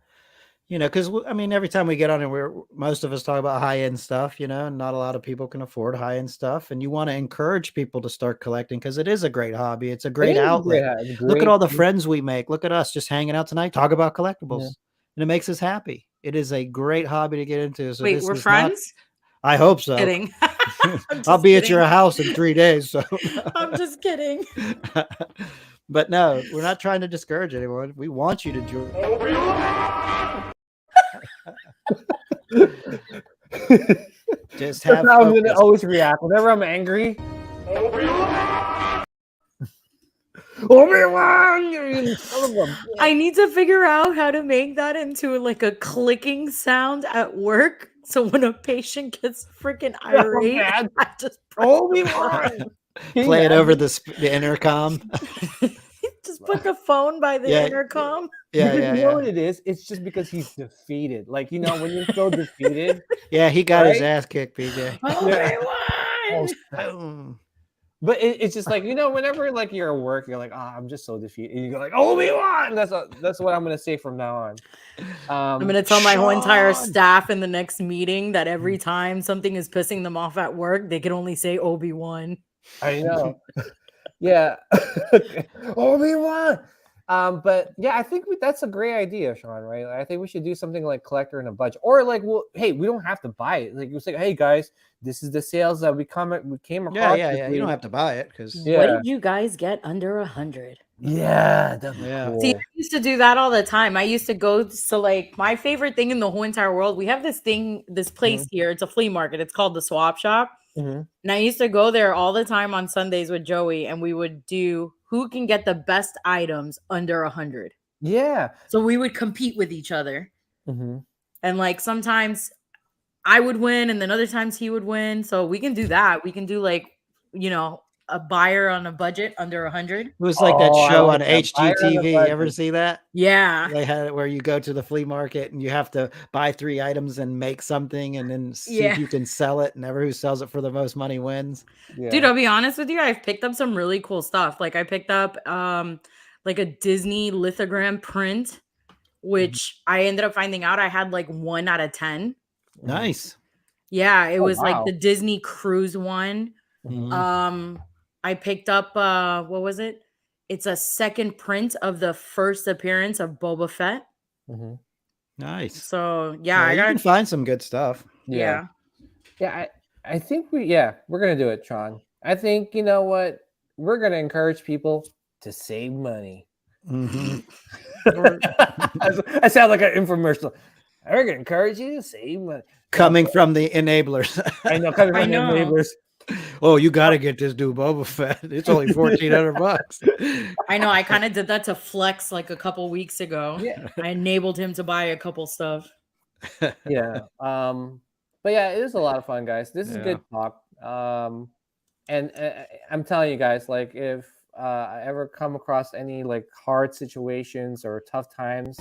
You know, because I mean, every time we get on it, most of us talk about high end stuff, you know, and not a lot of people can afford high end stuff. And you want to encourage people to start collecting because it is a great hobby. It's a great outlet. Look at all the friends we make. Look at us just hanging out tonight, talk about collectibles, and it makes us happy. It is a great hobby to get into. So Wait, we're friends? I hope so. Kidding. I'll be at your house in 3 days. So I'm just kidding. But no, we're not trying to discourage anyone. We want you to join. Just have That's how I'm gonna always react whenever I'm angry. Obi-Wan! I need to figure out how to make that into like a clicking sound at work. So when a patient gets freaking irate, I just Obi-Wan! Play it over the intercom. Just put the phone by the intercom. Yeah, you know what it is? It's just because he's defeated. Like, you know, when you're so defeated. Yeah, he got his ass kicked, PJ. Obi-Wan! But it's just like, you know, whenever like you're at work, you're like, oh, I'm just so defeated. And you go like, Obi-Wan! That's what I'm gonna say from now on. I'm gonna tell my whole entire staff in the next meeting that every time something is pissing them off at work, they can only say Obi-Wan. I know. Yeah. Obi-Wan. But yeah, I think that's a great idea, Sean, right? I think we should do something like collector in a budget. Or like, well, hey, we don't have to buy it. Like you say, hey guys, this is the sales that we came across. Yeah. You don't have to buy it because what did you guys get under 100? Yeah. Cool. See, I used to do that all the time. I used to go to like my favorite thing in the whole entire world. We have this place here. It's a flea market. It's called the Swap Shop. And I used to go there all the time on Sundays with Joey, and we would do who can get the best items under 100. Yeah. So we would compete with each other. And like sometimes I would win, and then other times he would win. So we can do that. We can do like, you know, a buyer on a budget under 100. It was like that show on HGTV. You ever see that? Yeah. They had it where you go to the flea market and you have to buy 3 items and make something and then see if you can sell it. And who sells it for the most money wins. Yeah. Dude, I'll be honest with you. I've picked up some really cool stuff. Like I picked up like a Disney lithogram print, which I ended up finding out I had like 1 out of 10. Nice. Yeah. It was like the Disney cruise one. I picked up what was it? It's a second print of the first appearance of Boba Fett. Nice. So you can find some good stuff. Yeah. I think we're gonna do it, Sean. I think, you know what, we're gonna encourage people to save money. I sound like an infomercial. We're gonna encourage you to save money. Coming from the enablers. I know, coming from the enablers. Oh, you got to get this dude Boba Fett. It's only $1,400. I know. I kind of did that to flex like a couple weeks ago. Yeah. I enabled him to buy a couple stuff. Yeah. But yeah, it is a lot of fun, guys. This is good talk. And I'm telling you guys, like, if I ever come across any like hard situations or tough times,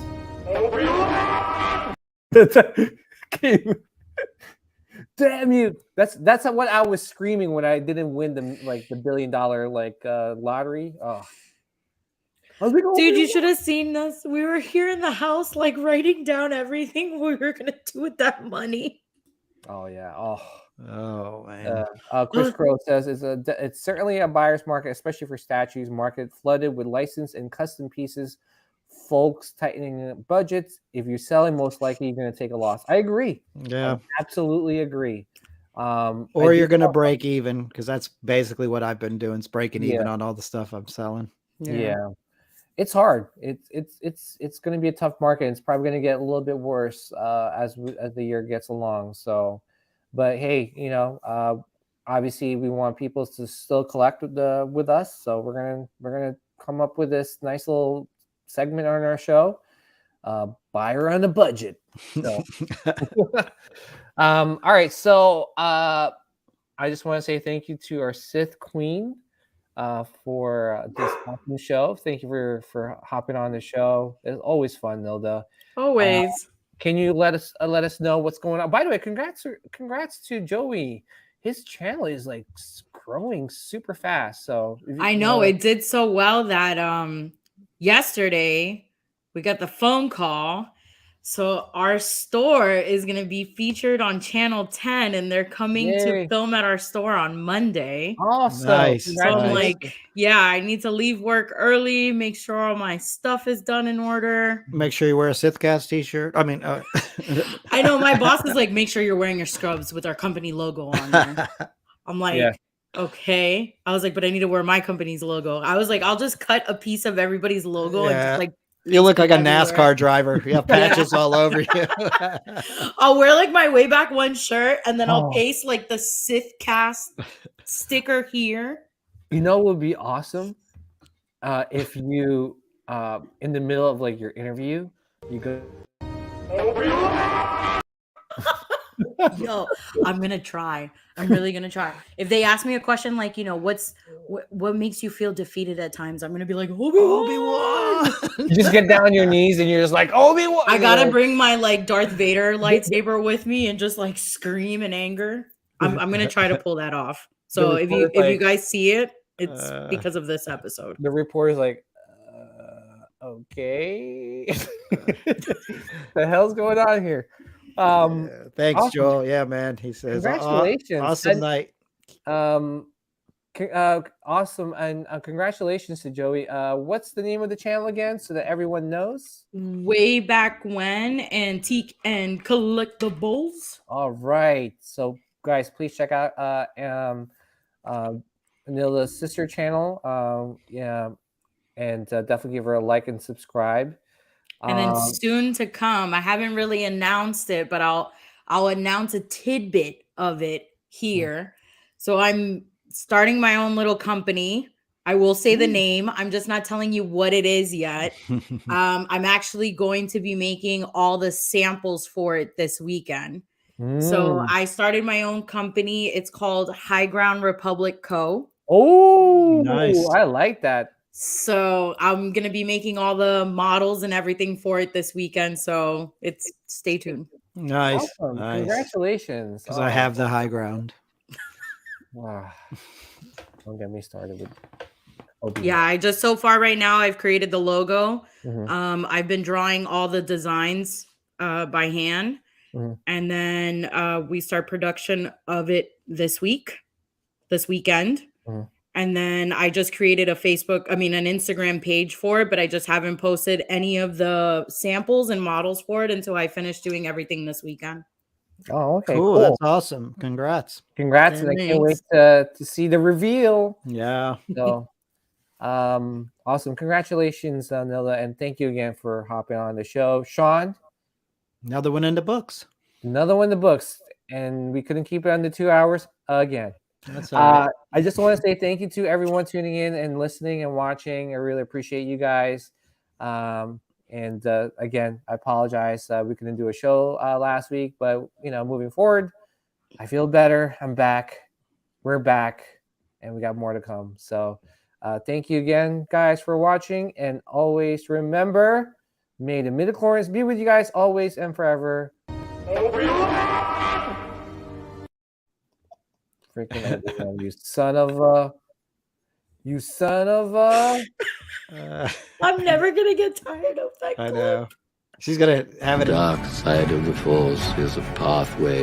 damn you! That's what I was screaming when I didn't win the $1 billion lottery. Oh, I was like, dude, you should have seen us. We were here in the house, like writing down everything we were gonna do with that money. Oh yeah. Oh man. Chris Crow says it's certainly a buyer's market, especially for statues. Market flooded with licensed and custom pieces. Folks tightening budgets. If you're selling, most likely you're going to take a loss. I agree. Yeah, I absolutely agree. Or you're going to break even, because that's basically what I've been doing. It's breaking even on all the stuff I'm selling. Yeah. It's hard. It's going to be a tough market. It's probably going to get a little bit worse as the year gets along. So, but hey, you know, obviously we want people to still collect with us. So we're gonna come up with this nice little segment on our show, buyer on a budget. So. All right, so I just want to say thank you to our Sith Queen for this awesome show. Thank you for hopping on the show. It's always fun, Nilda. Always. Can you let us know what's going on? By the way, congrats to Joey. His channel is like growing super fast. So I know it did so well that yesterday we got the phone call. So our store is going to be featured on Channel 10, and they're coming to film at our store on Monday. Awesome. Nice. So I'm like, yeah, I need to leave work early, make sure all my stuff is done in order. Make sure you wear a Sithcast t-shirt. I mean, I know my boss is like, make sure you're wearing your scrubs with our company logo on there. I'm like, okay. I was like, but I need to wear my company's logo. I was like, I'll just cut a piece of everybody's logo and just like. You look like a NASCAR driver. You have patches all over you. I'll wear like my way back one shirt, and then I'll paste like the Sithcast sticker here. You know what would be awesome? If you in the middle of like your interview, you go Yo, I'm gonna try. I'm really gonna try. If they ask me a question like, what makes you feel defeated at times, I'm gonna be like, Obi-Wan. You just get down on your knees and you're just like, Obi-Wan. I gotta bring my like Darth Vader lightsaber with me and just like scream in anger. I'm gonna try to pull that off. So if you guys see it, it's because of this episode. The reporter's like, okay. The hell's going on here? Thanks, awesome. Joel. Yeah, man. He says, congratulations. Awesome night. Awesome. And congratulations to Joey. What's the name of the channel again so that everyone knows? Way Back When, Antique and Collectibles. All right. So, guys, please check out Anila's sister channel. And definitely give her a like and subscribe. And then soon to come, I haven't really announced it, but I'll announce a tidbit of it here. So I'm starting my own little company. I will say the name. I'm just not telling you what it is yet. I'm actually going to be making all the samples for it this weekend. So I started my own company. It's called High Ground Republic Co. Oh, nice. I like that. So I'm going to be making all the models and everything for it this weekend. So stay tuned. Nice. Awesome. Nice. Congratulations. Because I have the high ground. Wow. Don't get me started with Yeah, I just so far right now I've created the logo. I've been drawing all the designs by hand. And then we start production of it this weekend. And then I just created an Instagram page for it, but I just haven't posted any of the samples and models for it until I finish doing everything this weekend. Oh, okay. Cool. That's awesome. Congrats. And I can't wait to see the reveal. Yeah. So, awesome. Congratulations, Nilla, and thank you again for hopping on the show. Sean? Another one in the books. Another one in the books. And we couldn't keep it under 2 hours again. That's all right. I just want to say thank you to everyone tuning in and listening and watching. I really appreciate you guys. And again, I apologize. We couldn't do a show last week, but moving forward, I feel better. I'm back. We're back, and we got more to come. So thank you again, guys, for watching. And always remember, may the midichlorians be with you guys always and forever. Freaking Obi-Wan, you son of a. I'm never gonna get tired of that. I know. She's gonna have it. The dark side of the Force is a pathway